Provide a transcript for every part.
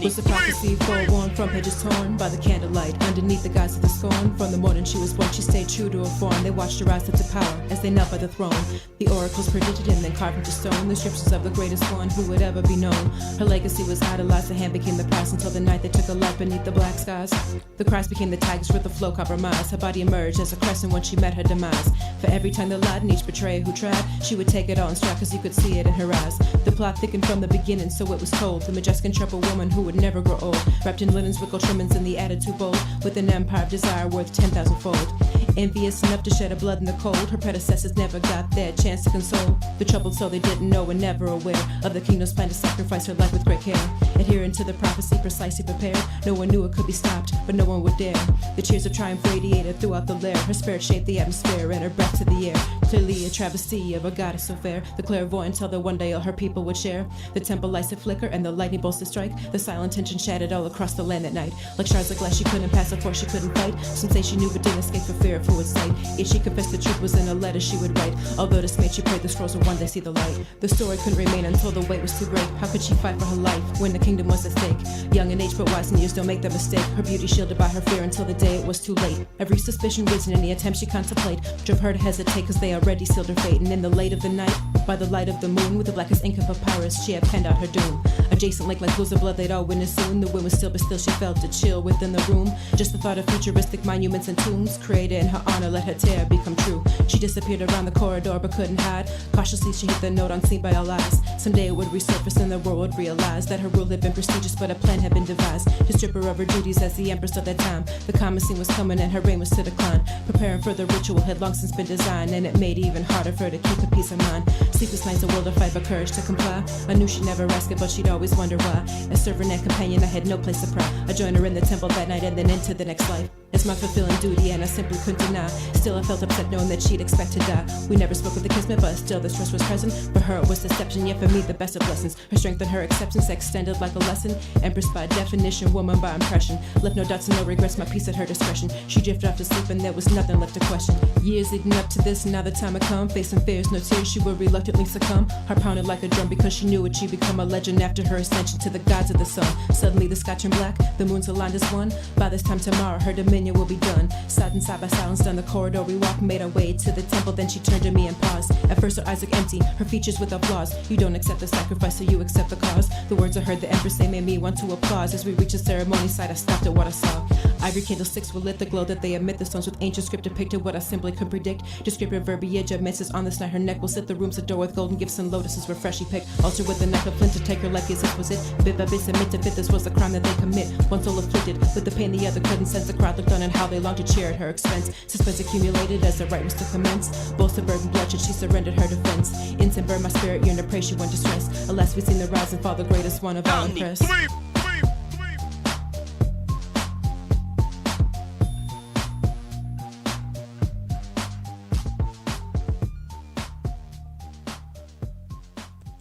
Was the prophecy forewarned from pages torn by the candlelight underneath the guise of the scorn? From the morning she was born, she stayed true to her form. They watched her rise up to power as they knelt by the throne. The oracles predicted and then carved into stone the scriptures of the greatest one who would ever be known. Her legacy was idolized, the hand became the prize until the night they took her life beneath the black skies. The Christ became the tigers with the flow compromise. Her body emerged as a crescent when she met her demise. For every time they lied and each betrayer who tried, she would take it all in stride cause you could see it in her eyes. The plot thickened from the beginning, so it was told. The majestic and troubled woman who would never grow old, wrapped in linens with gold trimmings and the attitude bold, with an empire of desire worth 10,000-fold. Envious enough to shed her blood in the cold, her predecessors never got their chance to console the troubled soul they didn't know and never aware of the kingdom's plan to sacrifice her life with great care. Adhering to the prophecy precisely prepared, no one knew it could be stopped, but no one would dare. The cheers of triumph radiated throughout the lair, her spirit shaped the atmosphere and her breath to the air. Clearly a travesty of a goddess so fair, the clairvoyant tell that one day all her people would share. The temple lights would flicker and the lightning bolts to strike, the silent tension shattered all across the land at night. Like shards of glass she couldn't pass, of course she couldn't fight. Some say she knew but didn't escape for fear of who would sight. Yet she confessed the truth was in a letter she would write. Although dismayed she prayed the scrolls would one day see the light. The story couldn't remain until the weight was too great. How could she fight for her life when the kingdom was at stake? Young in age but wise in years, don't make the mistake. Her beauty shielded by her fear until the day it was too late. Every suspicion risen in the attempt she contemplate drove her to hesitate cause they already sealed her fate. And in the light of the night, by the light of the moon, with the blackest ink of papyrus, she had penned out her doom. Adjacent lake like pools of blood they'd all witness soon. The wind was still but still she felt a chill within the room. Just the thought of futuristic monuments and tombs created in her honor let her terror become true. She disappeared around the corridor but couldn't hide. Cautiously she hit the note unseen by all eyes. Someday it would resurface and the world would realize that her rule had been prestigious but a plan had been devised to strip her of her duties as the empress of that time. The common scene was coming and her reign was to decline. Preparing for the ritual had long since been designed, and it made it even harder for her to keep her peace of mind. Sleepless nights, a world of fight but courage to comply. I knew she'd never ask it but she'd always wonder why. As servant and companion I had no place to pry. I joined her in the temple that night and then into the next life. It's my fulfilling duty and I simply couldn't deny. Still I felt upset knowing that she'd expect to die. We never spoke of the kismet but still the stress was present. For her it was deception, yet for me the best of lessons. Her strength and her acceptance extended like a lesson. Empress by definition, woman by impression. Left no doubts and no regrets, my peace at her discretion. She drifted off to sleep and there was nothing left to question. Years leading up to this, now the time had come. Facing fears, no tears, she would reluctantly succumb. Heart pounded like a drum because she knew it, she'd become a legend after her ascension to the gods of the sun. Suddenly the sky turned black, the moon's aligned as one. By this time tomorrow her dominion will be done. Side by silence down the corridor we walked, made our way to the temple, then she turned to me and paused. At first her eyes looked empty, her features without flaws. You don't accept the sacrifice so you accept the cause. The words I heard the empress say made me want to applause. As we reached the ceremony site I stopped at what I saw. Ivory candlesticks will lit the glow that they emit. The stones with ancient script depicted what I simply couldn't predict. Descriptive verbiage of misses on this night her neck will sit. The room's adorned with golden gifts and lotuses were freshly picked. Altar with the knife of flint to take her life, yes this was it. Bit by bit submit to fit, this was the crime that they commit. One soul afflicted with the pain the other couldn't sense. The crowd looked on and how they longed to cheer at her expense. Suspense accumulated as the rite was to commence. Both suburban bloodshed she surrendered her defense. Incense burned my spirit, yearned to pray she went to stress. Alas we seen the rise and fall, the greatest one of all impressed.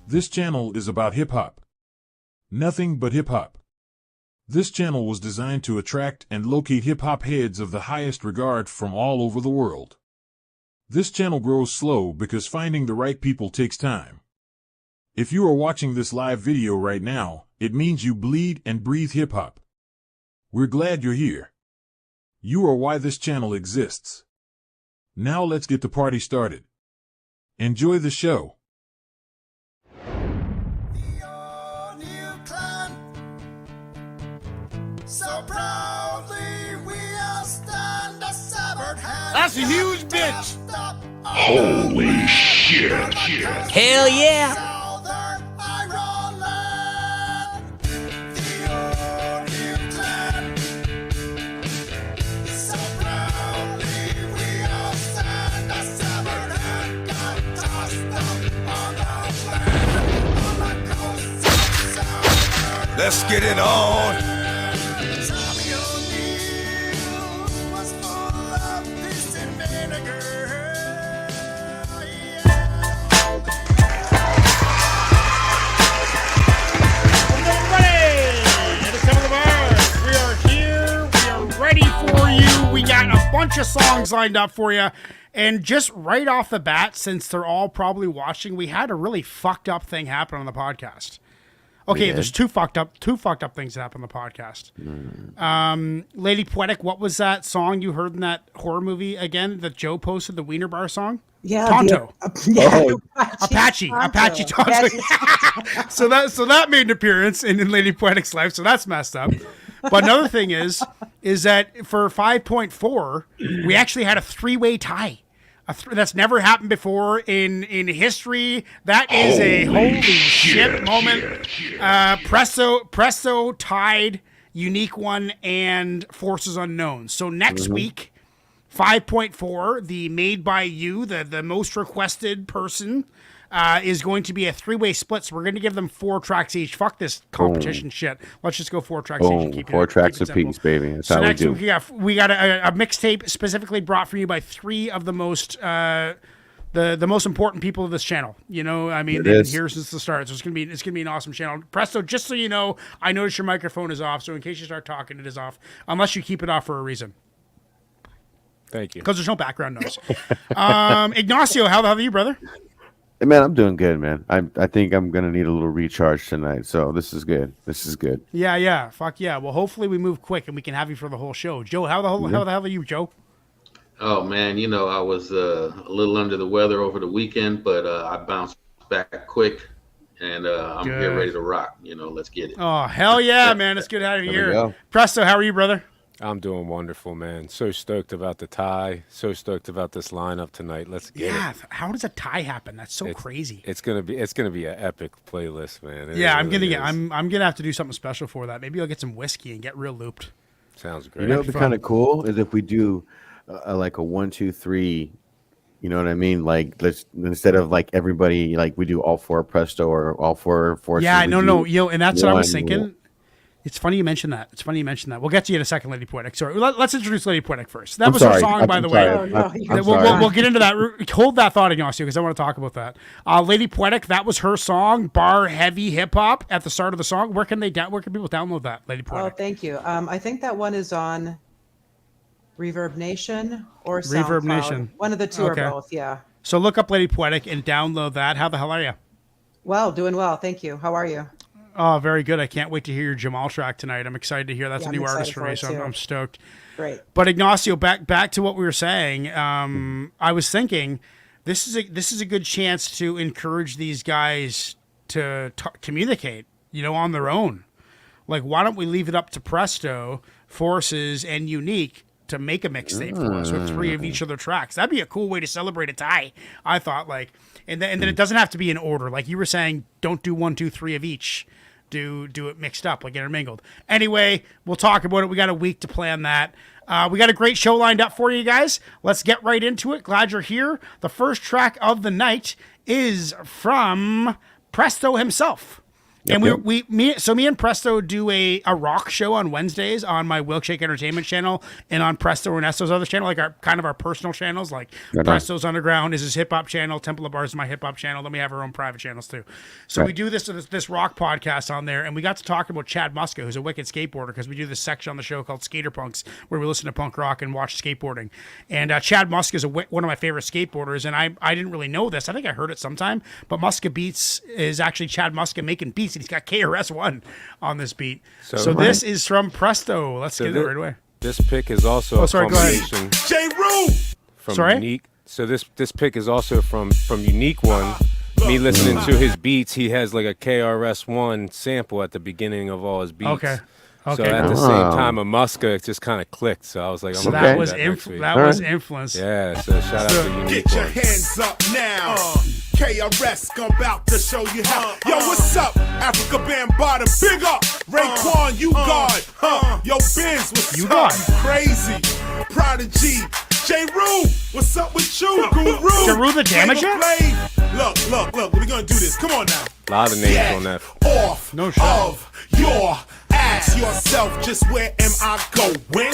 This channel is about hip-hop. Nothing but hip-hop. This channel was designed to attract and locate hip-hop heads of the highest regard from all over the world. This channel grows slow because finding the right people takes time. If you are watching this live video right now, it means you bleed and breathe hip-hop. We're glad you're here. You are why this channel exists. Now let's get the party started. Enjoy the show. So proudly we all stand a severed hand. That's a huge bitch. Holy shit. Hell yeah. Southern Ireland, the O'Neill clan. So proudly we all stand a severed hand. Got tossed up on the land, on the coast of Southern. Let's get it on. Bunch of songs lined up for you, and just right off the bat, since they're all probably watching, we had a really fucked up thing happen on the podcast. Okay, there's two fucked up things that happened on the podcast. Lady Poetic, what was that song you heard in that horror movie again that Joe posted, the Wiener Bar song? Yeah, Tonto. Apache Tonto. so that made an appearance in Lady Poetic's life, so that's messed up. But another thing is that for 5.4, we actually had a 3-way tie. That's never happened before in history. That is a holy shit moment. Presto tied Unique One and Forces Unknown. So next week, 5.4, the Made by You, the most requested person, is going to be a 3-way split. So we're going to give them 4 tracks each. Fuck this competition shit. Let's just go 4 tracks each. And keep 4 tracks keep it apiece, simple. baby. That's So how we next do. week we got a mixtape specifically brought for you by 3 of the most the most important people of this channel. You know, I mean, they've been here since the start, so it's gonna be an awesome channel. Presto, just so you know, I noticed your microphone is off, so in case you start talking, it is off, unless you keep it off for a reason. Thank you. Because there's no background noise. Ignacio, how the hell are you, brother? Hey, man, I'm doing good, man. I think I'm gonna need a little recharge tonight, so this is good. Yeah. Fuck yeah. Well, hopefully we move quick and we can have you for the whole show. Joe, how the hell are you, Joe? Oh man, I was a little under the weather over the weekend, but I bounced back quick, and I'm here ready to rock. Let's get it. Oh hell yeah, man! It's good to have you There we here. go. Presto, how are you, brother? I'm doing wonderful, man. So stoked about the tie. So stoked about this lineup tonight. Let's get it. How does a tie happen? That's so crazy. It's gonna be an epic playlist, man. I'm gonna have to do something special for that. Maybe I'll get some whiskey and get real looped. Sounds You great. know, what'd be kind of cool is if we do like a 1, 2, 3. You know what I mean? Like, let's instead of like everybody, like we do all 4 Presto or all 4 Forces. Yeah, no, and that's what I was one thinking. rule. It's funny you mentioned that. We'll get to you in a second, Lady Poetic. Sorry, let's introduce Lady Poetic first. That was her song, by the way. We'll get into that. Hold that thought, Ignacio, because I want to talk about that. Lady Poetic, that was her song, bar heavy hip hop at the start of the song. Where can people download that, Lady Oh, Poetic? thank you. I think that one is on Reverb Nation or SoundCloud. Reverb Nation. One of the two Okay. or both, yeah. So look up Lady Poetic and download that. How the hell are you? Well, doing well. Thank you. How are you? Oh, very good. I can't wait to hear your Jamal track tonight. I'm excited to hear that's Yeah, a I'm new artist excited for for me, it so too. I'm stoked. Great. But Ignacio, back to what we were saying. I was thinking this is a good chance to encourage these guys to communicate, on their own. Like, why don't we leave it up to Presto, Forces, and Unique to make a mixtape for us with 3 of each of their tracks? That'd be a cool way to celebrate a tie. I thought, and then it doesn't have to be in order. Like you were saying, don't do 1, 2, 3 of each. Do it mixed up, like intermingled. Anyway, we'll talk about it. We got a week to plan that. We got a great show lined up for you guys. Let's get right into it. Glad you're here. The first track of the night is from Presto himself. And me and Presto do a rock show on Wednesdays on my Wilkshake Entertainment channel and on Presto Ernesto's other channel, like our personal channels, like Presto's Underground is his hip hop channel, Temple of Bars is my hip hop channel. Then we have our own private channels too. So we do this rock podcast on there, and we got to talk about Chad Muska, who's a wicked skateboarder, because we do this section on the show called Skater Punks, where we listen to punk rock and watch skateboarding. And Chad Muska is one of my favorite skateboarders, and I didn't really know this. I think I heard it sometime, but Muska Beats is actually Chad Muska making beats. And he's got KRS-One on this beat. So this is from Presto. Let's get it right away. This pick is also a combination J. Rue! from Sorry? Unique. So this pick is also from Unique One. Me listening to his beats, he has like a KRS-One sample at the beginning of all his beats. Okay. So at the same time, a Muska, it just kind of clicked. So I was like, I'm So gonna that do was next week. was influence. Yeah. So shout out to Unique Get your One. hands up now. KRS I'm about to show you how. Yo, what's up? Africa Bambaataa, big up. Raekwon, you God. Yo, Biz, what's You up? God. You crazy. Prodigy. J. Rue, what's up with you, Guru? Jeru the Damage Flavor Flav. Look, we're gonna do this. Come on now. A lot of names on that. Off No shit. of your ask yourself, just where am I going?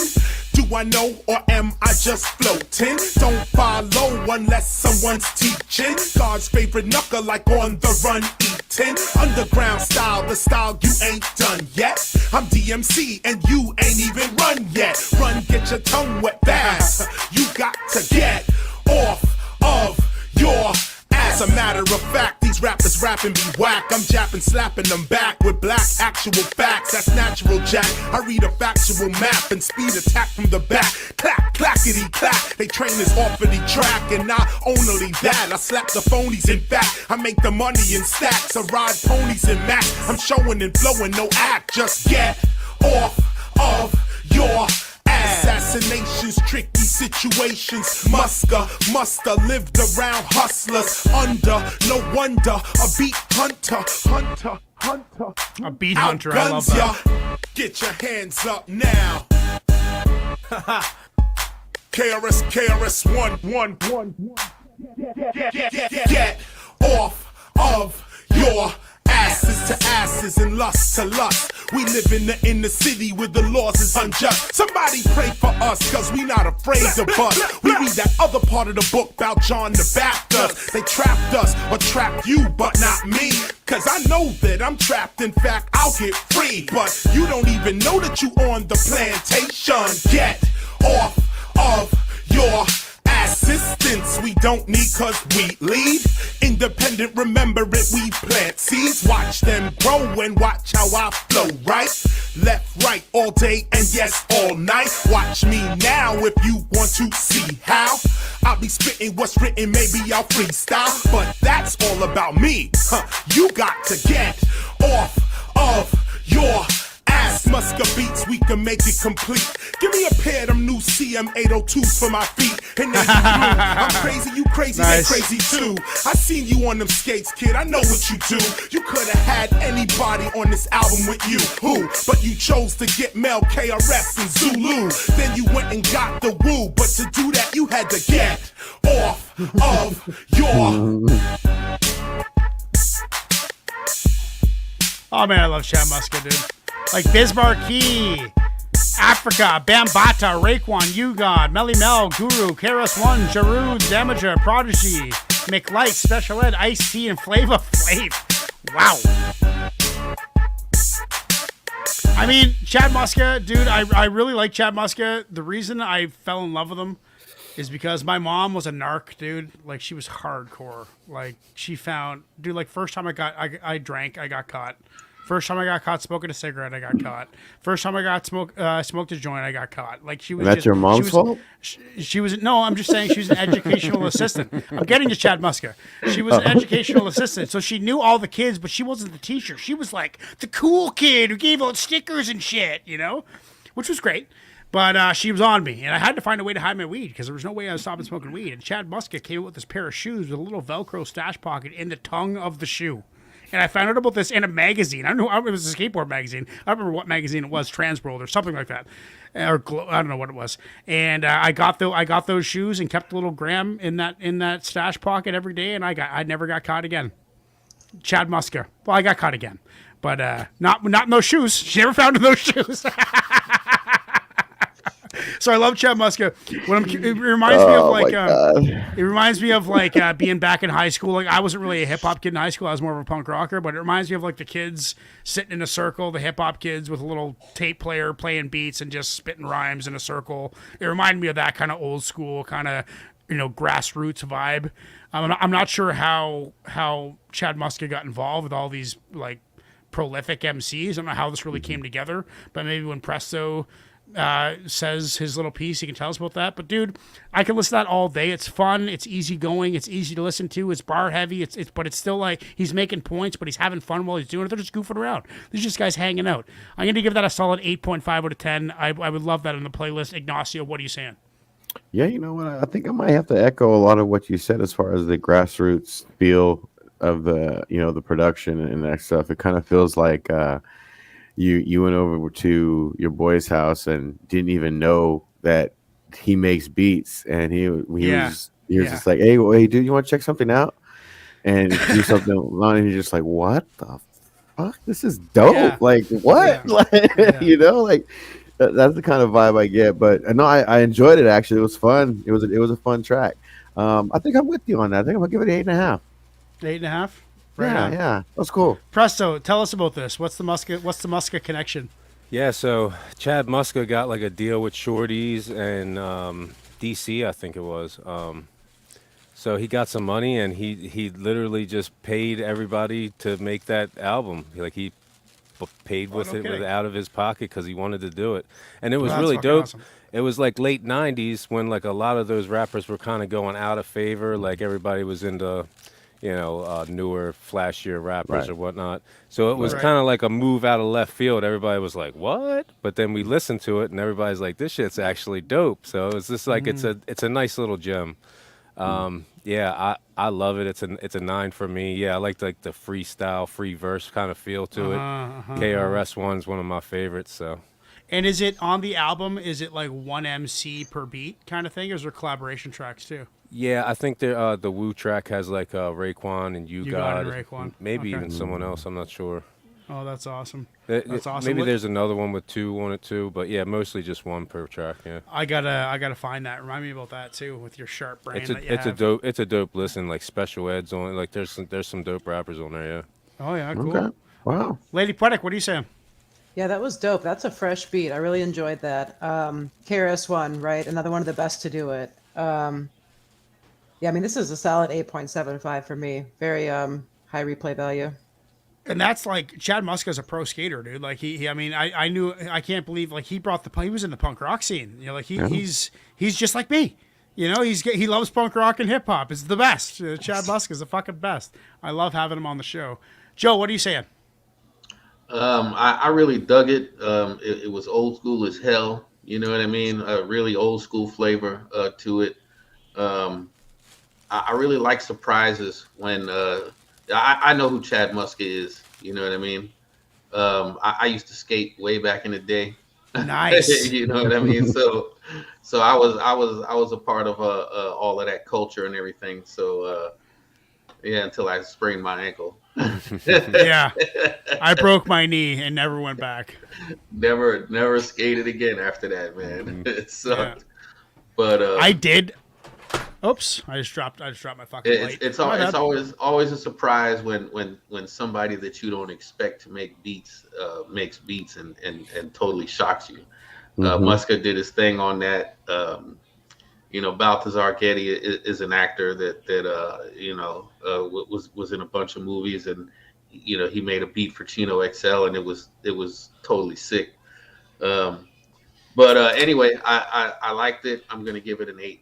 Do I know or am I just floating? Don't follow unless someone's teaching. God's favorite knuckle like on the run eating. Underground style, the style you ain't done yet. I'm DMC and you ain't even run yet. Run, get your tongue wet fast. You got to get off of your ass. As a matter of fact, these rappers rapping be whack. I'm japping, slapping them back with black actual facts. That's natural, Jack. I read a factual map and speed attack from the back. Clack, clackety clack. They train us off of the track, and not only that, I slap the phonies. In fact, I make the money in stacks. I ride ponies and max. I'm showing and flowing, no act. Just get off of your assassinations, tricky situations. Musta lived around hustlers under. No wonder a beat hunter. A beat Out hunter, I love guns that. ya. Get your hands up now. KRS one. Get off of your asses to asses and lust to lust. We live in the inner city where the laws is unjust. Somebody pray for us, cause we not afraid to bust. We read that other part of the book about John the Baptist. They trapped us or trapped you, but not me. Cause I know that I'm trapped, in fact, I'll get free. But you don't even know that you on the plantation. Get off of your assistance we don't need cause we lead. Independent, remember it, we plant seeds. Watch them grow and watch how I flow, right? Left, right, all day and yes, all night. Watch me now if you want to see how I'll be spitting what's written, maybe I'll freestyle. But that's all about me, You got to get off of your ass. Muska beats, we can make it complete. Give me a pair of them new CM802s for my feet. And then you blue. I'm crazy, you crazy, Nice. they crazy too. I seen you on them skates, kid, I know what you do. You could have had anybody on this album with you. Who? But you chose to get Mel, KRS, and Zulu. Then you went and got the woo. But to do that, you had to get off of your... Oh man, I love Chad Muska, dude. Like Biz Markie, Africa, Bambata, Raekwon, Ugod, Melly Mel, Guru, KRS-One, Jarud, Damager, Prodigy, McLight, Special Ed, Ice-T, and Flava Flav. Wow. I mean, Chad Muska, dude, I really like Chad Muska. The reason I fell in love with him is because my mom was a narc, dude. Like, she was hardcore. Like, she found, dude, like, first time I drank, I got caught. First time I got caught smoking a cigarette, I got caught. First time I got smoked a joint, I got caught. Like, she was. That's your mom's fault? She was. No, I'm just saying she was an educational assistant. I'm getting to Chad Muska. She was an educational assistant, so she knew all the kids, but she wasn't the teacher. She was like the cool kid who gave out stickers and shit, you know, which was great. But she was on me, and I had to find a way to hide my weed because there was no way I was stopping smoking weed. And Chad Muska came out with this pair of shoes with a little Velcro stash pocket in the tongue of the shoe. And I found out about this in a magazine. I don't know. It was a skateboard magazine. I don't remember what magazine it was, Transworld or something like that, or I don't know what it was. And I got those shoes and kept a little gram in that stash pocket every day. And I never got caught again. Chad Muska. Well, I got caught again, but not in those shoes. She never found in those shoes. So I love Chad Muska. It reminds me of like it reminds me of like being back in high school. Like I wasn't really a hip hop kid in high school. I was more of a punk rocker. But it reminds me of like the kids sitting in a circle, the hip hop kids with a little tape player playing beats and just spitting rhymes in a circle. It reminded me of that kind of old school kind of grassroots vibe. I'm not sure how Chad Muska got involved with all these like prolific MCs. I don't know how this really came together. But maybe when Presto says his little piece, he can tell us about that. But dude, I can listen to that all day. It's fun, it's easy going, it's easy to listen to, it's bar heavy, but it's still like he's making points, but he's having fun while he's doing it. They're just goofing around. These just guys hanging out. I'm gonna give that a solid 8.5 out of 10. I would love that in the playlist. Ignacio, what are you saying? Yeah, you know what? I think I might have to echo a lot of what you said as far as the grassroots feel of the the production and that stuff. It kind of feels like you went over to your boy's house and didn't even know that he makes beats, and he was just like, hey, dude, you want to check something out and do something on, and you're just like, what the fuck? This is dope. Yeah. Like what? Yeah. Like that's the kind of vibe I get. But no, I enjoyed it. Actually, it was fun. It was a fun track. I think I'm with you on that. I think I'm gonna give it 8.5. 8.5. Right. Yeah, that's cool. Presto, tell us about this. What's the Muska connection? Yeah, so Chad Muska got like a deal with Shorties and DC, I think it was. So he got some money, and he literally just paid everybody to make that album. Like he paid with it out of his pocket because he wanted to do it, and it was really dope. Awesome. It was like late '90s when like a lot of those rappers were kind of going out of favor. Like everybody was into, newer, flashier rappers or whatnot. So it was kind of like a move out of left field. Everybody was like, "What?" But then we listened to it, and everybody's like, "This shit's actually dope." So it's just like it's a nice little gem. Yeah, I love it. It's a 9 for me. Yeah, I like the freestyle, free verse kind of feel to it. KRS-One's one of my favorites. So. And is it on the album? Is it like one MC per beat kind of thing, or is there collaboration tracks too? Yeah, I think the Wu track has like Raekwon and You God, and Raekwon. Maybe even someone else. I'm not sure. Oh, that's awesome. That's awesome. Maybe there's another one with 2 on it too, but yeah, mostly just 1 per track. Yeah. I gotta find that. Remind me about that too, with your sharp brain. It's a dope listen. Like Special Ed's on it. Like there's some dope rappers on there. Yeah. Oh yeah, cool. Okay. Wow. Lady Poetic, what are you saying? Yeah, that was dope. That's a fresh beat. I really enjoyed that. KRS-One, right? Another one of the best to do it. Yeah, I mean, this is a solid 8.75 for me. Very high replay value. And that's like Chad Muska's a pro skater, dude. Like I can't believe like he was in the punk rock scene. Like he's just like me. He loves punk rock and hip hop. It's the best. Chad Muska's the fucking best. I love having him on the show. Joe, what are you saying? I really dug it. It was old school as hell. You know what I mean? A really old school flavor to it. I really like surprises when I know who Chad Muska is. You know what I mean? I used to skate way back in the day. Nice. You know what I mean? So I was a part of all of that culture and everything. So yeah, until I sprained my ankle. Yeah, I broke my knee and never went back. Never skated again after that, man. It sucked. Yeah. But I did. Oops! I just dropped my fucking light. It's always a surprise when somebody that you don't expect to make beats makes beats and totally shocks you. Muska did his thing on that. Balthazar Getty is an actor that was in a bunch of movies, and he made a beat for Chino XL, and it was totally sick. But anyway, I liked it. I'm gonna give it an 8.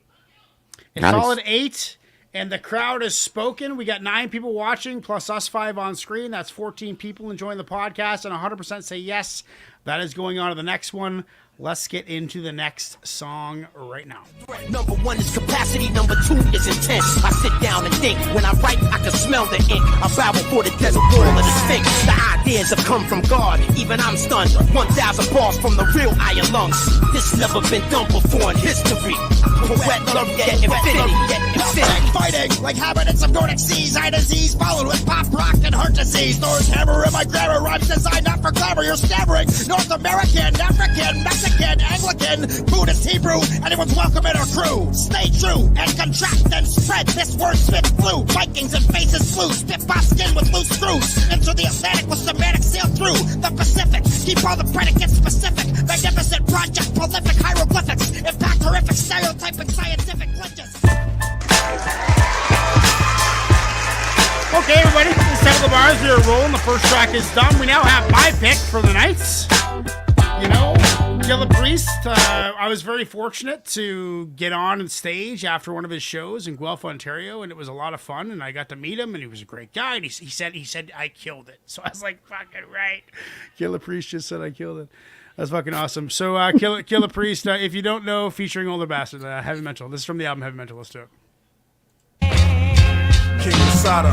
A solid 8, and the crowd has spoken. We got 9 people watching, plus us 5 on screen. That's 14 people enjoying the podcast, and 100% say yes. That is going on to the next one. Let's get into the next song right now. Number 1 is capacity, number 2 is intent. I sit down and think. When I write, I can smell the ink. I bow before the desert wall of the Sphinx. The ideas have come from God, even I'm stunned. 1,000 bars from the real iron lungs. This never been done before in history. Poet laureate, infinity. Fighting like habitants of Nordic seas. Eye disease followed with pop rock and heart disease. Thor's hammer in my grammar rhymes designed not for glamour. You're stammering. North American, African, Mexican, Anglican, Buddhist, Hebrew. Anyone's welcome in our crew. Stay true and contract and spread. This word spit flu. Vikings and faces flew. Spit by skin with loose screws. Into the Atlantic with semantic sail through the Pacific. Keep all the predicates specific. Magnificent project, prolific hieroglyphics. Impact horrific, stereotyping scientific glitches. Okay, everybody, settle the bars. We are rolling. The first track is done. We now have my pick for the nights. Killah Priest. I was very fortunate to get on stage after one of his shows in Guelph, Ontario, and it was a lot of fun. And I got to meet him, and he was a great guy. And he said I killed it. So I was like, fucking right. Killah Priest just said I killed it. That's fucking awesome. So Killah Priest, if you don't know, featuring Older Bastard, Heavy Mental. This is from the album Heavy Mental. Let's do it. King Masada,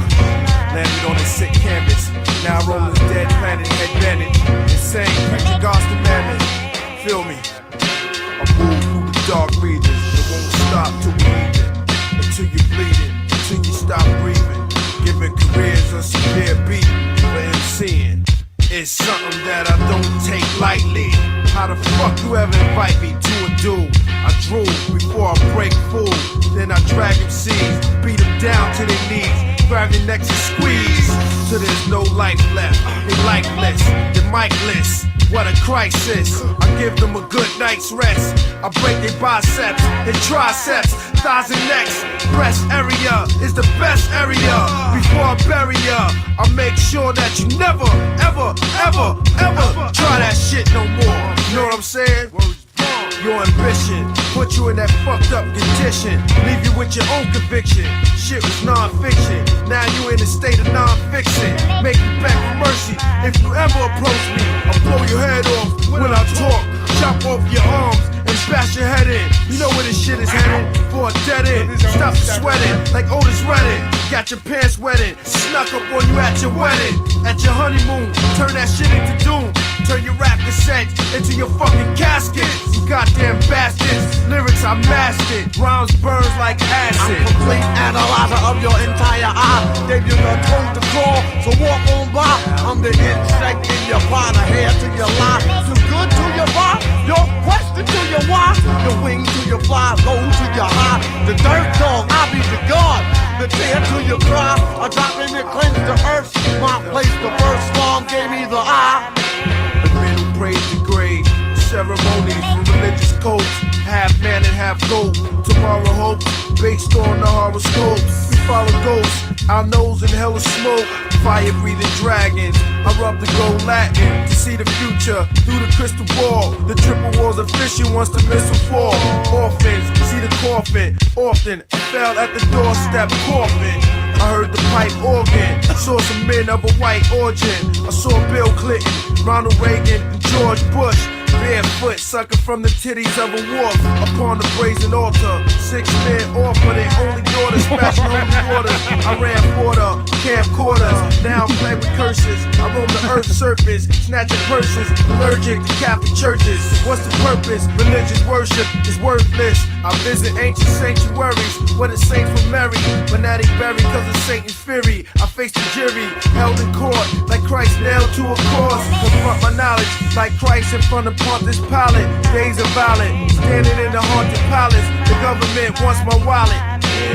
landed on a sick canvas. Now rolling the dead planet, head bandit. Insane, preaching God's commandment. Feel me? I move through the dark regions. It won't stop till we leave it. Until you're bleeding, until you stop breathing. Giving careers a severe beat for MCing. It's something that I don't take lightly. How the fuck you ever invite me to a duel? I drool before I break full. Then I drag MCs, beat them down to their knees. Grab their necks and squeeze till there's no life left. They lifeless, they're micless. What a crisis. I give them a good night's rest. I break their biceps and triceps. thighs and necks. Breast area is the best area. Before I bury ya, I make sure that you never, ever, ever, ever try that shit no more. You know what I'm saying? Your ambition put you in that fucked up condition, leave you with your own conviction. Shit was non-fiction, now you in a state of non-fiction. Make you beg for mercy if you ever approach me. I'll blow your head off when I talk, chop off your arms and bash your head in. You know where this shit is headed, for a dead end. Stop sweating like Otis Redding. Got your pants wetting, snuck up on you at your wedding. At your honeymoon, turn that shit into doom. Turn your rap cassette into your fucking casket. You goddamn bastards, lyrics I mastered. Rhymes burns like acid. I'm complete analyzer of your entire eye. Gave you the code to crawl, so walk on by. I'm the insect in your body, the hair to your lie. Too good to your bar, your question to your why. The wing to your fly, low to your high. The dirt dog, I be the god. The tear to your cry, I drop in and cleanse the earth. My place, the first song gave me the eye. The men who praise the grave, ceremonies from religious codes, half man and half goat. Tomorrow hope, based on the horoscopes. We follow ghosts, our nose in hell of smoke. Fire breathing dragons, I rub the gold Latin to see the future through the crystal ball. The triple walls of fishing once the missile fall. Orphans, see the coffin. Often I fell at the doorstep coughing. I heard the pipe organ, saw some men of a white origin. I saw Bill Clinton, Ronald Reagan, and George Bush. Barefoot, sucking from the titties of a wolf upon the brazen altar. 6 men offer their only daughter special holy waters. I ran water, camcorders, now I'm playing with curses. I roam the earth's surface, snatching purses, allergic to Catholic churches. What's the purpose? Religious worship is worthless. I visit ancient sanctuaries where the saints were married, but now they buried cause of Satan's fury. I face the jury, held in court like Christ nailed to a cross. Confront my knowledge like Christ in front of Pontius Pilate. Days are violent, standing in the haunted palace. The government wants my wallet.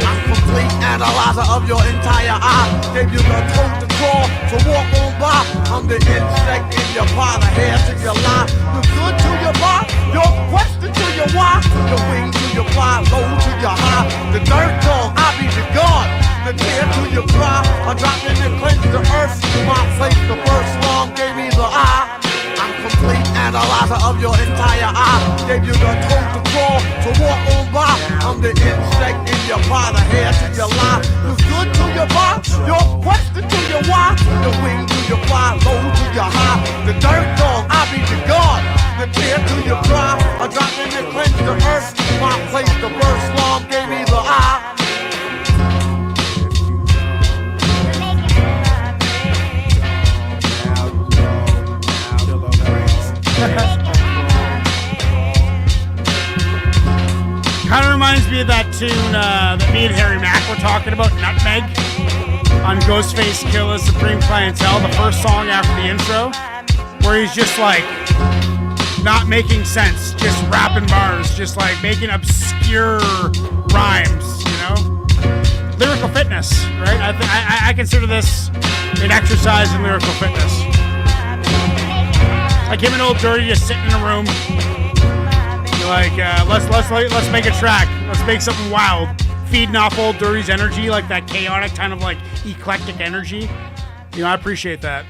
I'm complete analyzer of your entire eye. Gave you the code to crawl, so walk on by. I'm the insect in your body, the hair to your lie. The good to your bar, your question to your why. The wing to your fly, low to your high. The dirt dog, I be the god. The tear to your cry, I drop in and cleanse the earth. My place, the first song gave me the eye. I'm complete analyzer of your entire eye. Gave you the code to crawl, so walk on by. I'm the insect in your body, the hair to your lie. The good to your bar, your question to your why. The wing to your fly, low to your high. The dirt dog, I be the god. The tear to your cry, I drop in and cleanse the earth. My place, the first song gave me the eye. Kind of reminds me of that tune that me and Harry Mack were talking about, Nutmeg, on Ghostface Killah Supreme Clientele, the first song after the intro, where he's just like not making sense, just rapping bars, just like making obscure rhymes, you know? Lyrical fitness, right? I consider this an exercise in lyrical fitness. Like him and Old Dirty just sitting in a room. Like, let's make a track. Let's make something wild. Feeding off Old Dirty's energy, like that chaotic kind of like eclectic energy. You know, I appreciate that.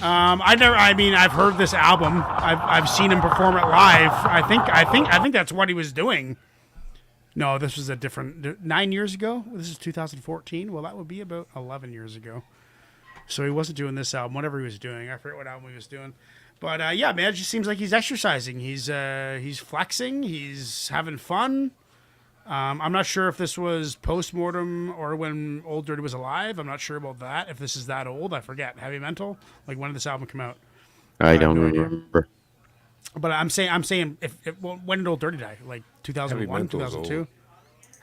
I've heard this album. I've seen him perform it live. I think that's what he was doing. No, this was a different 9 years ago. This is 2014. Well, that would be about 11 years ago. So he wasn't doing this album. Whatever he was doing, I forget what album he was doing. But yeah, man, it just seems like he's exercising. He's flexing. He's having fun. I'm not sure if this was post-mortem or when Old Dirty was alive. I'm not sure about that. If this is that old, I forget. Heavy Mental. Like, when did this album come out? I don't remember. But I'm saying, when did Old Dirty die? Like 2001, 2002.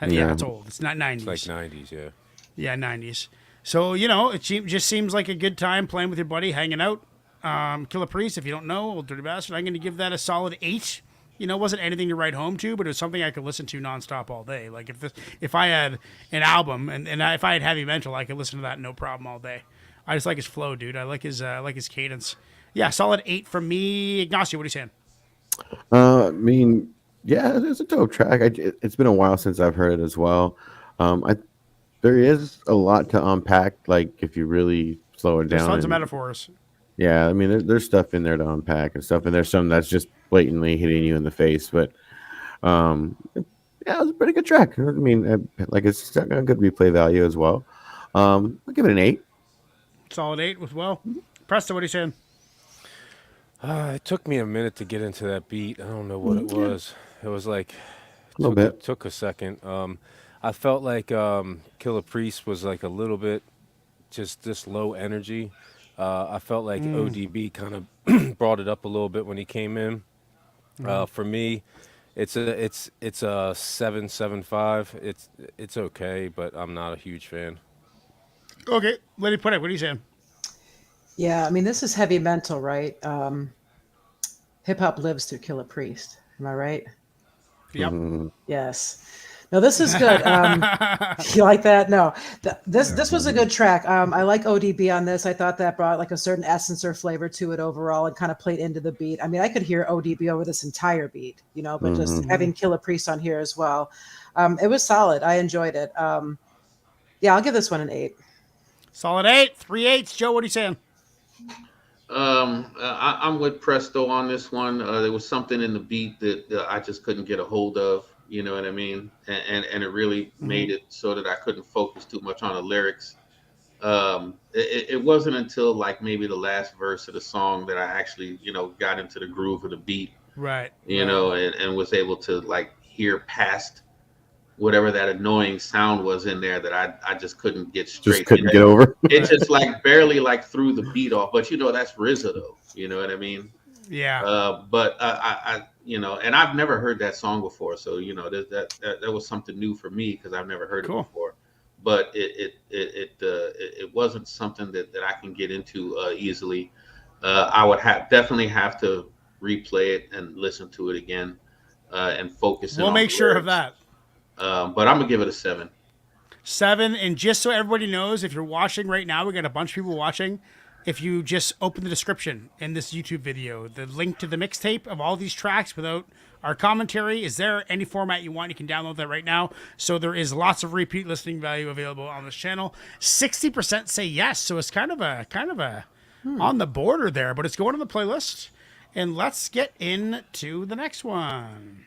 Yeah, it's old. It's not 90s. It's like 90s, yeah. Yeah, 90s. So it just seems like a good time playing with your buddy, hanging out. Killah Priest, if you don't know, Old Dirty Bastard, I'm going to give that a solid 8. It wasn't anything to write home to, but it was something I could listen to nonstop all day. Like if I had an album and if I had Heavy Mental, I could listen to that no problem all day. I just like his flow, dude. I like his cadence. Yeah, solid 8 from me. Ignacio, what are you saying? I mean, Yeah, it's a dope track. It's been a while since I've heard it as well. There is a lot to unpack. Like if you really slow it There's down. tons of metaphors. Yeah, I mean, there's stuff in there to unpack and stuff, and there's some that's just blatantly hitting you in the face. But yeah, it was a pretty good track. I mean, like it's got a good replay value as well. I'll give it an 8. Solid 8 with well. Presto, what are you saying? It took me a minute to get into that beat. I don't know what it was. It was like a little bit. Took a second. I felt like Killer Priest was like a little bit just this low energy. I felt like ODB kind of brought it up a little bit when he came in. For me, it's a 7.75. It's okay, but I'm not a huge fan. Okay, Lady Pudick, what are you saying? Yeah, I mean, this is heavy mental, right? Hip hop lives through Killer Priest. Am I right? Yep. Yes. No, this is good. You like that? No, this was a good track. I like ODB on this. I thought that brought like a certain essence or flavor to it overall and kind of played into the beat. I mean, I could hear ODB over this entire beat, you know, but just having Killer Priest on here as well. It was solid. I enjoyed it. Yeah, I'll give this one an 8. Solid 8, 3 8s. Joe, what are you saying? I'm with Presto on this one. There was something in the beat that I just couldn't get a hold of. You know what I mean? And it really made it so that I couldn't focus too much on the lyrics. It wasn't until like maybe the last verse of the song that I actually, you know, got into the groove of the beat. Right. You know, and was able to like hear past whatever that annoying sound was in there that I just couldn't get straight. Just couldn't get over. It just like barely like threw the beat off. But you know, that's RZA though. You know what I mean? Yeah. But I you know, and I've never heard that song before, so you know that was something new for me because I've never heard it before. But it wasn't something that I can get into easily. I would definitely have to replay it and listen to it again and focus. We'll make sure of that. But I'm gonna give it a 7. 7, and just so everybody knows, if you're watching right now, we got a bunch of people watching. If you just open the description in this YouTube video, the link to the mixtape of all these tracks without our commentary is there. Any format you want, you can download that right now. So there is lots of repeat listening value available on this channel. 60% say yes, so it's kind of a on the border there, but it's going on the playlist. And let's get into the next one.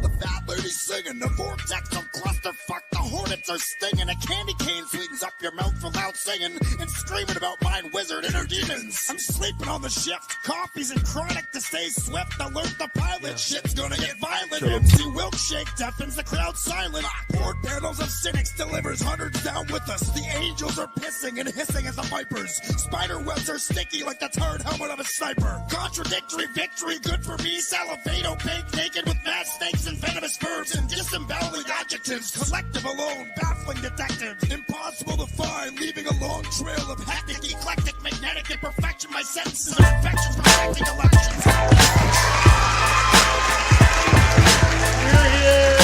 The fat lady singing, the vortex of clusterfuck, the hornets are stinging, a candy cane sweetens up your mouth for loud singing, and screaming about Mind Wizard and her demons. I'm sleeping on the shift, coffees and chronic to stay swift, alert the pilot, shit's gonna get violent, MC Wilkshake deafens the crowd silent, board panels of cynics delivers hundreds down with us, the angels are pissing and hissing as the vipers, spider webs are sticky like the turd helmet of a sniper, contradictory victory, good for me, salivate, opaque, naked with mad snakes and venomous verbs and disemboweling adjectives, collective alone, baffling detectives, impossible to find, leaving a long trail of hectic, eclectic, magnetic imperfection. My sentences are infections protecting elections. We're here.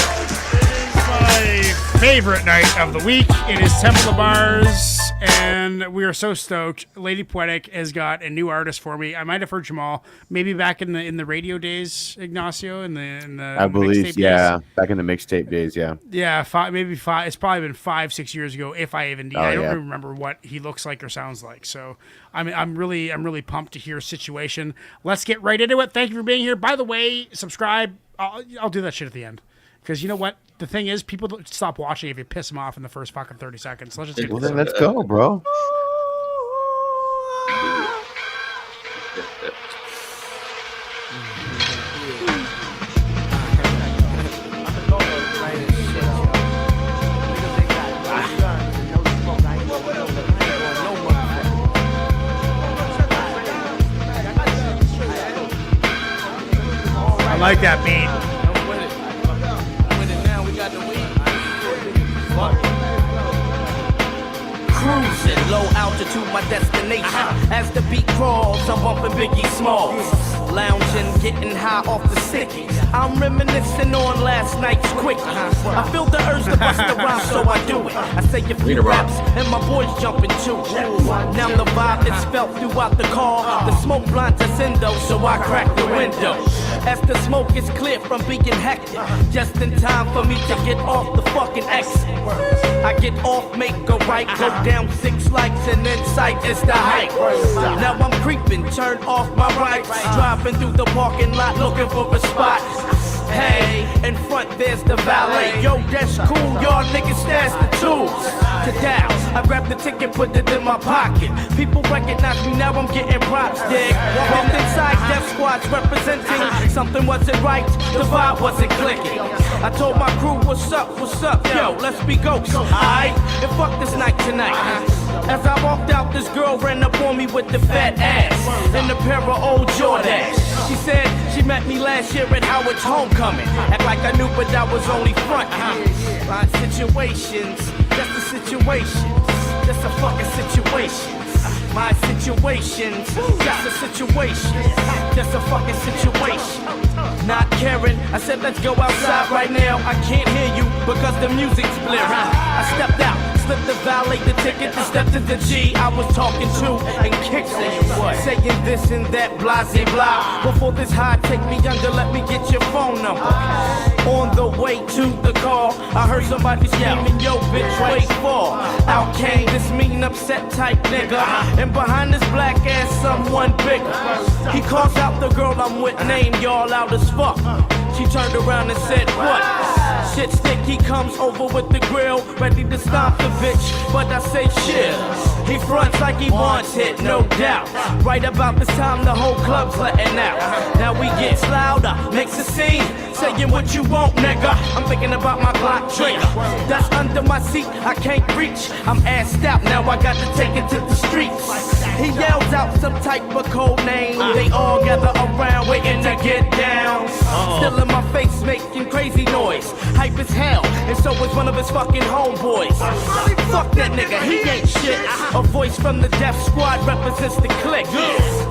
It is my favorite night of the week. It is Temple of Bars, and we are so stoked. Lady Poetic has got a new artist for me. I might have heard Jamal maybe back in the radio days, Ignacio, in the I believe, mixtape yeah, days. back in the mixtape days, yeah. Yeah, maybe 5. It's probably been 5-6 years ago, if I even. I don't even remember what he looks like or sounds like. So I'm really pumped to hear Situation. Let's get right into it. Thank you for being here. By the way, subscribe. I'll do that shit at the end. Because you know what? The thing is, people don't stop watching if you piss them off in the first fucking 30 seconds. Let's just Well, then let's go, bro. I like that beat. Cruising low altitude, my destination. As the beat crawls, I'm bumping Biggie Smalls. Lounging, getting high off the sticky. I'm reminiscing on last night's quickie. I feel the urge to bust the rhyme, so I do it. I say a few raps, and my boys jumping too. Now the vibe is felt throughout the car. The smoke blinds us in though, so I crack the window. as the smoke is clear from being hectic. Just in time for me to get off the fucking exit. I get off, make a right, go down 6 lights, and in sight is the height. Now I'm creeping, turn off my rights, driving through the parking lot looking for a spot. Hey, in front there's the valet. Yo, that's cool, y'all niggas stash the tools to down. I grab the ticket, put it in my pocket. People recognize me now, I'm getting props, dig. Walked inside, Death Squad's representing. Something wasn't right, the vibe wasn't clicking. I told my crew, what's up, yo, let's be ghosts, alright? And fuck this night tonight. As I walked out, this girl ran up on me with the fat ass and a pair of old Jordans. She said she met me last year at Howard's homecoming. Act like I knew, but that was only front. My situations, just the situations, just a fucking situation. My situations, just a situation, just a fucking situation. Not caring, I said let's go outside right now. I can't hear you because the music's blaring. I stepped out, slipped the valet the ticket, and stepped into G I was talking to and kicked saying this and that, blase blah. Before this high take me under, let me get your phone number. On the way to the car, I heard somebody screaming, yo bitch, wait for. Out came this mean upset type nigga, and behind this black ass someone bigger. He calls out the girl I'm with, name y'all out as fuck. She turned around and said, what? Shit stick, he comes over with the grill, ready to stomp the bitch, but I say chill. He fronts like he wants it, no doubt. Right about this time, the whole club's letting out. Now we gets louder, makes a scene, saying what you want, nigga. I'm thinking about my Glock trigger. That's under my seat, I can't reach. I'm assed out, now I got to take it to the streets. He yells out some type of code name. They all gather around, waiting to get down. Still in my face, making crazy noise. Hype as hell, and so is one of his fucking homeboys. Fuck that nigga, he ain't shit. A voice from the Death Squad represents the clique.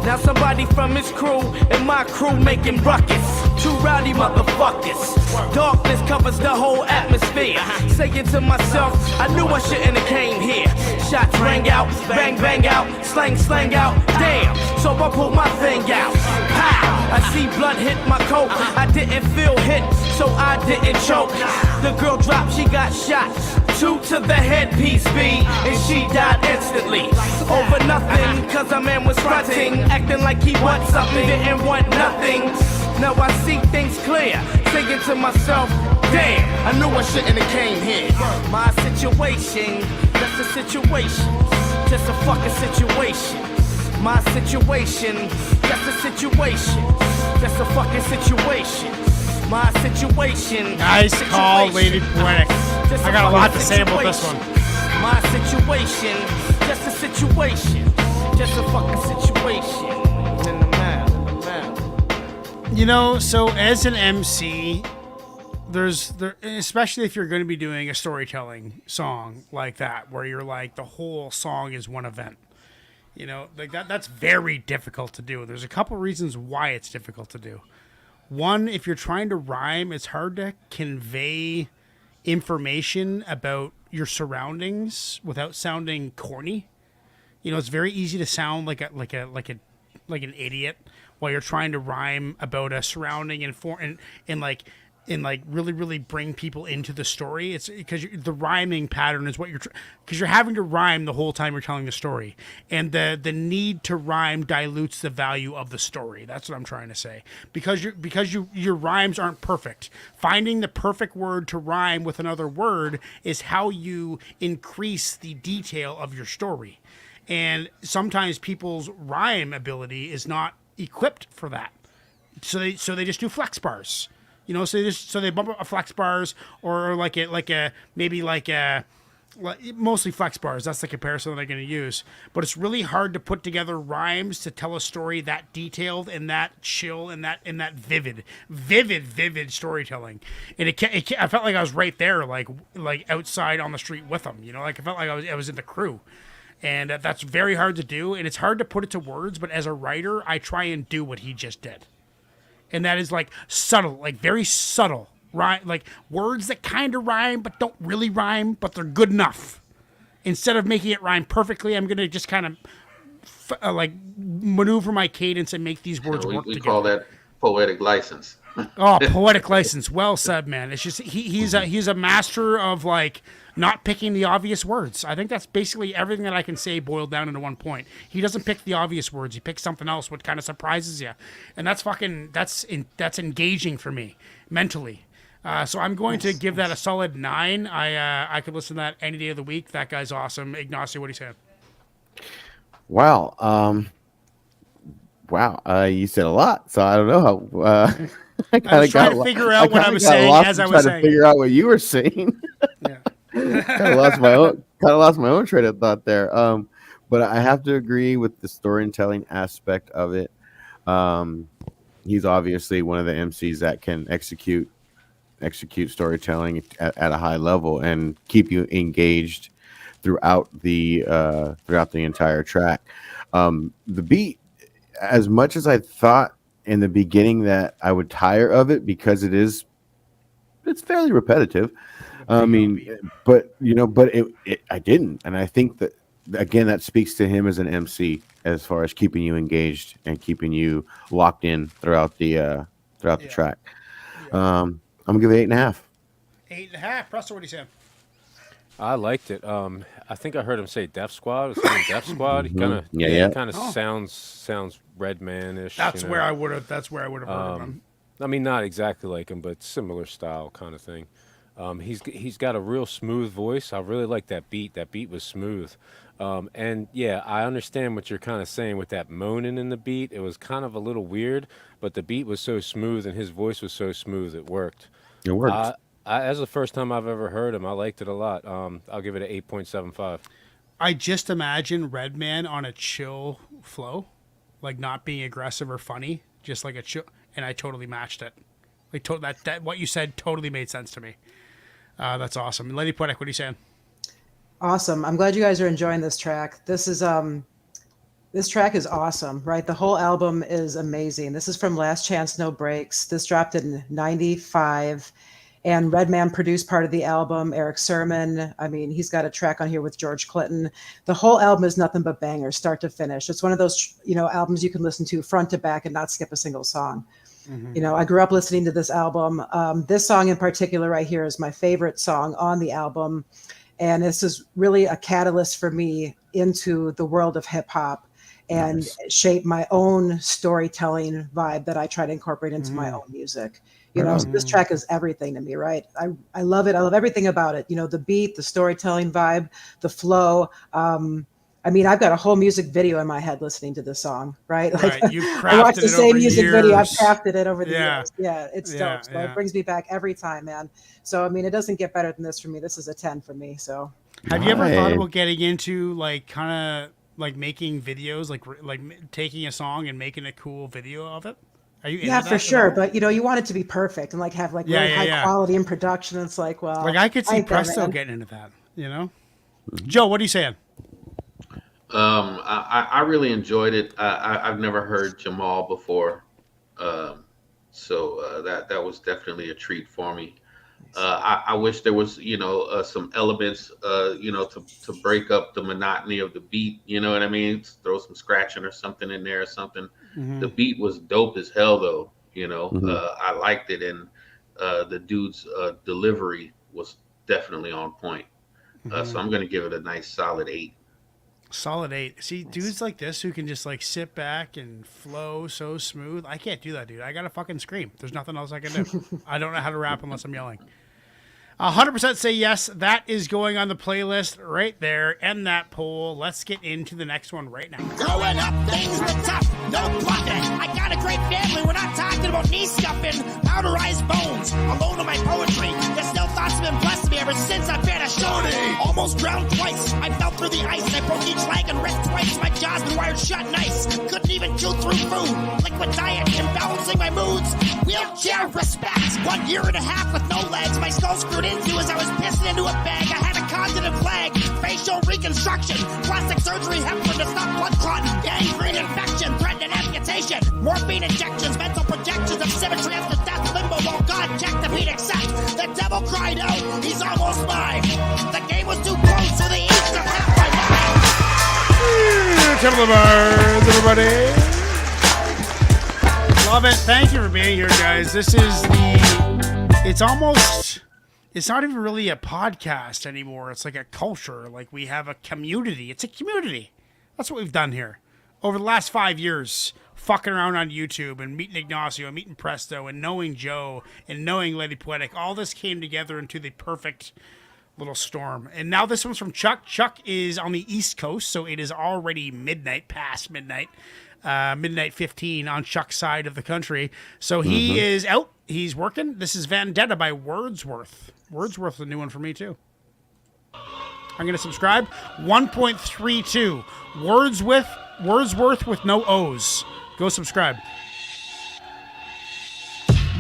Now somebody from his crew and my crew making ruckus. Two rowdy motherfuckers. Darkness covers the whole atmosphere. Saying to myself, I knew I shouldn't have came here. Shots rang out, bang bang out, slang out. Damn, so I pulled my thing out. Pow! I see blood hit my coat. I didn't feel hit, so I didn't choke. The girl dropped, she got shot. 2 to the headpiece B, and she died instantly. Over nothing, cause a man was fronting, acting like he wants something, didn't want nothing. Now I see things clear, thinking to myself, damn, I knew I shouldn't have came here. My situation, just a situation, just a fucking situation. My situation, just a situation, just a fucking situation. My situation. Nice call, Lady Poetic. I got a lot to say about this one. My situation, just a situation, just a fucking situation. In the mouth. You know, so as an MC, especially if you're going to be doing a storytelling song like that, where you're like the whole song is one event. You know, like that's very difficult to do. There's a couple reasons why it's difficult to do. One, if you're trying to rhyme, it's hard to convey information about your surroundings without sounding corny. You know, it's very easy to sound like an idiot while you're trying to rhyme about a surrounding and really bring people into the story. It's because the rhyming pattern is what because you're having to rhyme the whole time you're telling the story, and the need to rhyme dilutes the value of the story. That's what I'm trying to say. Because your rhymes aren't perfect. Finding the perfect word to rhyme with another word is how you increase the detail of your story. And sometimes people's rhyme ability is not equipped for that. So they just do flex bars. You know, so they bump up a flex bars or mostly flex bars. That's the comparison that I'm going to use. But it's really hard to put together rhymes to tell a story that detailed and that chill and that vivid storytelling. And I felt like I was right there, like outside on the street with them. You know, like I felt like I was in the crew. And that's very hard to do, and it's hard to put it to words. But as a writer, I try and do what he just did. And that is like subtle, like very subtle, right? Like words that kind of rhyme but don't really rhyme, but they're good enough. Instead of making it rhyme perfectly, I'm going to just kind of maneuver my cadence and make these words work together. We call that Poetic license. Oh, poetic license. Well said, man. It's just he's a master of like not picking the obvious words. I think that's basically everything that I can say boiled down into one point. He doesn't pick the obvious words. He picks something else, what kind of surprises you, and that's engaging for me mentally. So I'm going to give that a solid 9. I could listen to that any day of the week. That guy's awesome. Ignacio, what are you saying? Wow. Wow. You said a lot, so I don't know how. I was trying to figure out what I was saying as I was saying. To figure out what you were saying. Yeah. kind of lost my own train of thought there. But I have to agree with the storytelling aspect of it. He's obviously one of the MCs that can execute storytelling at a high level and keep you engaged throughout the entire track. The beat, as much as I thought in the beginning that I would tire of it because it's fairly repetitive. I didn't. And I think that, again, that speaks to him as an MC as far as keeping you engaged and keeping you locked in throughout the track. I'm gonna give it 8.5. 8.5. Presto, what are you saying? I liked it. I think I heard him say Def Squad. Was saying Def Squad. He kind of sounds Redman-ish. That's where I would have. That's where I would have heard of him. I mean, not exactly like him, but similar style kind of thing. He's got a real smooth voice. I really like that beat. That beat was smooth. And yeah, I understand what you're kind of saying with that moaning in the beat. It was kind of a little weird, but the beat was so smooth and his voice was so smooth, it worked. It worked. As the first time I've ever heard him, I liked it a lot. I'll give it an 8.75. I just imagine Redman on a chill flow, like not being aggressive or funny, just like a chill, and I totally matched it. Like that what you said totally made sense to me. That's awesome. Lady Poetic, what are you saying? Awesome. I'm glad you guys are enjoying this track. This track is awesome, right? The whole album is amazing. This is from Last Chance No Breaks. This dropped in 95. And Redman produced part of the album. Eric Sermon. I mean, he's got a track on here with George Clinton. The whole album is nothing but bangers, start to finish. It's one of those, albums you can listen to front to back and not skip a single song. Mm-hmm. I grew up listening to this album. This song in particular right here is my favorite song on the album. And this is really a catalyst for me into the world of hip hop and shape my own storytelling vibe that I try to incorporate into my own music. So this track is everything to me, right? I love it. I love everything about it. The beat, the storytelling vibe, the flow. I've got a whole music video in my head listening to this song, right? Like, You've crafted I watch the same music years. video. I've crafted it over the years. Yeah, it's Yeah, dope. So yeah. it brings me back every time, man. So, it doesn't get better than this for me. This is a 10 for me. So, Have you ever thought about getting into like kind of like making videos, like taking a song and making a cool video of it? Are you into that for at sure. all? But you want it to be perfect and like have like really high quality in production. It's like, well, Like I could see ain't there, Presto man. getting into that. Joe, what are you saying? I really enjoyed it. I've never heard Jamal before, so that was definitely a treat for me. I wish there was some elements to break up the monotony of the beat. You know what I mean? Throw some scratching or something in there or something. Mm-hmm. The beat was dope as hell though. Mm-hmm. I liked it, and the dude's delivery was definitely on point. So I'm gonna give it a nice solid 8. Solid 8. See, dudes like this who can just like sit back and flow so smooth. I can't do that, dude. I gotta fucking scream. There's nothing else I can do. I don't know how to rap unless I'm yelling. 100% say yes. That is going on the playlist right there. End that poll. Let's get into the next one right now. Growing up, things were tough, no bluffing. I got a great family, we're not talking about knee scuffing. Powderized bones, alone in my poetry. The still thoughts have been blessed me ever since I've been a shorty. Almost drowned twice, I fell through the ice. I broke each leg and wrist twice. My jaw's been wired shut nice. Couldn't even chew through food. Liquid diet, imbalancing my moods. Wheelchair respect. 1.5 years with no legs. My skull screwed into as I was pissing into a bag. I had a continent flag, facial reconstruction, plastic surgery, heparin to stop blood clot, gangrene infection, threatening amputation, morphine injections, mental projections of symmetry after death, limbo while God checked if he'd accept. The devil cried out, he's almost mine. The game was too close, so they each took half my mind. Temple of Mars, everybody. Love it. Thank you for being here, guys. This is it's not even really a podcast anymore. It's like a culture. Like we have a community. It's a community. That's what we've done here over the last 5 years. Fucking around on YouTube and meeting Ignacio and meeting Presto and knowing Joe and knowing Lady Poetic. All this came together into the perfect little storm. And now this one's from Chuck. Chuck is on the East Coast, so it is already midnight, past midnight. Midnight 15 on Chuck's side of the country. So he is out. He's working. This is Vendetta by Wordsworth. Wordsworth's a new one for me, too. I'm going to subscribe. 1.32. Wordsworth with no O's. Go subscribe.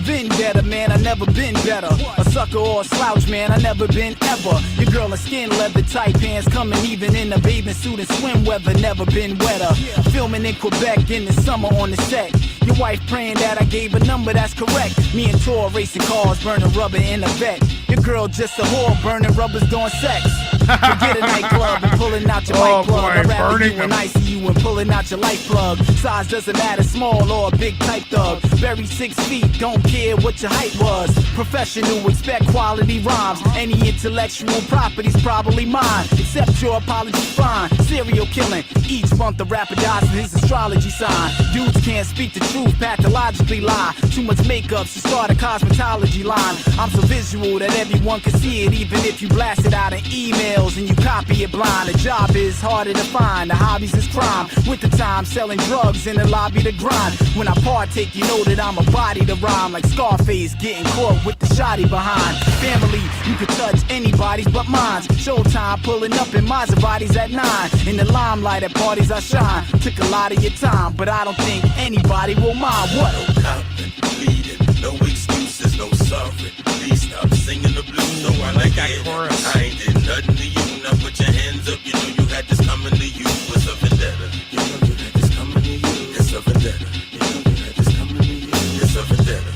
Vendetta, man, I never been better. A sucker or a slouch, man, I never been ever. Your girl in skin leather, tight pants, coming even in a bathing suit and swim weather, never been wetter. Filming in Quebec in the summer on the set. Your wife praying that I gave a number that's correct. Me and Tor racing cars, burning rubber in a vet. Your girl just a whore, burning rubbers doing sex. Forget a nightclub and pulling out your mic plug. I'd rather you in ICU and pulling out your life plug. Size doesn't matter, small or a big type thug. Very 6 feet, don't care what your height was. Professional, expect quality rhymes. Any intellectual property's probably mine. Except your apology fine. Serial killing, each month the rapper dies with his astrology sign. Dudes can't speak the truth, pathologically lie. Too much makeup, so start a cosmetology line. I'm so visual that everyone can see it, even if you blast it out in emails and you copy it blind. The job is harder to find, the hobbies is crime. With the time selling drugs in the lobby to grind. When I partake, you know that I'm a body to rhyme. Like Scarface getting caught with the shotty behind. Family, you can touch anybody's but mine's. Showtime pulling up in Maseratis at 9. In the limelight at parties I shine. Took a lot of your time, but I don't think anybody will mind. What? No copping, pleading, no excuses, no sorry. Please stop singing the blues. No, I like that chorus. I ain't did nothing to you. Now put your hands up. You know you had this coming to you. What's a vendetta? You know you had this coming to you. It's a vendetta. You know you had this coming to you. It's a vendetta.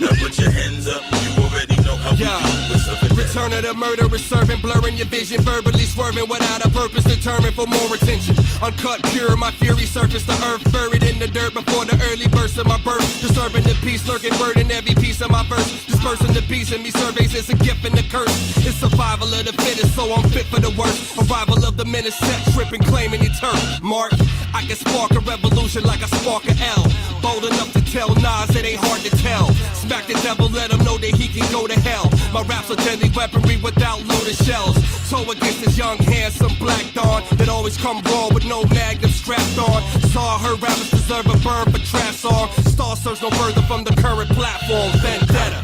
Now put your hands up, you already know how we do. What's up in Return of the murderous servant, blurring your vision, verbally swerving without a purpose, determined for more attention. Uncut, pure, my fury surfaced the earth, buried in the dirt before the early burst of my birth. Disturbing the peace, lurking word in every piece of my verse. Dispersing the peace in me surveys, it's a gift and a curse. It's survival of the fittest, so I'm fit for the worst. Arrival of the menace, set tripping, claiming your turn. Mark, I can spark a revolution like I spark a L. Bold enough to tell Nas it ain't hard to tell. Smack the devil, let him know that he can go to hell. My raps are deadly weaponry without loaded shells. So against this young, handsome black dawn that always come raw with no magnum strapped on. Saw her rappers deserve a burn for trap song. Star search no further from the current platform. Vendetta.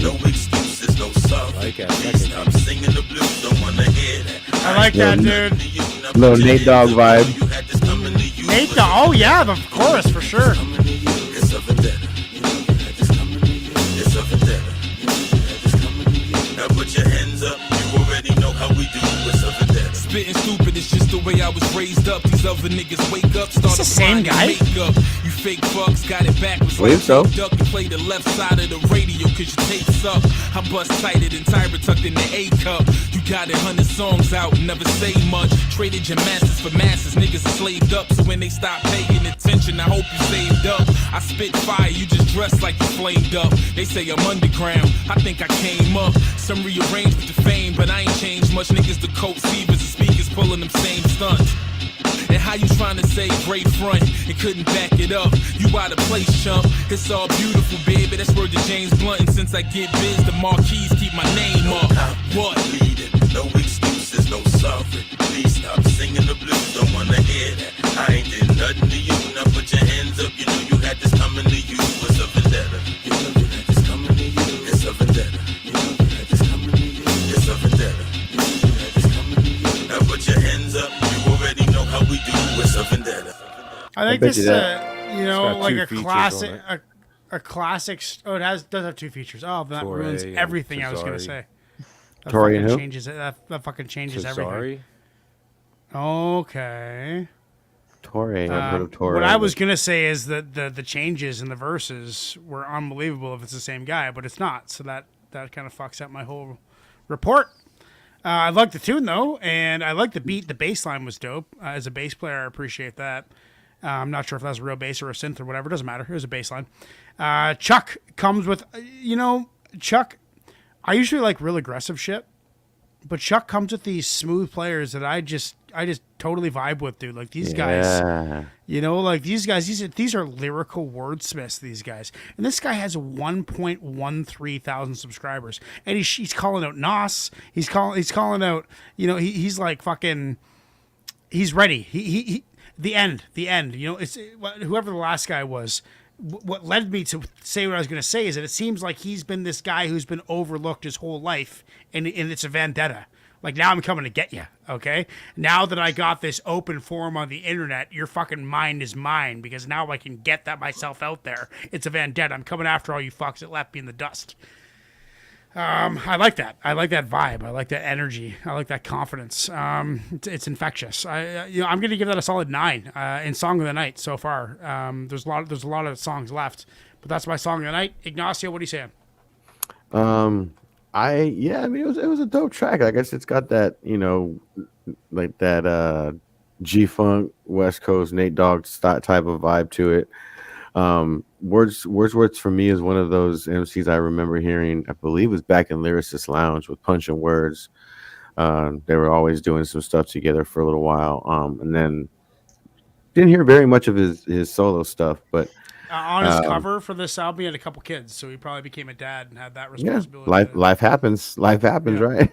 No excuses, no sorry. Please stop singing the blues, don't wanna hear that. I like that, dude. Little Nate Dogg vibe. Nate Dogg, oh yeah, the chorus for sure. It's a vendetta. It's a vendetta. Now put your hands up, you already know how we do. It's a vendetta. Spitting stupid, it's just the way I was raised up. These other niggas wake up, start the same guy. Makeup. You fake fucks, got it backwards. Believe so. Duck, you play the left side of the radio cause your tape suck. I bust tighter than Tyra tucked in the A cup. You got 100 songs out, never say much. Traded your masters for masses, niggas are slaved up. So when they stop paying attention, I hope you saved up. I spit fire, you just dress like you flamed up. They say I'm underground, I think I came up. Some rearranged with the fame, but I ain't changed much. Niggas the coat sievers and speakers pulling them same stunts. And how you trying to say great front and couldn't back it up? You out of place, chump. It's all beautiful, baby. That's word to James Blunt. And since I get biz, the marquees keep my name up. What? No excuses, no sorry. Please stop singing the blues, don't wanna hear that. I ain't did nothing to you. Now put your hands up, you know you had this coming to you. What's a vendetta? You know you had this coming to you. It's a vendetta. You know you had this coming to you. It's a vendetta. You know you had this coming to you. Now put your hands up, you already know how we do. What's a vendetta? I think this, you know, like a classic, on a classic. Oh, it does have 2 features. Oh, that Torre ruins and everything I was gonna Tazari. say. That Torre fucking and who? changes it. That fucking changes everything. Tazari? Okay. Torre, I've heard of Torre. What I was gonna say is that the changes in the verses were unbelievable if it's the same guy, but it's not. So that kind of fucks up my whole report. I like the tune though, and I like the beat. The bass line was dope. As a bass player, I appreciate that. I'm not sure if that's a real bass or a synth or whatever. It doesn't matter. It was a bass line. Chuck comes with, Chuck, I usually like real aggressive shit, but Chuck comes with these smooth players that I just totally vibe with, dude. Like these guys, like these guys, these are lyrical wordsmiths, these guys. And this guy has 1.13 thousand subscribers, and he's calling out Nas. He's calling out, he's like fucking, he's ready. He the end. It's whoever the last guy was. What led me to say what I was going to say is that it seems like he's been this guy who's been overlooked his whole life, and it's a vendetta. Like, now I'm coming to get you, okay? Now that I got this open forum on the internet, your fucking mind is mine, because now I can get that myself out there. It's a vendetta. I'm coming after all you fucks that left me in the dust. I like that. I like that vibe. I like that energy. I like that confidence. It's infectious. I'm going to give that a solid 9 in Song of the Night so far. There's a lot of songs left, but that's my Song of the Night. Ignacio, what are you saying? It was a dope track. I guess it's got that, like that G-Funk West Coast Nate Dogg type of vibe to it. Wordsworth for me is one of those MCs I remember hearing. I believe it was back in Lyricist Lounge with Punch and Words. They were always doing some stuff together for a little while, and then didn't hear very much of his solo stuff. But on his cover for this album, he had a couple kids, so he probably became a dad and had that responsibility. Life happens, right?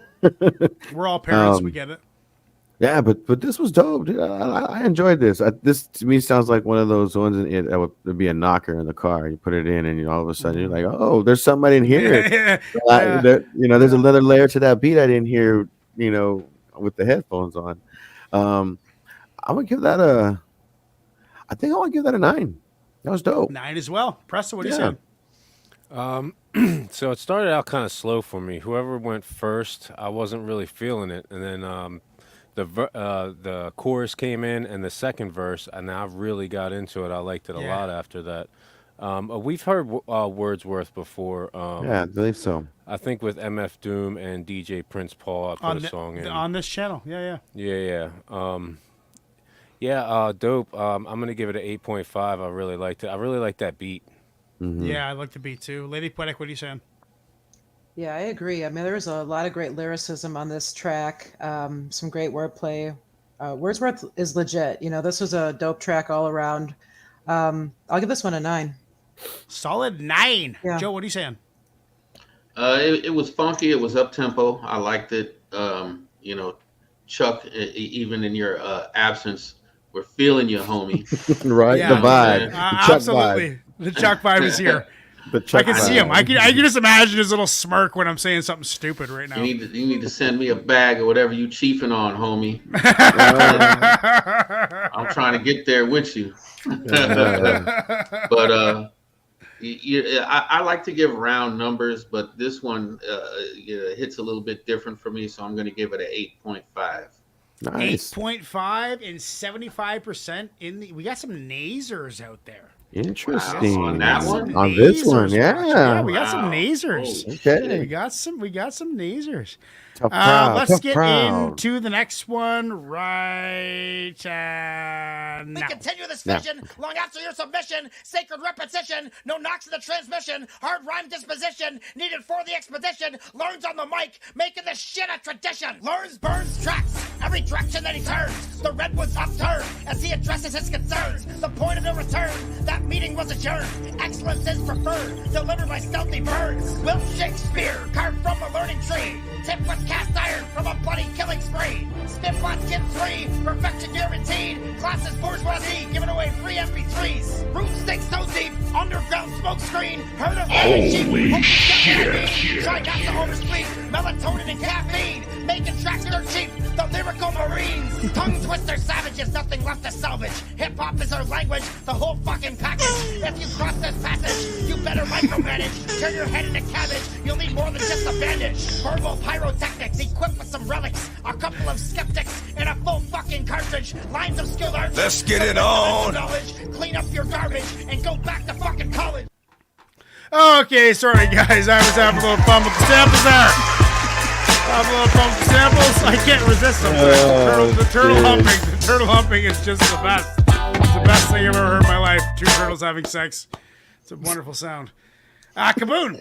We're all parents. We get it. Yeah, but this was dope, dude. I enjoyed this. This to me sounds like one of those ones that would be a knocker in the car. You put it in, and all of a sudden you're like, "Oh, there's somebody in here." There's another layer to that beat I didn't hear. With the headphones on. I'm gonna give that a 9. That was dope. 9 as well. Presto, what do you say? So it started out kind of slow for me. Whoever went first, I wasn't really feeling it, and then the chorus came in and the second verse, and I really got into it. I liked it a lot after that. We've heard Wordsworth before. I believe so. I think with MF Doom and DJ Prince Paul, I put a song in. On this channel. Yeah. Dope. I'm going to give it an 8.5. I really liked it. I really like that beat. Mm-hmm. Yeah, I like the beat too. Lady Poetic, what are you saying? Yeah, I agree. I mean, there was a lot of great lyricism on this track, some great wordplay. Wordsworth is legit. This was a dope track all around. I'll give this one a 9. Solid 9. Yeah. Joe, what are you saying? It was funky. It was up tempo. I liked it. Chuck, even in your absence, we're feeling you, homie. Right, yeah. the vibe. Absolutely, vibe. The Chuck vibe is here. I can see him. I can just imagine his little smirk when I'm saying something stupid right now. You need to send me a bag of whatever you chiefing on, homie. I'm trying to get there with you. But I like to give round numbers, but this one hits a little bit different for me, so I'm going to give it an 8.5. Nice. 8.5 and 75% we got some nasers out there. Interesting. Wow. On that one? On this one, yeah. Yeah, we got some nasers. Oh, okay. We got some nasers. Let's get into the next one right now. We continue this vision long after your submission. Sacred repetition, no knocks in the transmission. Hard rhyme disposition, needed for the expedition. Learns on the mic, making this shit a tradition. Learns, burns, tracks, every direction that he turns. The redwoods upturned as he addresses his concerns. The point of no return, that meeting was adjourned. Excellence is preferred, delivered by stealthy birds. Will Shakespeare, carved from a learning tree. Tip with cast iron from a bloody killing spree. Spit on Kid 3, perfection guaranteed. Classes bourgeoisie, giving away free MP3s. Root stakes so deep, underground smoke screen. Heard of Holy shit. Try not to oversleep, melatonin and caffeine. Making tracks dirt cheap, the lyrical marines. Tongue twister savages, nothing left to salvage. Hip-hop is our language, the whole fucking package. If you cross this passage, you better micromanage. Turn your head into cabbage, you'll need more than just a bandage. Verbal pyrotechnics, equipped with some relics. A couple of skeptics, and a full fucking cartridge. Lines of skilled artists. Let's get it on. Knowledge, clean up your garbage, and go back to fucking college. Okay, sorry guys, I was having a little fun with the samples there. Have a little fun with the samples. I can't resist them. The turtle humping is just the best. It's the best thing I've ever heard in my life. Two turtles having sex. It's a wonderful sound. Kaboom.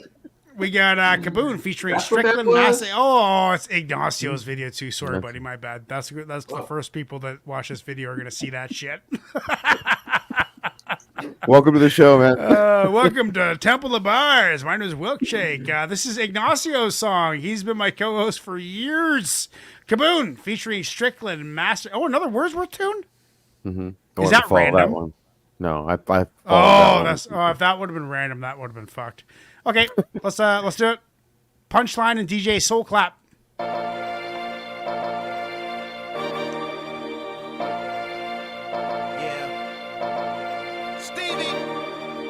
We got Kaboom featuring That's what that Strickland was? Massey. Oh, it's Ignacio's video too. Sorry, buddy, my bad. That's the first people that watch this video are gonna see that shit. Welcome to the show, man. Welcome to Temple of Bars. My name is Wilkshake. This is Ignacio's song. He's been my co-host for years. Kaboom featuring Strickland Master. Oh, another Wordsworth tune? Mm-hmm. Is that random? That one. No, I if that would have been random, that would have been fucked. Okay, let's do it. Punchline and DJ Soul Clap.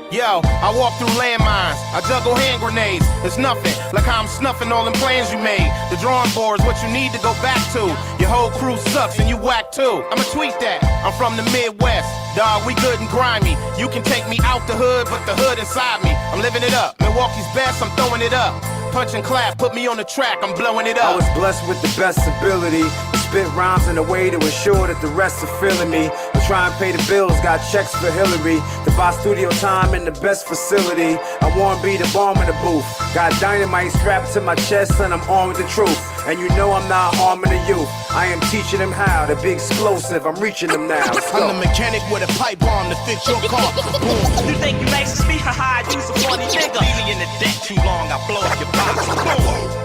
Yo, I walk through landmines, I juggle hand grenades. It's nothing, like how I'm snuffing all them plans you made. The drawing board's what you need to go back to. Your whole crew sucks and you whack too. I'ma tweet that, I'm from the Midwest. Dog, we good and grimy. You can take me out the hood, but the hood inside me. I'm living it up, Milwaukee's best, I'm throwing it up. Punch and clap, put me on the track, I'm blowing it I up. was blessed with the best ability to spit rhymes in a way to ensure that the rest are feeling me. To try and pay the bills, got checks for Hillary. To buy studio time in the best facility. I wanna be the bomb in the booth. Got dynamite strapped to my chest and I'm armed with the truth. And you know I'm not harming the youth. I am teaching them how to be explosive. I'm reaching them now. Let's I'm go. the mechanic with a pipe bomb to fit your car. Boom. You think you racist? Me, haha, use a funny nigga. Leave me in the deck too long, I blow up your box.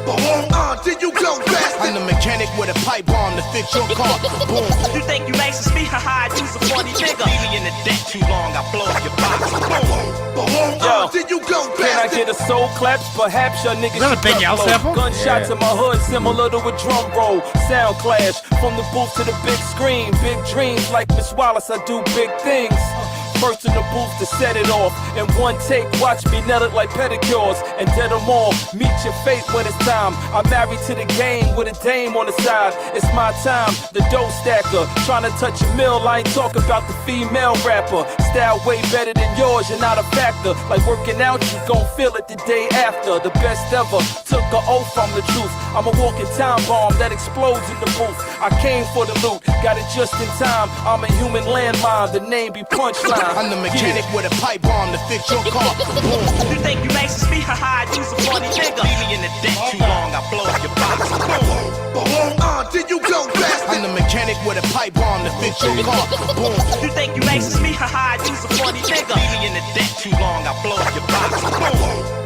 Boom. Did you go fast? I'm the mechanic with a pipe bomb to fit your car. Boom. You think you racist? Me, haha, use a funny nigga. Leave me in the deck too long, I blow up your box. Boom. Yo, did you go fast? Can I get a soul claps? Perhaps your niggas. Is that a Big L sample? Gunshots in my hood, similar to a drum roll. Sound clash from the booth to the big screen. Big dreams like Miss Wallace, I do big things. First in the booth to set it off. In one take, watch me nail it like pedicures. And dead them all, meet your fate when it's time. I'm married to the game with a dame on the side. It's my time, the dough stacker. Trying to touch a mill, I ain't talking about the female rapper. Style way better than yours, you're not a factor. Like working out, you gon' feel it the day after. The best ever, took an oath from the truth. I'm a walking time bomb that explodes in the booth. I came for the loot, got it just in time. I'm a human landmine, the name be Punchline. I'm the mechanic with a pipe bomb to fit your car. Boom. You think you racist? Me, haha, use a funny nigga. Leave me in the deck too long, I blow up your box. Boom. Did you go fast? I'm the mechanic with a pipe bomb to fit your car. Boom. You think you racist? Me, haha, use a funny nigga. Leave me in the deck too long, I blow up your box.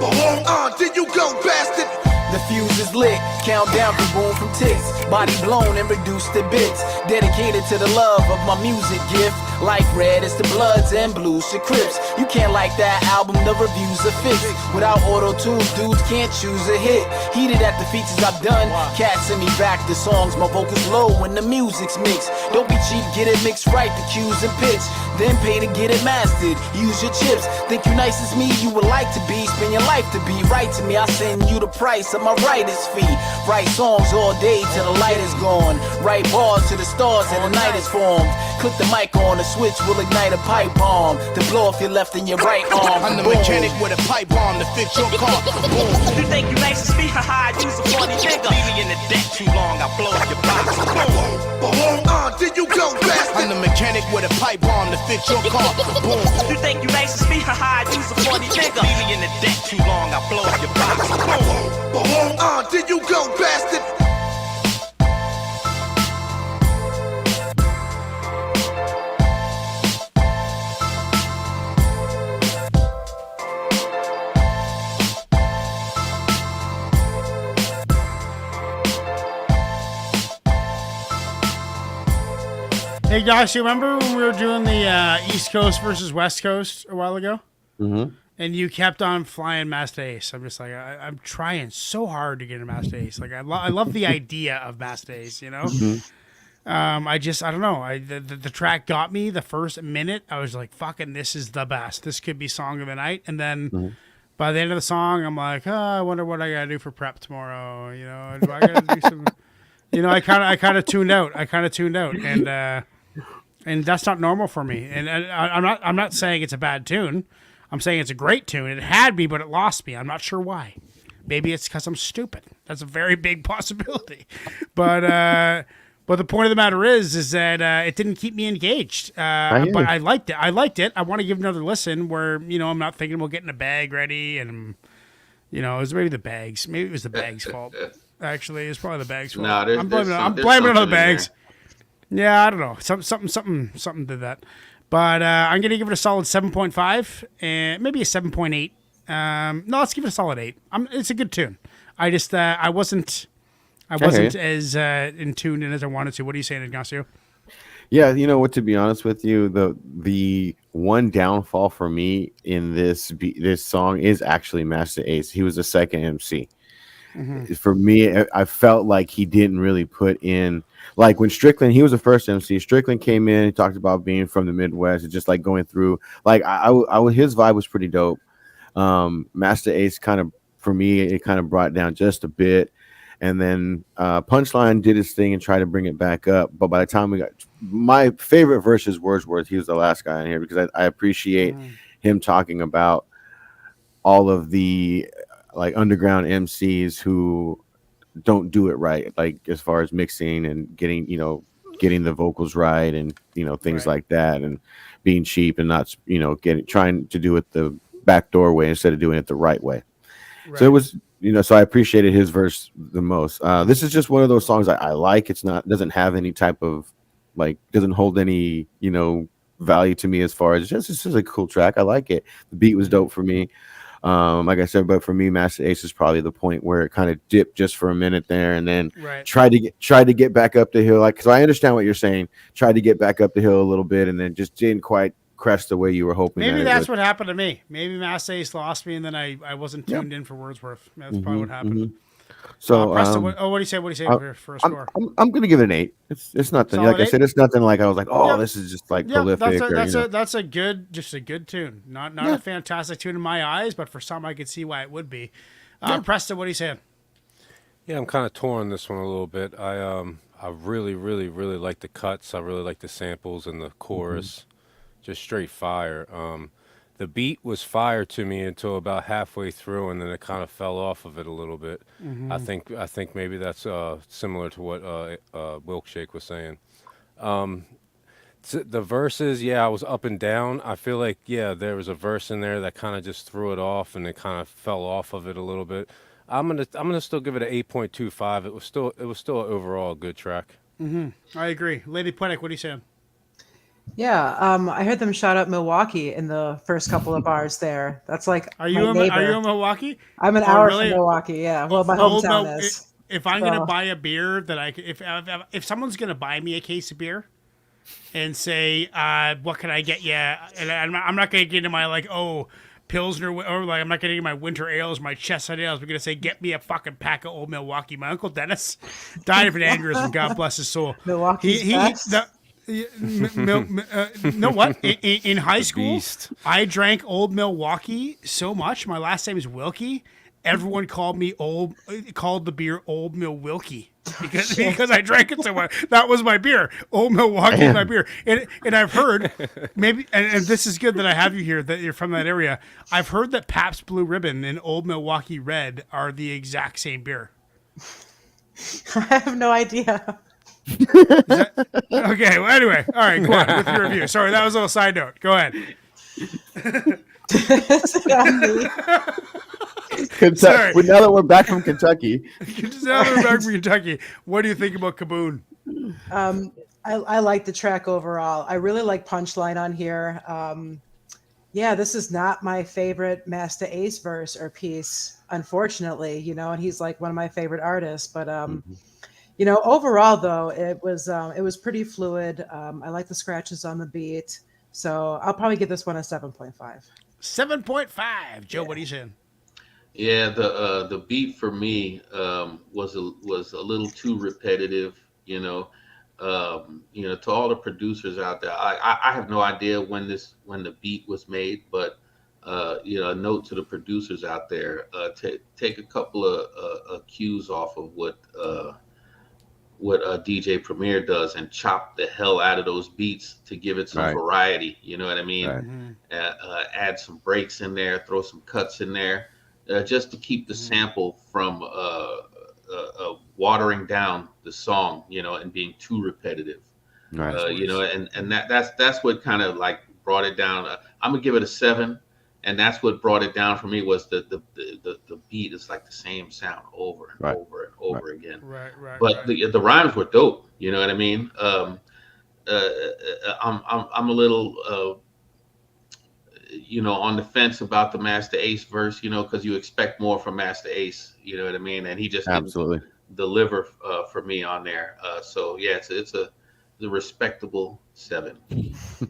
Boom. Did you go bastard? The fuse is lit, count down the boom from ticks. Body blown and reduced to bits. Dedicated to the love of my music gift. Like red, it's the Bloods and blues to Crips. You can't like that album, the reviews are fixed. Without auto-tune, dudes can't choose a hit. Heated at the features I've done. Cats send me back the songs, my vocals low when the music's mixed. Don't be cheap, get it mixed right, the cues and pitch. Then pay to get it mastered, use your chips. Think you nice as me, you would like to be. Spend your life to be right to me, I send you the price of my writer's fee. Write songs all day till the light is gone. Write bars to the stars and the night is formed. Click the mic on, the switch will ignite a pipe bomb to blow off your left and your right arm. I'm the Boom. mechanic with a pipe bomb to fit your car. Boom. You think you racist? Me, haha, use a funny nigga. Leave me in the deck too long, I blow up your box. Boom. Did you go fast? I'm the mechanic with a pipe bomb to fit your car. Boom. You think you racist? Me, haha, use a funny nigga. Leave me in the deck too long, I blow up your box. Boom. Did you go bastard? Hey guys, you remember when we were doing the East Coast versus West Coast a while ago? Mm-hmm. And you kept on flying Master Ace. I'm just like, I'm trying so hard to get a Master Ace. Like, I love the idea of Master Ace, you know? Mm-hmm. I don't know. The track got me the first minute. I was like, fucking, this is the best. This could be song of the night. And then by the end of the song, I'm like, I wonder what I got to do for prep tomorrow. You know, do I got to do some, you know, I kind of tuned out. And that's not normal for me. And I'm not saying it's a bad tune. I'm saying it's a great tune. It had me, but it lost me. I'm not sure why. Maybe it's because I'm stupid. That's a very big possibility. But But the point of the matter is that it didn't keep me engaged. But I liked it. I want to give it another listen where, I'm not thinking about getting a bag ready and, it was maybe the bags. Maybe it was the bags' fault. Actually, it's probably the bags' fault. No, I'm blaming it on the bags. Yeah, I don't know. Something did that. But I'm going to give it a solid 7.5 and maybe a 7.8. No, let's give it a solid 8. It's a good tune. I just, I wasn't as in tuned in as I wanted to. What are you saying, Ignacio? Yeah, you know what? To be honest with you, the one downfall for me in this song is actually Master Ace. He was the second MC. Mm-hmm. For me, I felt like he didn't really put in, like when Strickland, he was the first MC. Strickland came in and talked about being from the Midwest and just like going through. Like his vibe was pretty dope. Master Ace kind of, for me, it kind of brought down just a bit. And then Punchline did his thing and tried to bring it back up. But by the time we got, my favorite verse is Wordsworth. He was the last guy in here because I appreciate him talking about all of the like underground MCs who don't do it right, like as far as mixing and getting the vocals right and things like that, and being cheap and not trying to do it the backdoor way instead of doing it the right way. Right. So it was. So I appreciated his verse the most. This is just one of those songs I like. Doesn't have any type of doesn't hold any, value to me as far as this is a cool track. I like it. The beat was dope for me. Like I said, but for me, Master Ace is probably the point where it kind of dipped just for a minute there and then tried to get back up the hill. Because I understand what you're saying. Tried to get back up the hill a little bit and then just didn't quite crest the way you were hoping. Maybe that's what happened to me. Maybe Master Ace lost me, and then I wasn't tuned in for Wordsworth. That's probably what happened. Mm-hmm. So, Preston, what do you say? What do you say for a score? I'm going to give it an 8. It's nothing. Solid like 8? I said, it's nothing like I was like, this is just like prolific. That's a good tune. Not a fantastic tune in my eyes, but for some, I could see why it would be. Preston, what are you saying? Yeah, I'm kind of torn this one a little bit. I really, really, really like the cuts. I really like the samples and the chorus. Just straight fire. The beat was fire to me until about halfway through, and then it kind of fell off of it a little bit. Mm-hmm. I think maybe that's similar to what Milkshake was saying. The verses, I was up and down. I feel like there was a verse in there that kind of just threw it off, and it kind of fell off of it a little bit. I'm gonna still give it an 8.25. It was still overall a good track. Mm-hmm. I agree. Lady Poetic, what are you saying? Yeah, I heard them shout out Milwaukee in the first couple of bars there. That's like, are you in Milwaukee? I'm an hour from Milwaukee. Yeah, well, my hometown is. If I'm gonna buy a beer if someone's gonna buy me a case of beer, and say, what can I get you? And I'm not gonna get into my Pilsner, or I'm not gonna get my winter ales, my chestnut ales. We're gonna say, get me a fucking pack of Old Milwaukee. My Uncle Dennis died of an aneurysm. God bless his soul. Milwaukee's best. Know what? In high school, I drank Old Milwaukee so much. My last name is Wilkie. Everyone called the beer Old Milwaukee because I drank it so much. That was my beer. Old Milwaukee is my beer. And I've heard maybe, and this is good that I have you here, that you're from that area. I've heard that Pabst Blue Ribbon and Old Milwaukee Red are the exact same beer. I have no idea. Okay, well, anyway, all right, go on with your review. Sorry, that was a little side note. Go ahead. Kentucky. Now that we're back from Kentucky. What do you think about Kaboom? I like the track overall. I really like Punchline on here. This is not my favorite Master Ace verse or piece, unfortunately, and he's like one of my favorite artists, but overall though, it was pretty fluid. I like the scratches on the beat, so I'll probably give this one a 7.5. 7.5. Joe, what are you saying? Yeah, the beat for me was a little too repetitive. To all the producers out there, I have no idea when the beat was made, but a note to the producers out there: take a couple of cues off of what DJ Premier does and chop the hell out of those beats to give it some variety. You know what I mean? Right. Add some breaks in there, throw some cuts in there, just to keep the sample from watering down the song, you know, and being too repetitive. Right. You know, and that's what kind of like brought it down. I'm gonna give it a 7, and that's what brought it down for me was the beat is like the same sound over and over and over again. Right. But the rhymes were dope. You know what I mean? I'm a little you know, on the fence about the Master Ace verse, you know, because you expect more from Master Ace. You know what I mean? And he just absolutely didn't deliver for me on there. So yeah, it's a respectable 7.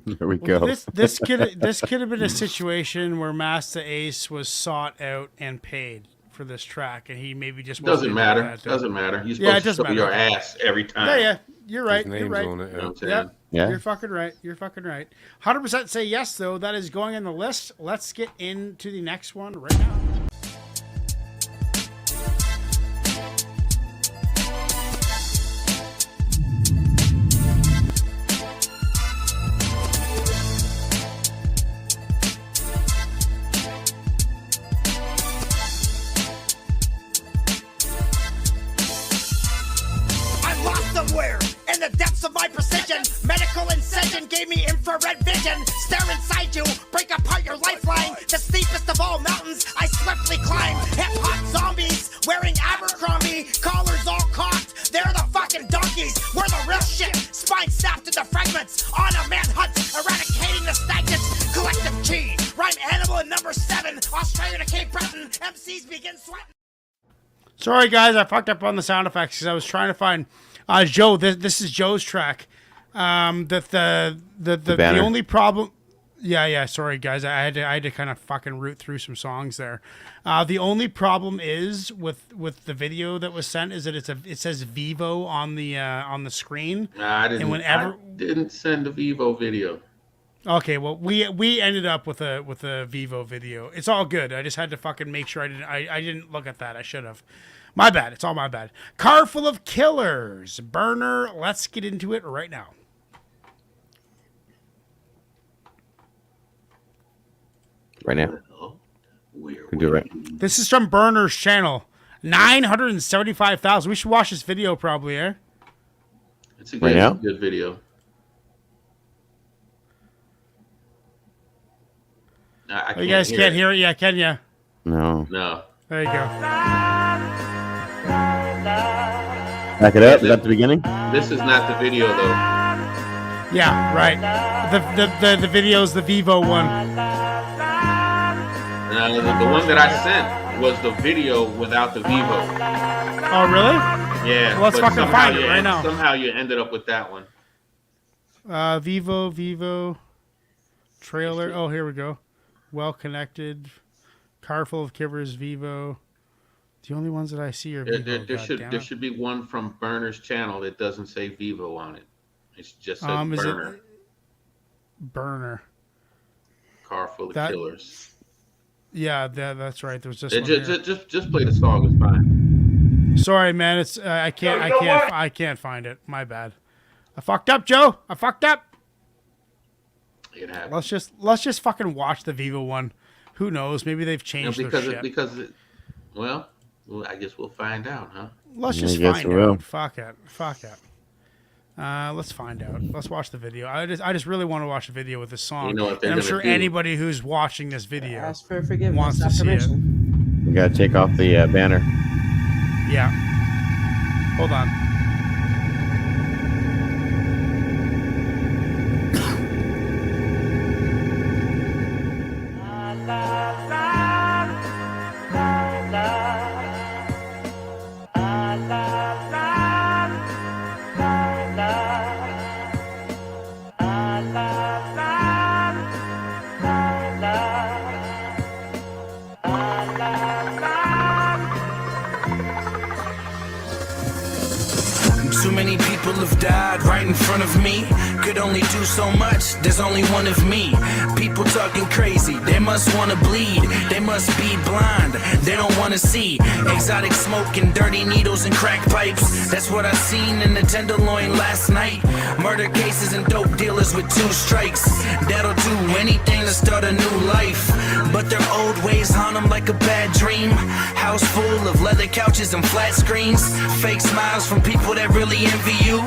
There we go. This could have been a situation where Master Ace was sought out and paid for this track, and he maybe just doesn't matter. Doesn't matter. You're supposed to show your ass every time. Yeah, you're right. You're right. On it, you know what I'm Yeah. saying? Yeah. You're fucking right. You're fucking right. 100% say yes, though. That is going on the list. Let's get into the next one right now. I'm lost somewhere in the depths of my precision. Medical incision gave me infrared vision. Stare inside you, break apart your lifeline. The steepest of all mountains I swiftly climb. Hip-hop zombies wearing Abercrombie. Collars all cocked, they're the fucking donkeys. We're the real shit, spine snapped into fragments. On a manhunt, eradicating the stagnants. Collective G, rhyme animal at number 7. Australia to Cape Breton, MCs begin sweating. Sorry, guys, I fucked up on the sound effects because I was trying to find Joe. This is Joe's track. The only problem. Yeah. Sorry, guys, I had to kind of fucking root through some songs there. The only problem is with the video that was sent is that it says Vivo on the screen. Nah, I didn't. And I didn't send a Vivo video. Okay, well, we ended up with a Vivo video. It's all good. I just had to fucking make sure I didn't look at that. I should have. My bad. It's all my bad. Car Full of Killers. Burner. Let's get into it right now. Right now. We do it right. This is from Burner's channel. 975,000. We should watch this video probably, eh? It's a Right now? good video. I You guys can't hear it yet, can you? No. No. There you go. Back it up. Is that the beginning? This is not the video though. Yeah, right. The video's the Vivo one. The one that I sent was the video without the Vivo. Oh, really? Yeah. Well, let's but fucking find it right now. Somehow you ended up with that one. Vivo trailer. Oh, here we go. Well connected. Car Full of Killers. Vivo. The only ones that I see are Vivo. There should be one from Burner's channel that doesn't say Vivo on it. It just says Burner. Burner. Car Full of Killers. Yeah, that's right. There was just just play the song. It's fine. Sorry, man. It's I can't find it. My bad. I fucked up, Joe. I fucked up. It happens. Let's just fucking watch the Vivo one. Who knows? Maybe they've changed their shit. Well, I guess we'll find out, huh? Let's just find out. Fuck it. Let's find out. Let's watch the video. I just really want to watch the video with this song. You know what they're and I'm gonna sure do. anybody who's watching this video Ask for forgiveness, wants to not see it. permission. We gotta take off the banner. Yeah. Hold on. Too many people have died right in front of me. Could only do so much, there's only one of me. People talking crazy, they must wanna bleed. They must be blind, they don't wanna see. Exotic smoke and dirty needles and crack pipes. That's what I seen in the Tenderloin last night. Murder cases and dope dealers killers with 2 strikes that'll do anything to start a new life. But their old ways haunt them like a bad dream. House full of leather couches and flat screens. Fake smiles from people that really envy you.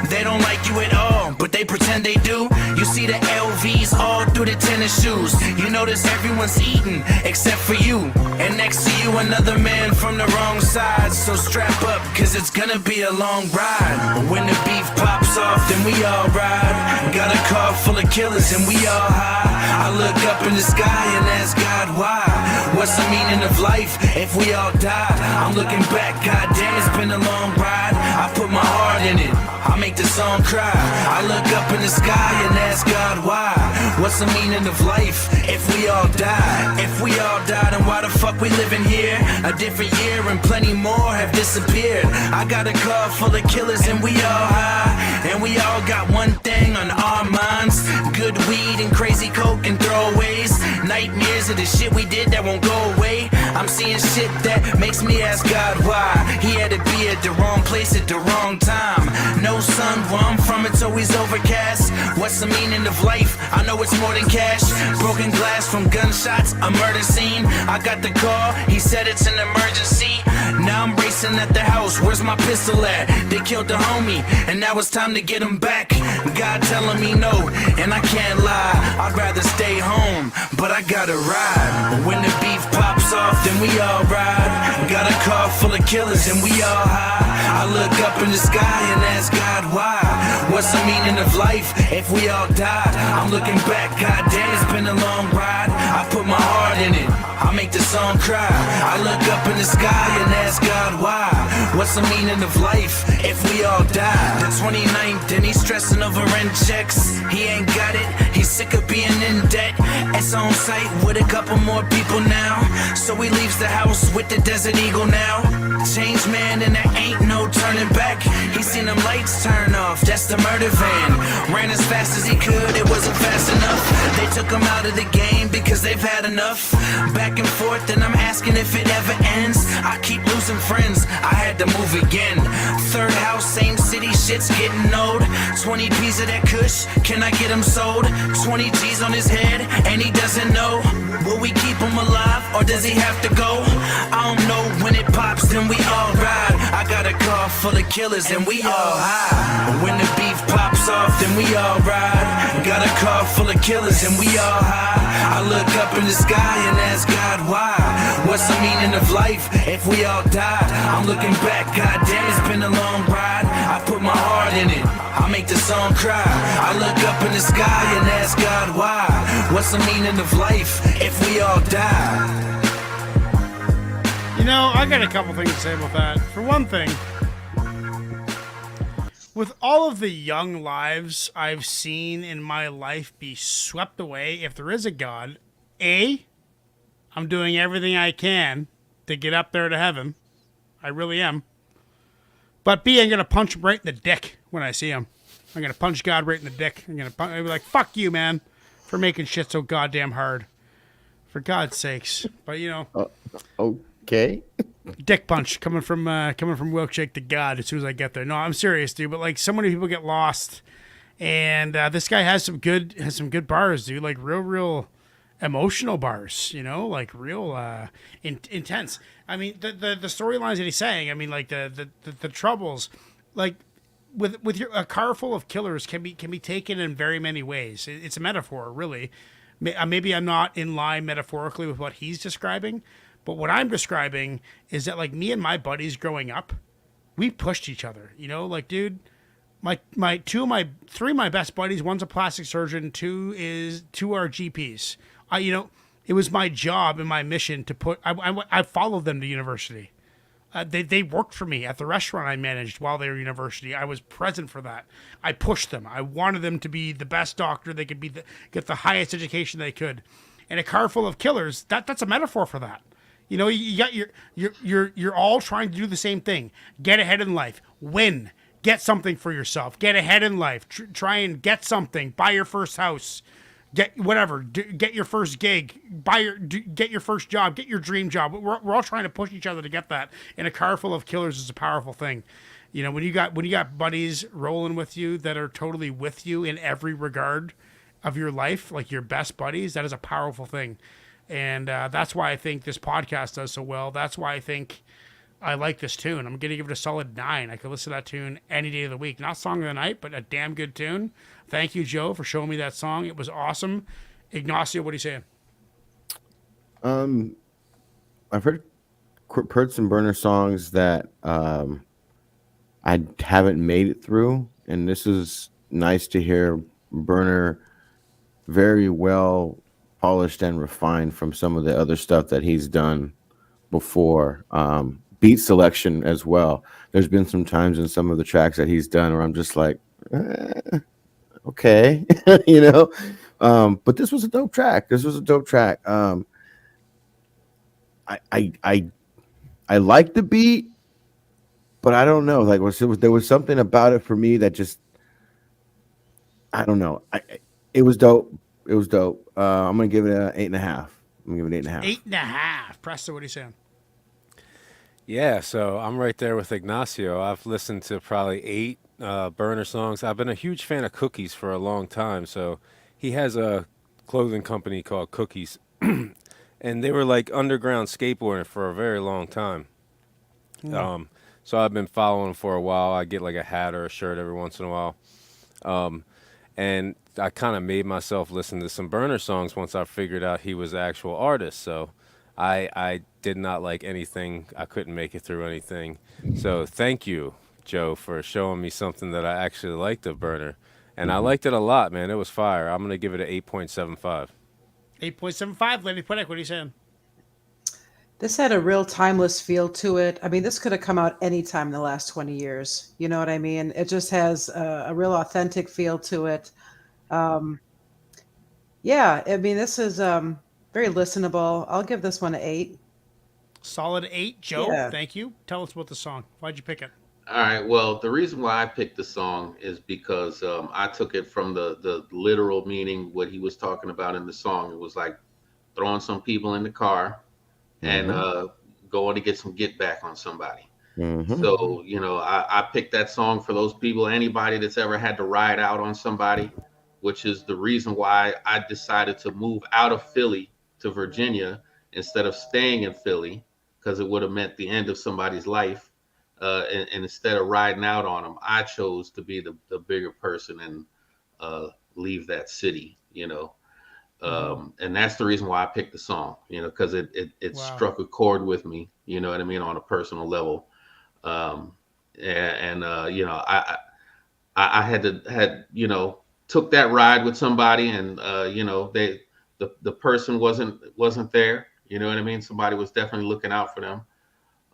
They don't like you at all, but they pretend they do. You see the LVs all through the tennis shoes. You notice everyone's eating except for you. And next to you another man from the wrong side. So strap up, cause it's gonna be a long ride. When the beef pops off, then we all ride. Got a car full of killers and we all high. I look up in the sky and ask God why. What's the meaning of life if we all die? I'm looking back, goddamn, it's been a long ride. I put my heart in it, I make the song cry. I look up in the sky and ask God why. What's the meaning of life if we all die? If we all die, then why the fuck we living here? A different year and plenty more have disappeared. I got a car full of killers and we all high. And we all got one thing on our minds. Good weed and crazy coke and throwaways. Nightmares of the shit we did that won't go away. I'm seeing shit that makes me ask God why. He had to be at the wrong place at the wrong time. No sun where I'm from, it's always overcast. What's the meaning of life? I know it's more than cash. Broken glass from gunshots, a murder scene. I got the call, he said it's an emergency. Now I'm racing at the house, where's my pistol at? They killed the homie, and now it's time to get him back. God telling me no, and I can't lie. I'd rather stay home, but I gotta ride. When the beef pops off, then we all ride. Got a car full of killers and we all high. I look up in the sky and ask God why. What's the meaning of life if we all die? I'm looking back, goddamn, it's been a long ride. I put my heart in it, I make the song cry. I look up in the sky and ask God why. What's the meaning of life if we all die? The 29th and he's stressing over rent checks. He ain't got it, he's sick of being in debt. It's on site with a couple more people now. So he leaves the house with the Desert Eagle now. Change man and there ain't no turning back. He seen them lights turn off, that's the murder van. Ran as fast as he could, it wasn't fast enough. They took him out of the game because they've had enough. Back and forth and I'm asking if it ever ends. I keep losing friends, I had to move again. Third house, same city, shit's getting old. 20 P's of that kush, can I get him sold? 20 G's on his head and he doesn't know. Will we keep him alive or does he have to go? I don't know, when it pops then we all ride. I got a car full of killers and we all high. When the beef pops off then we all ride. Got a car full of killers and we all high. I look up in the sky and ask God why. What's the meaning of life if we all die? I'm looking back, goddamn, it's been a long ride. I put my heart in it, I make the song cry. I look up in the sky and ask God why. What's the meaning of life if we all die? You know, I got a couple things to say about that. For one thing, with all of the young lives I've seen in my life be swept away, if there is a God, A, I'm doing everything I can to get up there to heaven. I really am. But B, I'm going to punch him right in the dick when I see him. I'm going to punch God right in the dick. I'm going to be like, fuck you, man, for making shit so goddamn hard. For God's sakes. But, you know. Okay. Dick punch coming from Wilkeshire to God as soon as I get there. No, I'm serious, dude. But like, so many people get lost, and this guy has some good bars, dude. Like real emotional bars, you know, like real intense. I mean, the storylines that he's saying. I mean, like the troubles, like with a car full of killers can be taken in very many ways. It's a metaphor, really. Maybe I'm not in line metaphorically with what he's describing. But what I'm describing is that, like, me and my buddies growing up, we pushed each other. You know, like, dude, three of my best buddies, one's a plastic surgeon, two are GPs. It was my job and my mission to put. I followed them to university. They worked for me at the restaurant I managed while they were in university. I was present for that. I pushed them. I wanted them to be the best doctor they could be, get the highest education they could. And a car full of killers, that's a metaphor for that. You know, you got you're all trying to do the same thing. Get ahead in life. Win. Get something for yourself. Get ahead in life. Try and get something. Buy your first house. Get whatever. Get your first gig. Get your first job. Get your dream job. We're all trying to push each other to get that. And a car full of killers is a powerful thing. You know, when you got buddies rolling with you that are totally with you in every regard of your life, like your best buddies, that is a powerful thing. And that's why I think this podcast does so well. That's why I think I like this tune. I'm going to give it a solid 9. I could listen to that tune any day of the week. Not song of the night, but a damn good tune. Thank you, Joe, for showing me that song. It was awesome. Ignacio, what are you saying? I've heard some Burner songs that I haven't made it through, and this is nice to hear Burner very well polished and refined from some of the other stuff that he's done before. Beat selection as well. There's been some times in some of the tracks that he's done where I'm just like, okay, you know. But this was a dope track. I like the beat, but I don't know. Like, there was something about it for me that just, I don't know. It was dope. I'm gonna give it an 8.5. I'm gonna give it 8.5. 8.5. Presto, what are you saying? Yeah, so I'm right there with Ignacio. I've listened to probably 8 Burner songs. I've been a huge fan of Cookies for a long time. So he has a clothing company called Cookies, and they were like underground skateboarding for a very long time. So I've been following him for a while. I get like a hat or a shirt every once in a while. And I kind of made myself listen to some Burner songs once I figured out he was the actual artist. So I did not like anything. I couldn't make it through anything. So thank you, Joe, for showing me something that I actually liked of Burner. And I liked it a lot, man. It was fire. I'm going to give it an 8.75. 8.75. Lady Punick, what are you saying? This had a real timeless feel to it. I mean, this could have come out any time in the last 20 years. You know what I mean? It just has a real authentic feel to it. Yeah, I mean, this is very listenable. I'll give this one an 8. Solid 8. Joe, Yeah. Thank you. Tell us about the song. Why'd you pick it? All right. Well, the reason why I picked the song is because I took it from the literal meaning, what he was talking about in the song. It was like throwing some people in the car and going to get some get back on somebody. So, you know, I picked that song for those people, anybody that's ever had to ride out on somebody, which is the reason why I decided to move out of Philly to Virginia instead of staying in Philly, because it would have meant the end of somebody's life. And instead of riding out on them, I chose to be the bigger person and leave that city, you know. And that's the reason why I picked the song, you know, because it struck a chord with me, you know what I mean, on a personal level. You know, I had you know, took that ride with somebody, and you know, the person wasn't there, you know what I mean. Somebody was definitely looking out for them.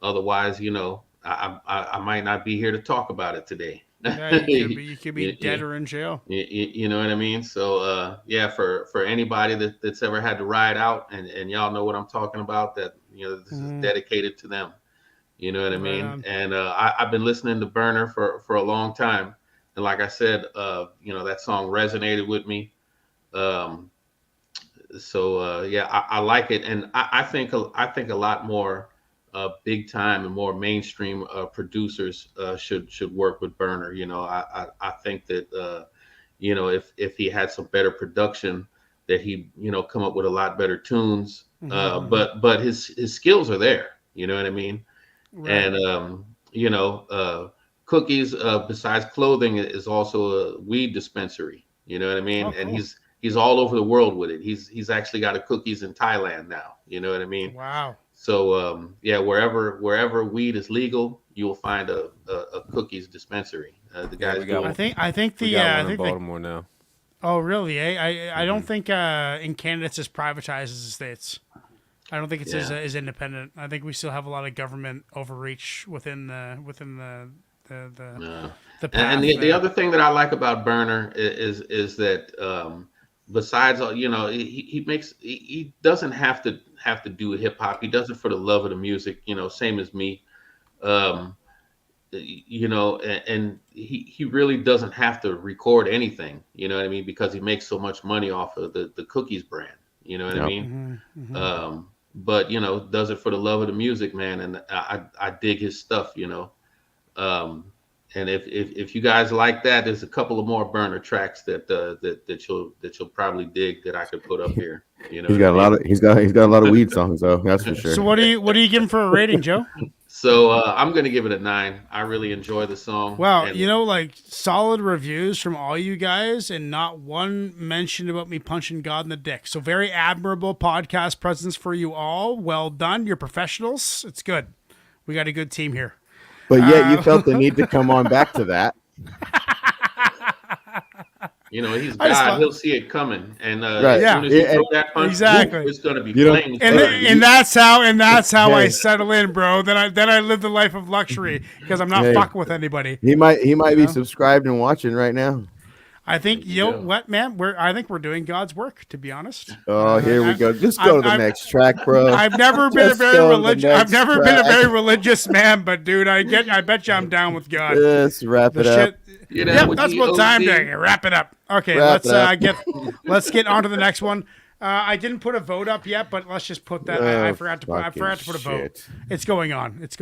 Otherwise, you know, I might not be here to talk about it today. Yeah, you could be dead or in jail. You know what I mean? So yeah, for anybody that's ever had to ride out, and y'all know what I'm talking about, that, you know, this is dedicated to them. You know what I mean? And I've been listening to Burner for a long time. And like I said, you know, that song resonated with me. So yeah, I like it. And I think a lot more big time and more mainstream producers should work with Burner. You know, I think that, you know, if he had some better production, that he, you know, come up with a lot better tunes. But his skills are there. You know what I mean? Right. And, you know, Cookies, besides clothing, is also a weed dispensary. You know what I mean? Oh, cool. And he's all over the world with it. He's actually got a Cookies in Thailand now. You know what I mean? Wow. So yeah, wherever weed is legal, you will find a Cookies dispensary. The guys I think we got one in Baltimore now. Oh really? I don't think in Canada it's as privatized as the States. I don't think it's as independent. I think we still have a lot of government overreach within the path. And the other thing that I like about Burner is that besides, you know, he doesn't have to do hip hop. He does it for the love of the music, you know, same as me. You know, and he really doesn't have to record anything, you know what I mean, because he makes so much money off of the Cookies brand, you know what I mean? But, you know, does it for the love of the music, man, and I dig his stuff, you know. And if you guys like that, there's a couple of more burner tracks that you'll probably dig that I could put up here. You know, he's got a lot of weed songs though. That's for sure. So what do you give him for a rating, Joe? So I'm gonna give it a 9. I really enjoy the song. Wow, and like solid reviews from all you guys, and not one mention about me punching God in the dick. So very admirable podcast presence for you all. Well done, you're professionals. It's good. We got a good team here. But yet you felt the need to come on back to that. You know, he's God. He'll see it coming, and right. as soon as you throw that punch, exactly, it's going to be flames. And that's how I settle in, bro. Then I live the life of luxury because I'm not fucking with anybody. He might be subscribed and watching right now. I think what, man? I think we're doing God's work, to be honest. Oh, here we go. Just go to the next track, bro. I've never been a very religious. I've never been a very religious man, but dude, I bet you I'm down with God. Let's wrap it up. Yep, that's what time to wrap it up. Okay, let's get on to the next one. I didn't put a vote up yet, but let's just put that. I forgot to put a vote. It's going on. Let's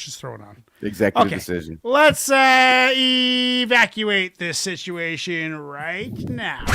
just throw it on. Executive decision. Let's evacuate this situation right now.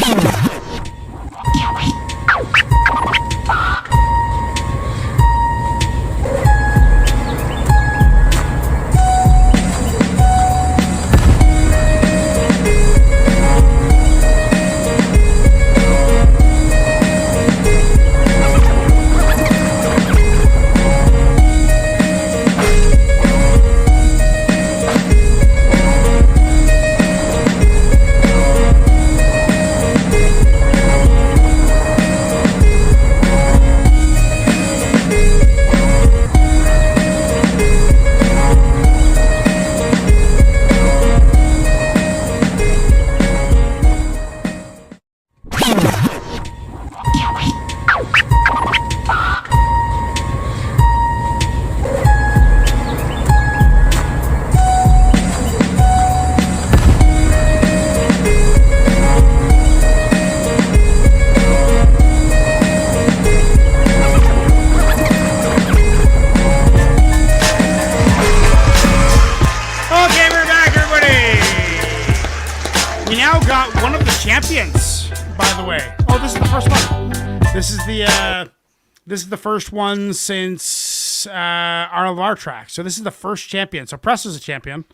This is the first one since our track. So this is the first champion. So Press is a champion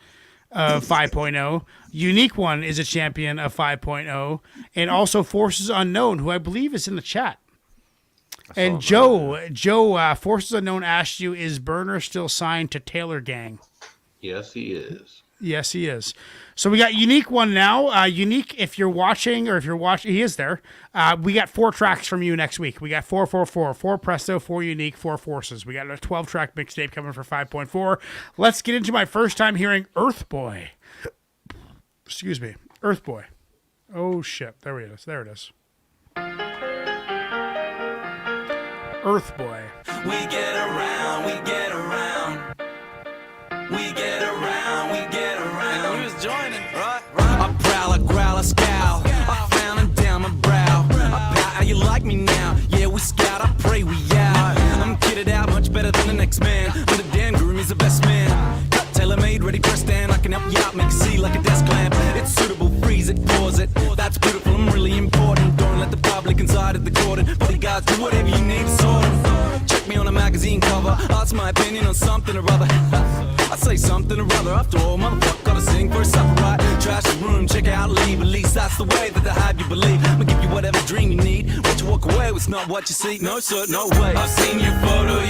of 5.0. Unique One is a champion of 5.0. And also Forces Unknown, who I believe is in the chat. And Joe, Forces Unknown asked you, is Burner still signed to Taylor Gang? Yes, he is. Yes, he is. So we got Unique One now. Unique, if you're watching, he is there. We got 4 tracks from you next week. We got 4 Presto, 4 Unique, 4 Forces. We got a 12-track mixtape coming for 5.4. Let's get into my first time hearing Earth Boy. Excuse me. Earth Boy. Oh, shit. There it is. Earth Boy. We get around, we get around. We get around, we get around. You was joining, right? I prowl, I growl, I scowl. I frown and down my brow. I pout, how you like me now? Yeah, we scout, I pray we out. I'm kitted out, much better than the next man. But the damn groom is the best man. Cut, tailor-made, ready for a stand. I can help you out, make it see like a desk lamp. It's suitable, freeze it, pause it. That's beautiful, I'm really important. Don't let the public inside of the cordon. Bodyguards, do whatever you need to sort them. Check me on a magazine cover. Ask my opinion on something or other. I say something or other. After all, motherfucker, gotta sing for a supper, right? Trash the room, check out, leave. At least that's the way that they have you believe. I'ma give you whatever dream you need. What you walk away with, not what you see. No, sir, no way. I've seen your photo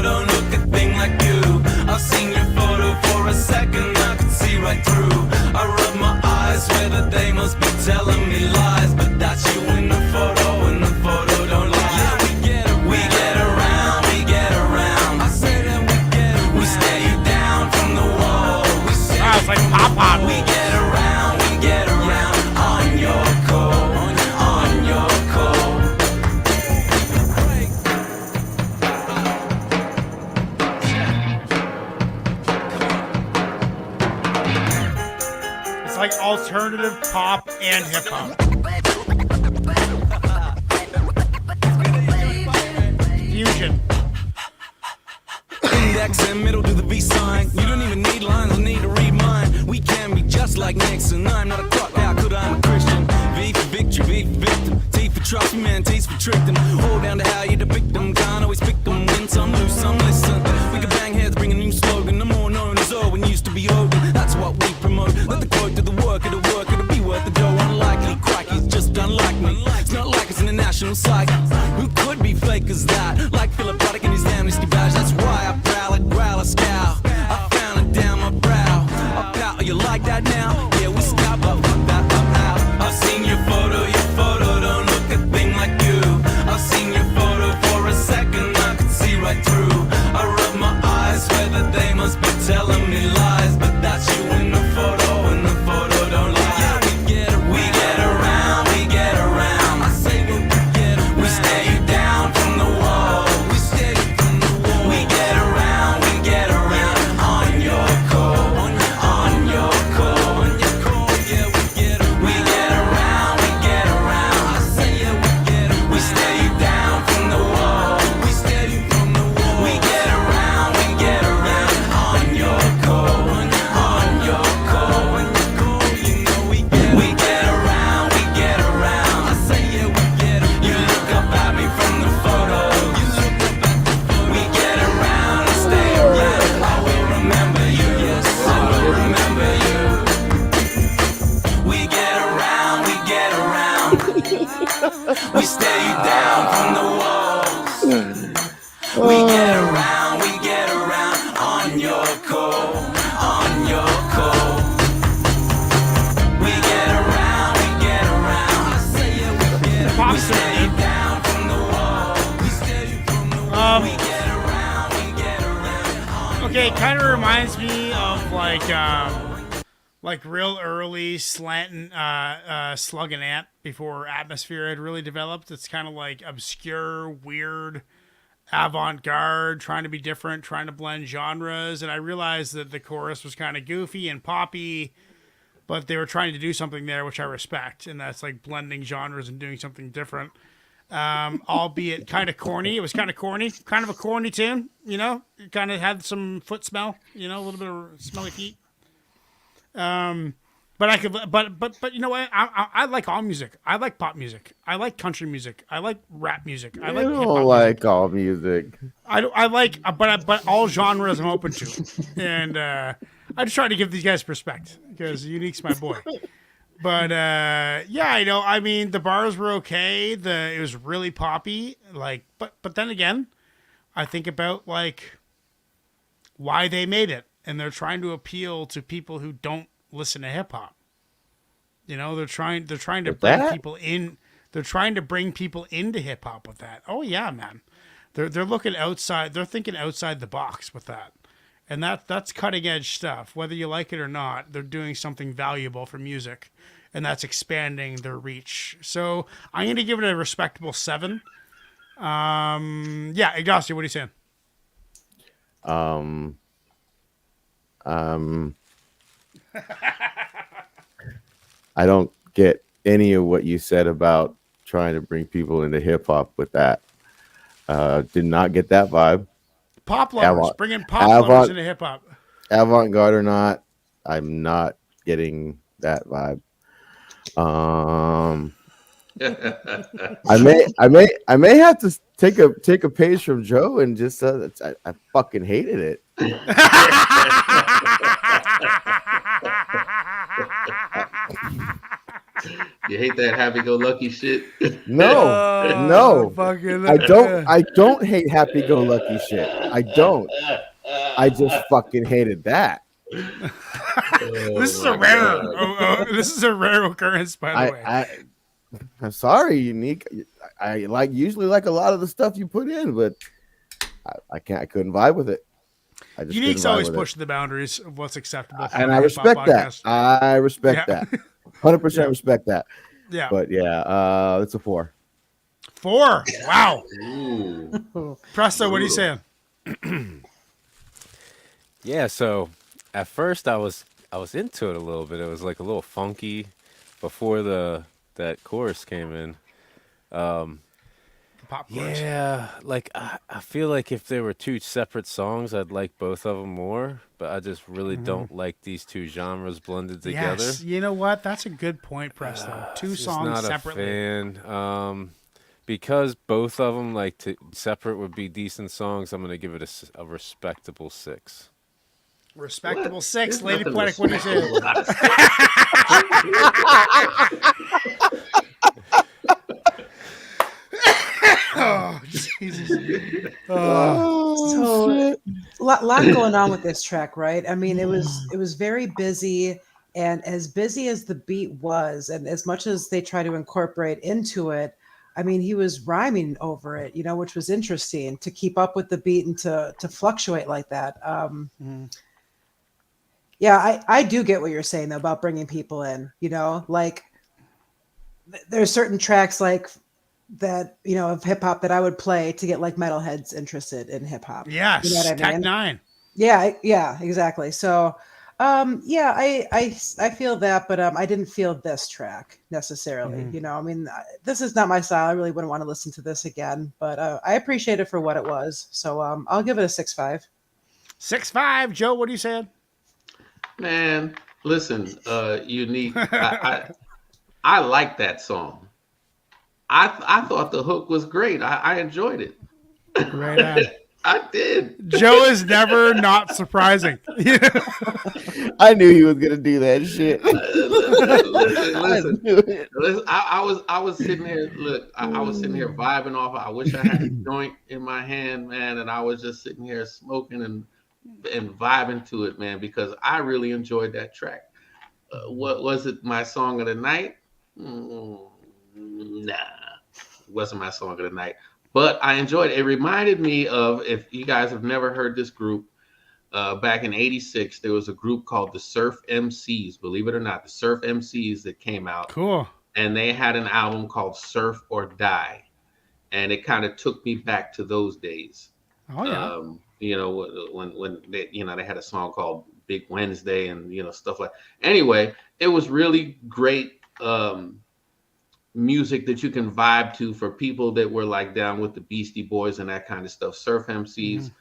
don't look a thing like you. I've seen your photo for a second, I could see right through. I rub my eyes, swear that they must be telling me lies. But that's you in the photo, and the photo don't lie. Yeah, we get around, we get around. I say that we stare you down from the wall. It's like pop. We get around on your call, on your call. It's like alternative pop and hip hop. Fusion. Index and middle to the V sign. You don't even need lines, I need to read mine. We can be just like Nixon. I'm not a clock, how could I'm a Christian? V for victory, V for victim. T for trust me, man, T's for trick them. Hold down to how you depict them. Can't always pick them. Win some, lose some, listen. We can bang heads, bring a new slogan. The more known as Owen used to be Hogan. That's what we promote. Let the quote do the work, it'll be worth the dough. Unlikely, cracky's just unlike me. It's not like it's in the national psych. Who could be fake as that? Like Philip Ruddock and his amnesty badge. That's why I prowl, I growl, I scowl. I found it down my brow. I pout, you like that now? Yeah, we scout, but fuck that, I'm out. I've seen your photo don't look a thing like you. I've seen your photo for a second, I could see right through. I rub my eyes, swear that they must be telling me lies, but that's you in the photo, and the photo don't lie. Yeah, we get around, we get around. I say what we get around. We stare you down from the wall. We stare you from the wall. We get around on your call, on your call, on your call. Yeah, we get around. We get around. I say yeah, we get around. We stare you down from the wall. We stare you from the wall. We get around on your call, on your call, on your call. You know we get around. I say yeah, we get around. You look up at me from the photo. You look up at the photo. We get around and stay around. I will remember you. Yes, I will remember you. We get around. We stare you down from the walls. We get around on your call, on your call. We get around. I say yeah, we get around. We stare you down from the wall. We stare you from the wall. We get around on Okay, it kind of reminds me of like real early slanting Slug and Ant before Atmosphere had really developed. It's kind of like obscure, weird, avant-garde, trying to be different, trying to blend genres. And I realized that the chorus was kind of goofy and poppy, but they were trying to do something there, which I respect. And that's like blending genres and doing something different. Albeit kind of corny. It was kind of corny, kind of a corny tune, you know, it kind of had some foot smell, you know, a little bit of smelly feet. But I could, but you know what? I like all music. I like pop music. I like country music. I like rap music. I like. I don't like all music. I like, but all genres I'm open to, and I just try to give these guys respect because Unique's my boy. But yeah, I know. I mean, the bars were okay. It was really poppy. Like, but then again, I think about like why they made it. And they're trying to appeal to people who don't listen to hip hop. You know, they're trying to bring people in. They're trying to bring people into hip hop with that. Oh yeah, man. They're looking outside. They're thinking outside the box with that. And that's cutting edge stuff. Whether you like it or not, they're doing something valuable for music, and that's expanding their reach. So I'm going to give it a respectable 7. Yeah, Ignacio, what are you saying? I don't get any of what you said about trying to bring people into hip hop with that. Did not get that vibe. Pop lovers, bringing pop lovers into hip hop. Avant-garde or not, I'm not getting that vibe. I may have to take a page from Joe and just I fucking hated it. You hate that happy-go-lucky shit? No. I don't hate happy-go-lucky shit. I don't. I just fucking hated that. This is a rare. This is a rare occurrence, by the way. I'm sorry, Unique. I usually like a lot of the stuff you put in, but I couldn't vibe with it. Unique's always pushing the boundaries of what's acceptable, and I respect that. I respect that. 100% respect that. Yeah. But yeah, it's a 4. 4. Wow. Presto, what are you saying? Yeah, so at first I was into it a little bit. It was like a little funky before that chorus came in. Pop pop chords. Yeah, like I feel like if there were two separate songs, I'd like both of them more. But I just really don't like these two genres blended together. Yes, you know what? That's a good point, Presto. Two Just songs not separately. a fan. Because both of them separate would be decent songs. I'm gonna give it a respectable 6. Respectable What? 6, There's Lady nothing Poetic. What do you say? respectable about a 6. Oh, Jesus. So, lot going on with this track, right? I mean, it was very busy, and as busy as the beat was, and as much as they try to incorporate into it, I mean, he was rhyming over it, you know, which was interesting to keep up with the beat and to fluctuate like that. Yeah, I do get what you're saying though about bringing people in, you know, like there's certain tracks like that, you know, of hip hop that I would play to get like metalheads interested in hip hop. Yes, you know what I mean? Tech 9. Yeah, exactly. So, yeah, I feel that, but I didn't feel this track necessarily. You know, I mean, this is not my style. I really wouldn't want to listen to this again, but I appreciate it for what it was. So, I'll give it a 6.5. 6.5. Joe, what are you saying? Man, listen, Unique. I like that song. I thought the hook was great. I enjoyed it. Right on. I did. Joe is never not surprising. I knew he was gonna do that shit. Listen. I was sitting here. Look, I was sitting here vibing off. I wish I had a joint in my hand, man, and I was just sitting here smoking and vibing to it, man, because I really enjoyed that track. What was it? My song of the night? Nah, it wasn't my song of the night. But I enjoyed it. It reminded me of, if you guys have never heard this group, back in '86, there was a group called the Surf MCs. Believe it or not, the Surf MCs that came out. Cool. And they had an album called Surf or Die. And it kind of took me back to those days. Oh, yeah. You know, when they, you know, they had a song called Big Wednesday and, you know, stuff like. Anyway, it was really great music that you can vibe to for people that were like down with the Beastie Boys and that kind of stuff, Surf MCs.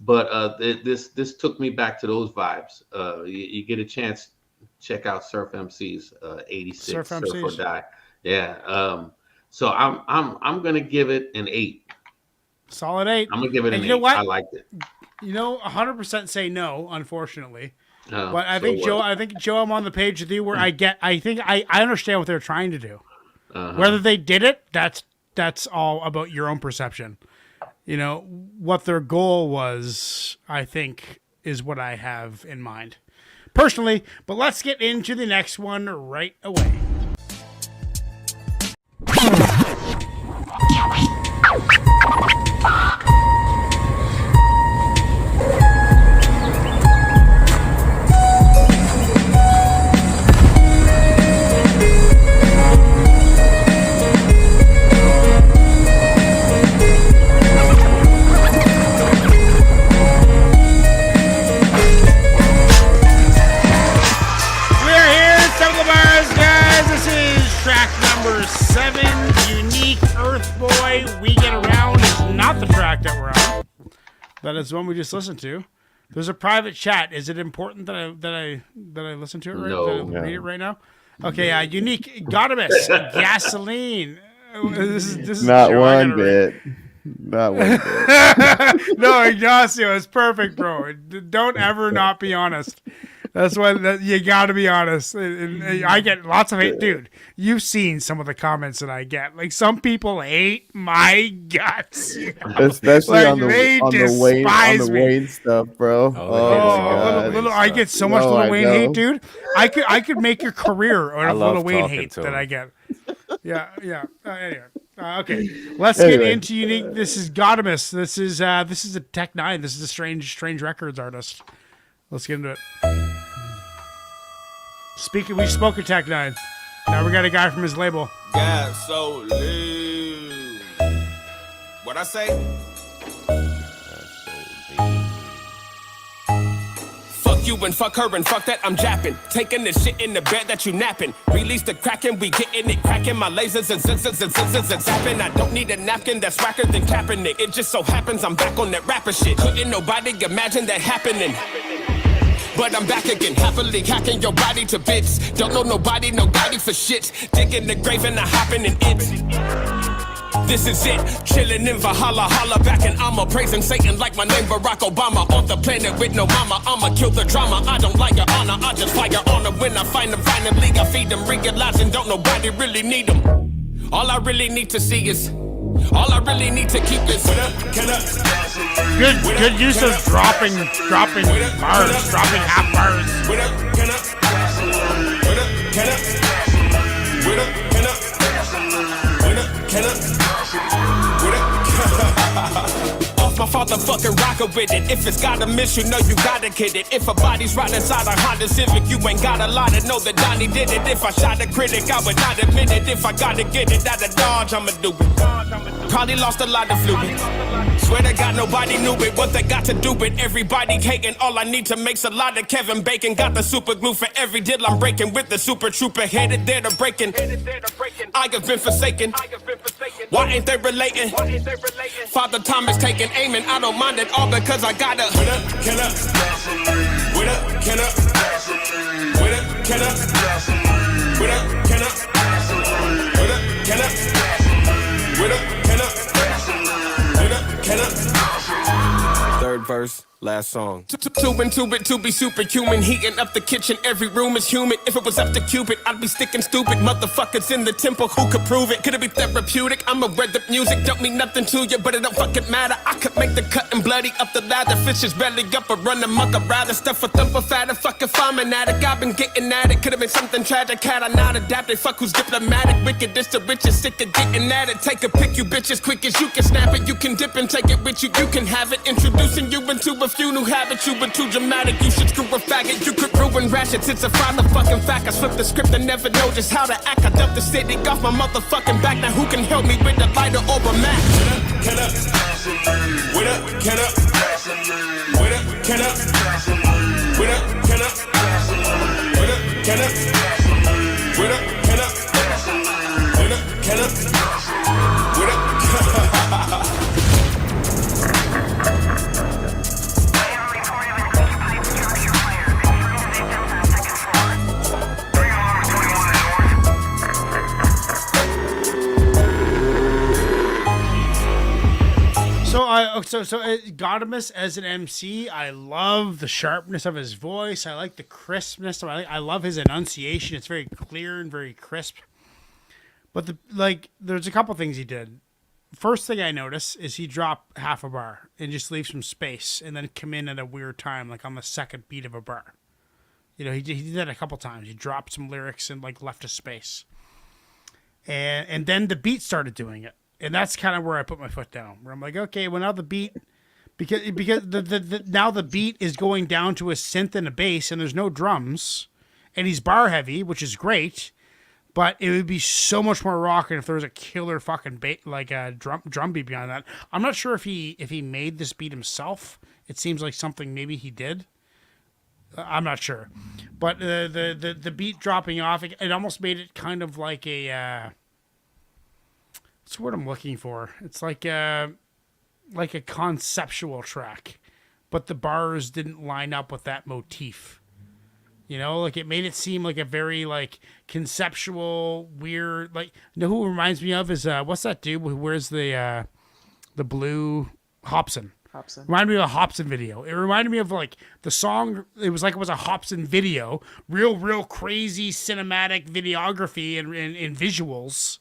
But this took me back to those vibes. You get a chance, check out Surf MCs, 86 Surf or Die. Yeah. So I'm gonna give it an 8. Solid 8. I'm gonna give it an 8. You know what? I liked it. You know, 100% say no, unfortunately. Oh, but I so think what? Joe, I'm on the page with you where I understand what they're trying to do. Whether they did it, that's all about your own perception. You know, what their goal was, I think, is what I have in mind personally. But let's get into the next one right away. That is the one we just listened to. There's a private chat. Is it important that I listen to it right? No. That I read it right now? Okay. Unique Godamus Gasoline. This is not one bit. Not one bit. No, Ignacio, it's perfect, bro. Don't ever not be honest. That's what you got to be honest. And I get lots of hate, dude. You've seen some of the comments that I get. Like, some people hate my guts, especially like, on the Wayne stuff, bro. I get so much Lil Wayne hate, dude. I could make your career out of Lil Wayne hate that I get. Yeah. Anyway. Okay, let's get into Unique. This is Godamus. This is a Tech 9. This is a strange Records artist. Let's get into it. We spoke of Tech 9. Now we got a guy from his label. Gasoline. What I say? you and fuck her and fuck that I'm japping. Taking the shit in the bed that you napping. Release the kraken, we getting it cracking. My lasers and scissors and scissors and zapping. I don't need a napkin that's whacker than Kaepernick. It just so happens I'm back on that rapper shit. Couldn't nobody imagine that happening. But I'm back again, happily hacking your body to bits. Don't know nobody, no guiding for shit. Digging the grave and I hopping in it. This is it, chillin' in Valhalla, holla back and I'ma praising Satan like my name Barack Obama. On the planet with no mama, I'ma kill the drama. I don't like your honor, I just fire honor. When I find them, finally I feed them. Realizing don't nobody really need them. All I really need to see is, all I really need to keep is good use of dropping bars, dropping half bars. Off my fatherfucking rocker with it. If it's gotta miss, you know you gotta get it. If a body's right inside a Honda Civic, you ain't gotta lie to know that Donnie did it. If I shot a critic, I would not admit it. If I gotta get it out of Dodge, I'ma do it. Probably lost a lot of fluid. Swear to God, nobody knew it. What they got to do with everybody hating. All I need to make's a lot of Kevin Bacon. Got the super glue for every deal I'm breaking. With the super trooper headed there to breaking. I have been forsaken. Why ain't they relating? Father Thomas taking aiming. I don't mind it all because I got a Third verse, last song. Two and two bit to be superhuman. Heating up the kitchen, every room is humid. If it was up to Cupid, I'd be sticking stupid. Motherfuckers in the temple, who could prove it? Could it be therapeutic? I'ma read the music, don't mean nothing to you, but it don't fucking matter. I could make the cut and bloody up the ladder. Fishes belly up or run amok. I'd rather stuff a thumper fatter. Fucking farming addict, I've been getting at it. Could've been something tragic, had I not adapted. Fuck who's diplomatic, wicked, this the richest, sick of getting at it. Take a pick, you bitches, quick as you can snap it. You can dip and take it with you, you can have it. Introducing you into a few new habits. You were too dramatic, you should screw a faggot. You could ruin ratchets, it's a final fucking fact. I flipped the script and never know just how to act. I dumped the city off my motherfucking back. Now who can help me with a lighter or a Mac? Can up, with up, can up, with up, can up, with up, can up, with up, can up, with up, can up, with up, can up, with up. So Godimus as an MC, I love the sharpness of his voice. I like the crispness. I love his enunciation. It's very clear and very crisp. But there's a couple things he did. First thing I notice is he dropped half a bar and just leave some space and then come in at a weird time, like on the second beat of a bar. You know, he did that a couple times. He dropped some lyrics and left a space. And then the beat started doing it. And that's kind of where I put my foot down. Where I'm like, okay, well now the beat, because now the beat is going down to a synth and a bass, and there's no drums, and he's bar heavy, which is great, but it would be so much more rocking if there was a killer fucking drum beat behind that. I'm not sure if he made this beat himself. It seems like something maybe he did. I'm not sure, but the beat dropping off, it almost made it kind of like a. What's the word I'm looking for? It's like a conceptual track, but the bars didn't line up with that motif. You know, like it made it seem like a very conceptual, weird. You know who it reminds me of is what's that dude who wears the blue Hobson? Hobson. Reminded me of a Hobson video. It reminded me of the song. It was a Hobson video, real crazy cinematic videography and visuals.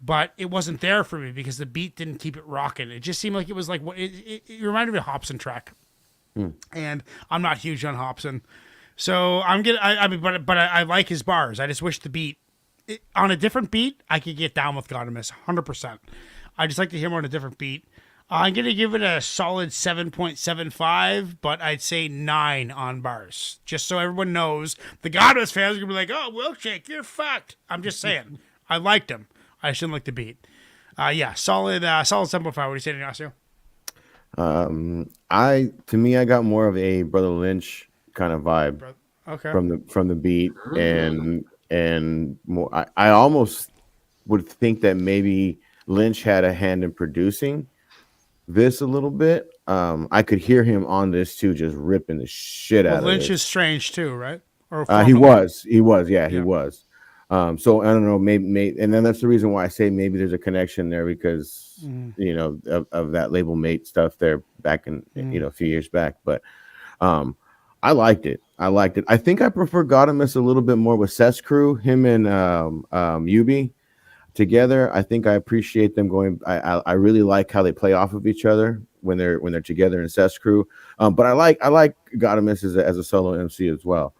But it wasn't there for me because the beat didn't keep it rocking. It just seemed like it was it reminded me of a Hobson track. And I'm not huge on Hobson. So I like his bars. I just wish the beat, on a different beat, I could get down with Godimus 100%. I just like to hear him on a different beat. I'm going to give it a solid 7.75, but I'd say 9 on bars. Just so everyone knows, the Godimus fans are going to be like, oh, Wilkshake, you're fucked. I'm just saying. I liked him. I shouldn't like the beat. Solid 7.5. What do you say, Ignacio? To me, I got more of a Brother Lynch kind of vibe. Okay. From the beat and more. I almost would think that maybe Lynch had a hand in producing this a little bit. I could hear him on this too, just ripping the shit out of it. Lynch is strange too, right? Or he was, he was. So I don't know, maybe, and then that's the reason why I say maybe there's a connection there because you know of that label mate stuff there back in a few years back. But I liked it. I think I prefer Godimus a little bit more with Seth's crew, him and Yubi together. I think I appreciate them going. I really like how they play off of each other when they're together in Seth's crew. But I like Godimus as a solo MC as well.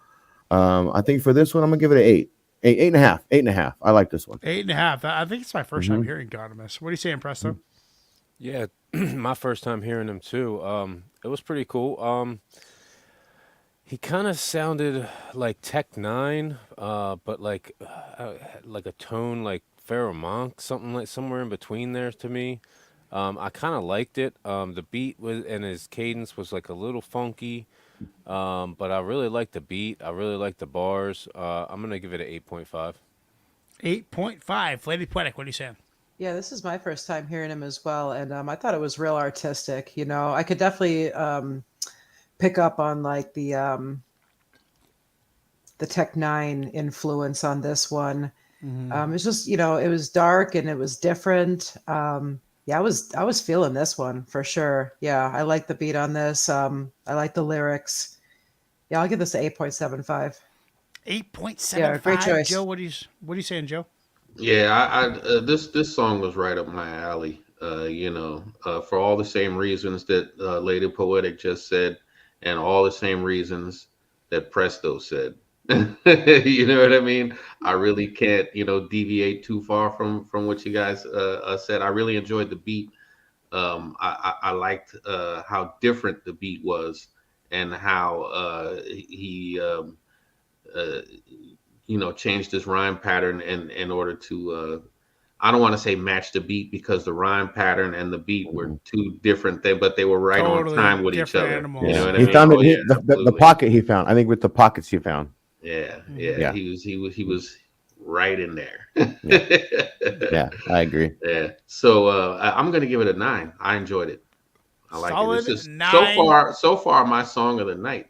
I think for this one I'm gonna give it an 8.5. I like this one. 8.5. I think it's my first time hearing Godimus. What are you saying, Presto? Yeah, my first time hearing him too. It was pretty cool. He kind of sounded like Tech Nine, but like a tone like Pharoah Monk, somewhere in between there to me. I kind of liked it. The beat and his cadence was like a little funky, but I really liked the beat. I really liked the bars. I'm gonna give it an 8.5. 8.5. Lady Poetic, what are you saying? Yeah, this is my first time hearing him as well, and I thought it was real artistic. You know, I could definitely pick up on like the Tech Nine influence on this one. It's just, you know, it was dark and it was different. Yeah, I was feeling this one for sure. Yeah, I like the beat on this. I like the lyrics. Yeah, I'll give this an 8.75. 8.75. Yeah, great choice. Joe, what are you saying, Joe? Yeah, this song was right up my alley. For all the same reasons that Lady Poetic just said, and all the same reasons that Presto said. You know what I mean? I really can't, deviate too far from what you guys said. I really enjoyed the beat. I liked how different the beat was and how he changed his rhyme pattern in order to I don't want to say match the beat because the rhyme pattern and the beat were two different things, but they were right on time with each other. Animals. You know what I He mean? found Oh, yeah, the pocket he found. I think with the pockets he found. Yeah. He was right in there. Yeah, I agree. Yeah. So I'm gonna give it a 9. I enjoyed it. I like Solid it. This is 9. so far my song of the night.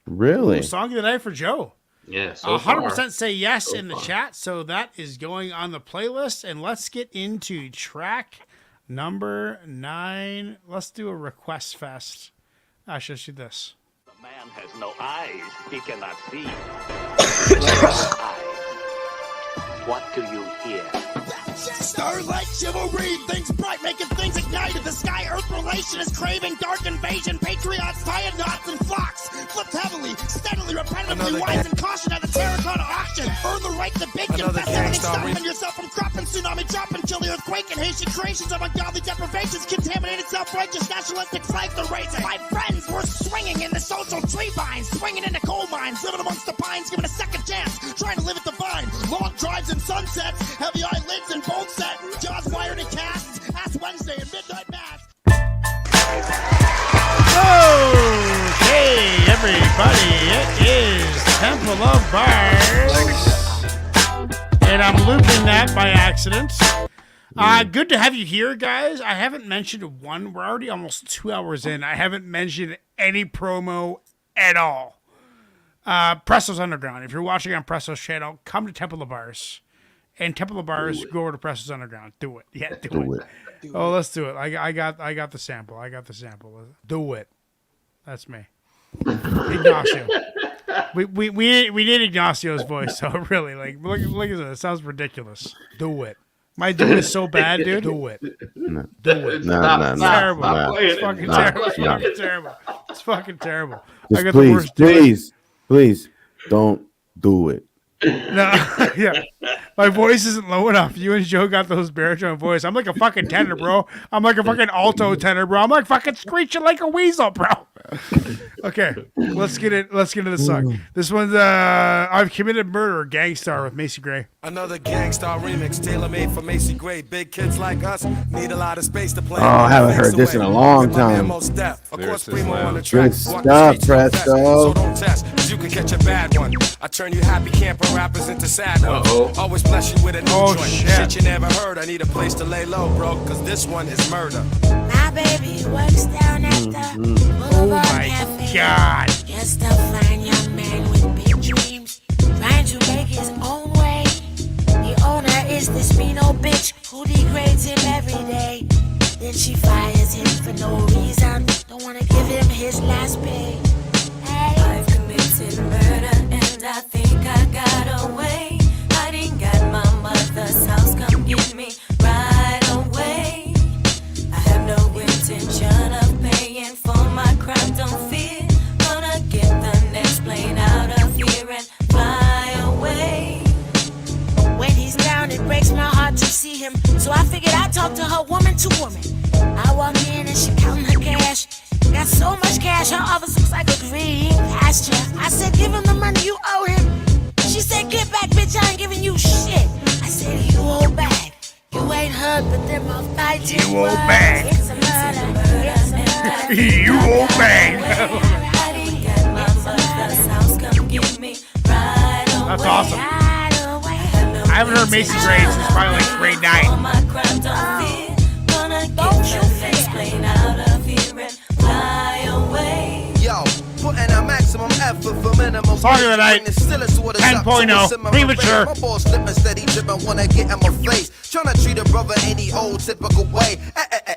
Really? Ooh, song of the night for Joe. Yeah. So 100% say yes so in the far. chat. So that is going on the playlist. And let's get into track number 9. Let's do a request fest. Actually, let's do this. Man has no eyes, he cannot see. What do you hear? Starlight chivalry, things bright, making things ignite. The sky earth relation is craving dark invasion. Patriots, tired knots, and flocks. Flipped heavily, steadily, repetitively, wise and caution at the terracotta auction. Earn the right to big confess everything, stopping yourself from cropping. Tsunami dropping, chilly earthquake, and Haitian creations of ungodly deprivations. Contaminated self-righteous nationalistic flags are raising. My friends were swinging in the social tree vines, swinging into coal mines, living amongst the pines, given a second chance, trying to live at the vine. Long drives and sunsets, heavy eyelids and bold set, jaws wired and cast. Ask Wednesday and midnight mass. Okay, everybody, it is Temple of Bars. And I'm looping that by accident. Good to have you here, guys. I haven't mentioned one. We're already almost 2 hours in. I haven't mentioned any promo at all. Presto's Underground. If you're watching on Presto's channel, come to Temple of Bars. And Temple of Bars, go over to Presto's Underground. Do it. Yeah, do it. Oh, let's do it. I got the sample. Do it. That's me. Ignacio. We need Ignacio's voice. So really, like, look at this. It sounds ridiculous. Do it. My dude is so bad, dude. Do it. No. Do it. No. It's terrible. No. It's fucking terrible. It's fucking terrible. It's fucking terrible. I got the Just worst please, don't do it. No, yeah. My voice isn't low enough. You and Joe got those baritone voice. I'm like a fucking tenor, bro. I'm like a fucking alto tenor, bro. I'm like fucking screeching like a weasel, bro. Okay, let's get into the song. This one's I've Committed Murder, Gangstar with Macy Gray. Another Gangstar remix, tailor-made for Macy Gray. Big kids like us need a lot of space to play. Oh, I haven't heard this in a long time. Good stuff, Presto. So don't test, 'cause you can catch a bad one. I turn you happy camper rappers into sad ones. Always bless you with a new joint. Shit you never heard. I need a place to lay low, bro, 'cause this one is murder. My baby works down at the Boulevard Cafe. God. Just a fine young man with big dreams, trying to make his own way. The owner is this mean old bitch who degrades him every day. Then she fires him for no reason. Don't wanna give him his last pay. Hey. I've committed murder and I think I got away. Hiding at my mother's house, come get me right away. I have no intention of paying for my crime, don't fear. Gonna get the next plane out of here and fly away. When he's down, it breaks my heart to see him. So I figured I'd talk to her woman to woman. I walk in and she counting her cash. Got so much cash, her office looks like a green pasture. I said, give him the money you owe him. She said, get back, bitch, I ain't giving you shit. I said, you owe back. You ain't heard, but them are fighting. You owe back. It's a murder. It's a murder. You owe back. That's awesome. I haven't heard Macy Gray since probably like grade 9. Yo, putting a maximum effort for minimum. Song of the night, 10.0, premature. My boss slipping steady, dripping, wanna get in my face. Tryna treat a brother any old typical way.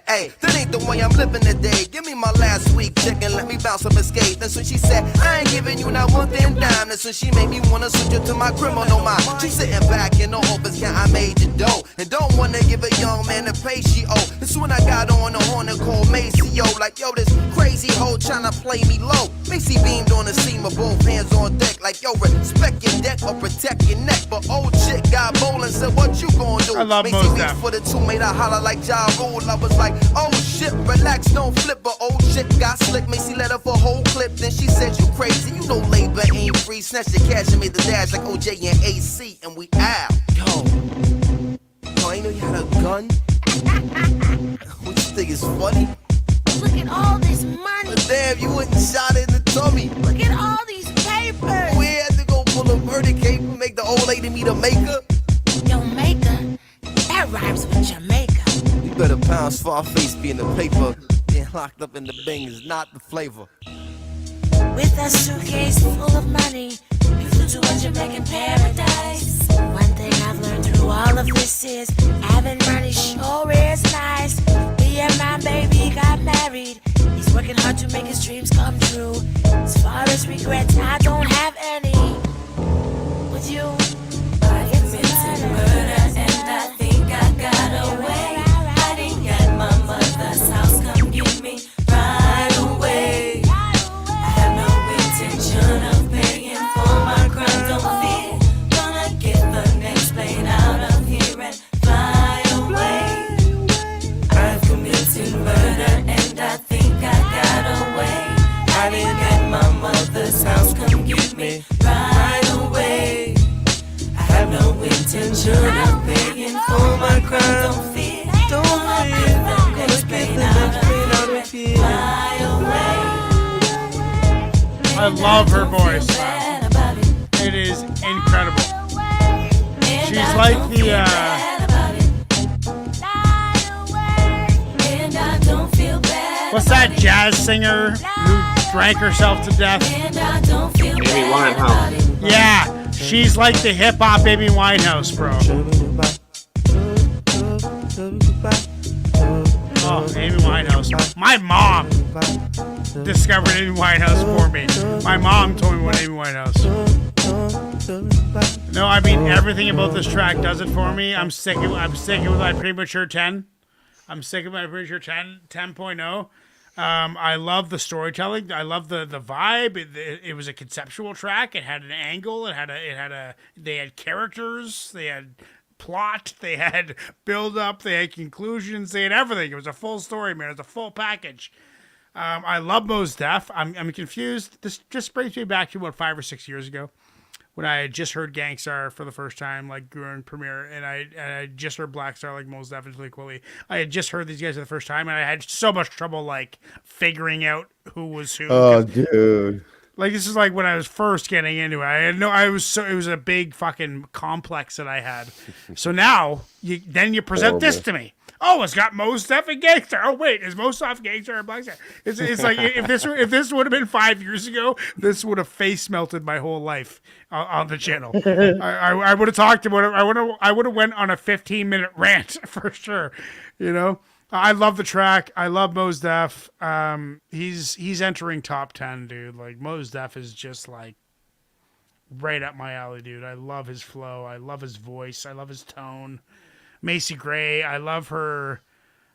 Hey, that ain't the way I'm living today. Give me my last week check and let me bounce some escape. That's when she said, I ain't giving you not one thing dime. That's when she made me wanna switch her to my criminal mind. She sitting back in the office, yeah, I made the dough. And don't wanna give a young man the pay she owe. That's when I got on the horn and called Macy, yo. Like, yo, this crazy hoe tryna play me low. Macy beamed on the seam of both hands on deck. Like, yo, respect your deck or protect your neck. But old chick got bold and said, what you gonna do? I love Macy most reached for the two, made her holler like Ja Rule. I was like, oh shit, relax, don't flip. But old chick got slick. Macy let her for a whole clip. Then she said, you crazy, you know labor ain't free. Snatched the cash and made the dash like OJ and AC. And we out. Yo, I ain't know you had a gun. What you think is funny? Look at all this money. But damn, you went and shot her in the tummy. Look at all these papers. We had to go pull a murder cape and make the old lady meet a maker. Jamaica? That rhymes with Jamaica. You better pound Scarface be in the paper. Being locked up in the bang is not the flavor. With a suitcase full of money, you flew to a Jamaican paradise. One thing I've learned through all of this is having money sure is nice. Me and my baby got married. He's working hard to make his dreams come true. As far as regrets, I don't have any. With you, I committed murder and I think I got away. Hiding at my mother's house, come get me right away. I have no intention of paying for my crime, don't fear. Gonna get the next plane out of here and fly away. I've committed murder and I think I got away. Hiding at my mother's house, come get me right away. I have no intention of paying for my crime, don't fear. Gonna get the next plane out of here and fly away. I love her voice. It is incredible. She's like the what's that jazz singer who drank herself to death? Amy Winehouse. Yeah, she's like the hip hop Amy Winehouse, bro. Oh, Amy Winehouse. My mom discovered Amy Winehouse for me. My mom told me what Amy Winehouse. No, I mean everything about this track does it for me. I'm sticking with my premature 10. I'm sick of my premature 10.0. I love the storytelling. I love the vibe. It was a conceptual track. It had an angle. They had characters. They had plot. They had build up. They had conclusions. They had everything. It was a full story, man. It was a full package. I love Mos Def. I'm confused. This just brings me back to about 5 or 6 years ago when I had just heard Gangstar for the first time, like during premiere, and I just heard Black Star, like Mos Def and Talib Kweli. I had just heard these guys for the first time, and I had so much trouble like figuring out who was who. Oh, dude. Like this is like when I was first getting into it. It was a big fucking complex that I had. So now you present this to me. Oh, it's got Mos Def and Gangstar. Oh wait, is Mos Def Gangstar and Black Star? It's like if this would have been 5 years ago, this would have face melted my whole life on the channel. I would have talked about it. I would have went on a 15-minute rant for sure. You know. I love the track. I love Mos Def. He's entering top 10, dude. Like Mos Def is just like right up my alley, dude. I love his flow. I love his voice. I love his tone. Macy Gray, I love her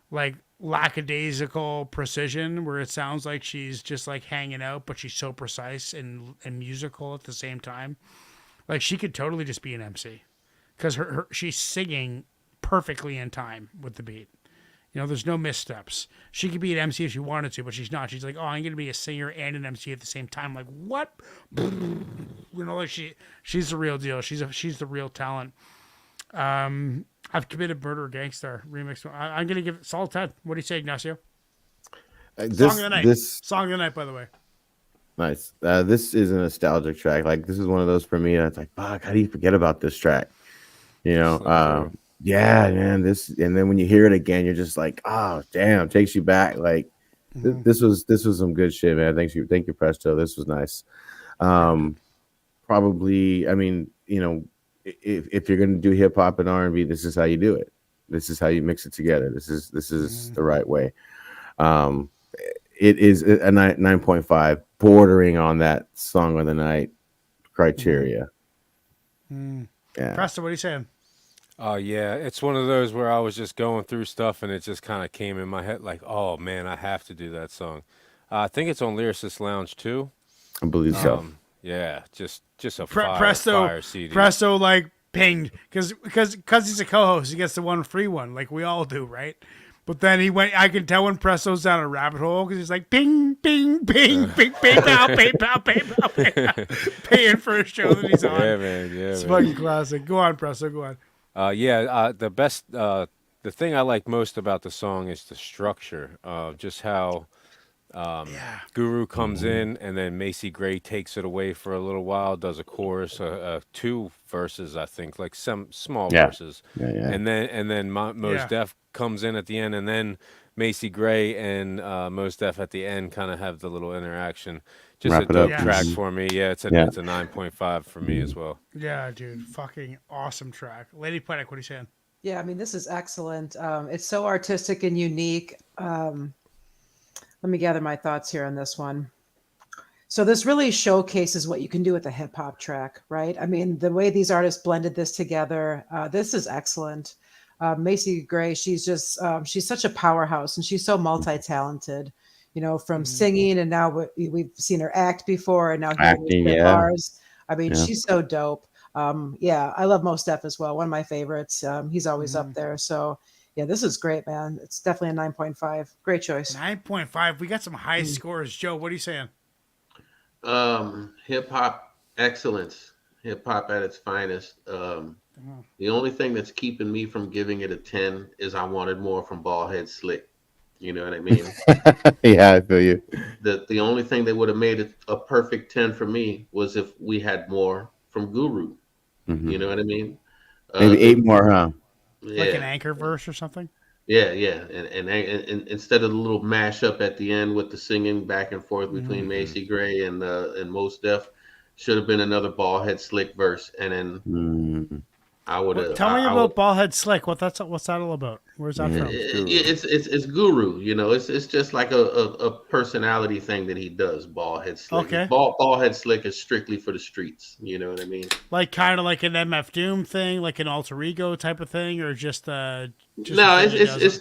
like lackadaisical precision where it sounds like she's just like hanging out, but she's so precise and musical at the same time. Like she could totally just be an MC because she's singing perfectly in time with the beat. You know, there's no missteps. She could be an MC if she wanted to, but she's not. She's like, oh, I'm going to be a singer and an MC at the same time. Like, what? You know, like she's the real deal. She's the real talent. I've Committed Murder Gangstar remix. I'm going to give it solid 10. What do you say, Ignacio? Song of the night. Song of the night, by the way. Nice. This is a nostalgic track. Like, this is one of those for me. It's like, fuck, how do you forget about this track? You know, yeah, man. And then when you hear it again, you're just like, oh, damn, takes you back. Like, this was some good shit, man. Thank you, Presto. This was nice. Probably, I mean, you know, if you're gonna do hip hop and R&B, this is how you do it. This is how you mix it together. This is the right way. It is a 9.5, bordering on that song of the night criteria. Yeah. Presto, what are you saying? Oh, yeah. It's one of those where I was just going through stuff and it just kind of came in my head like, oh, man, I have to do that song. I think it's on Lyricist Lounge, too. I believe so. Yeah, just a Presto, fire CD. Presto, like, pinged. Because he's a co-host, he gets the one free one, like we all do, right? But then I can tell when Presto's down a rabbit hole because he's like, ping, ping, ping, ping, PayPal, paying for a show that he's on. Yeah, man. Yeah, it's fucking classic. Go on, Presto, go on. The thing I like most about the song is the structure, just how Guru comes in and then Macy Gray takes it away for a little while, does a chorus, 2 verses, I think, like some small verses, and then Mos Def comes in at the end, and then Macy Gray and Mos Def at the end kind of have the little interaction. Just Wrap a dope track for me. Yeah, it's a 9.5 for me as well. Yeah, dude, fucking awesome track. Lady Poetic, what are you saying? Yeah, I mean, this is excellent. It's so artistic and unique. Let me gather my thoughts here on this one. So this really showcases what you can do with a hip hop track, right? I mean, the way these artists blended this together, this is excellent. Macy Gray, she's such a powerhouse and she's so multi-talented, you know, from singing and now we've seen her act before and now acting, bars. I mean, she's so dope. I love Mos Def as well. One of my favorites. He's always up there. So yeah, this is great, man. It's definitely a 9.5. Great choice. 9.5. We got some high scores. Joe, what are you saying? Hip hop excellence. Hip hop at its finest. The only thing that's keeping me from giving it a 10 is I wanted more from Ballhead Slick. You know what I mean? Yeah, I feel you. The only thing that would have made it a perfect 10 for me was if we had more from Guru. You know what I mean? Maybe 8 more, huh? Yeah. Like an anchor verse or something? Yeah. And instead of the little mashup at the end with the singing back and forth between Macy Gray and Mos Def, should have been another Ballhead Slick verse. And then I would have. Tell me about Ballhead Slick. What's that all about? Where's that from? It's Guru. You know, it's just like a personality thing that he does. Ballhead Slick. Okay. Ballhead Slick is strictly for the streets. You know what I mean? Like kind of like an MF Doom thing, like an alter ego type of thing, or just no. It's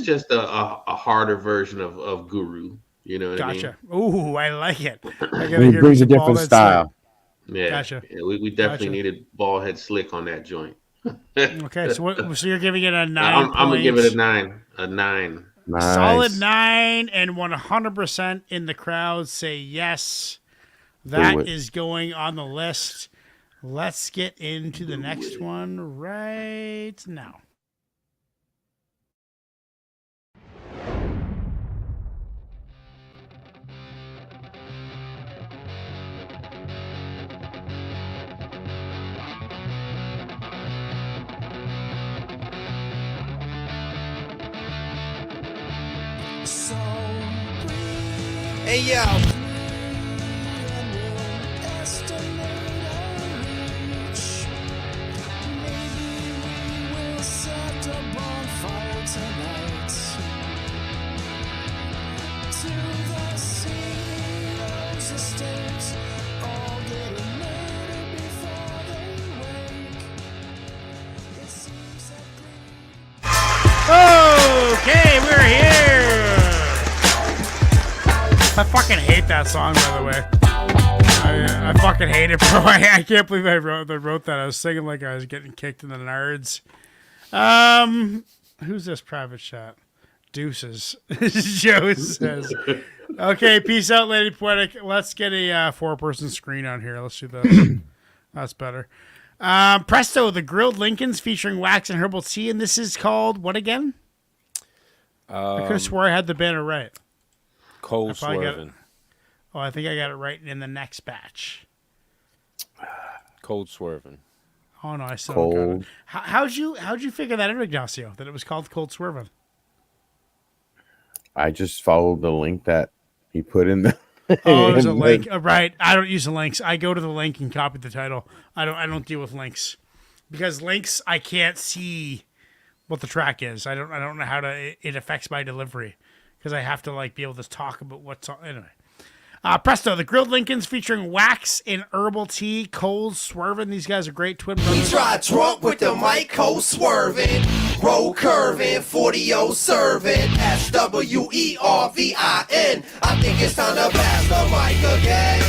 just a harder version of Guru. You know what I mean? Gotcha. Ooh, I like it. It brings a different style. Yeah, gotcha. Yeah, we definitely needed Ballhead Slick on that joint. Okay, so you're giving it a 9. I'm gonna give it a 9. A 9. Nice. Solid 9 and 100% in the crowd say yes. That is going on the list. Let's get into the next one right now. Hey yo. Okay, we're here. I fucking hate that song, by the way. I fucking hate it, bro. I can't believe I wrote that. I was singing like I was getting kicked in the nards. Who's this private shot? Deuces. Joe says. Okay, peace out, Lady Poetic. Let's get a 4-person screen on here. Let's do this. That's better. Presto, the Grilled Lincolns featuring Wax and Herbal Tea, and this is called what again? I could have swore I had the banner right. Cold Swerving. Oh, I think I got it right in the next batch. Cold Swerving. Oh no, I still don't got it. How'd you figure that out, Ignacio? That it was called Cold Swerving? I just followed the link that he put in the. Oh, there's a link. Right. I don't use the links. I go to the link and copy the title. I don't deal with links because links I can't see what the track is. I don't know how it affects my delivery because I have to like be able to talk about what's on. Anyway. Presto, the Grilled Lincolns featuring Wax and Herbal Tea, Cold Swerving. These guys are great twin brothers. We tried drunk with the mic, cold swerving, roll curving, 40-0 serving, SWERVIN. I think it's time to pass the mic again.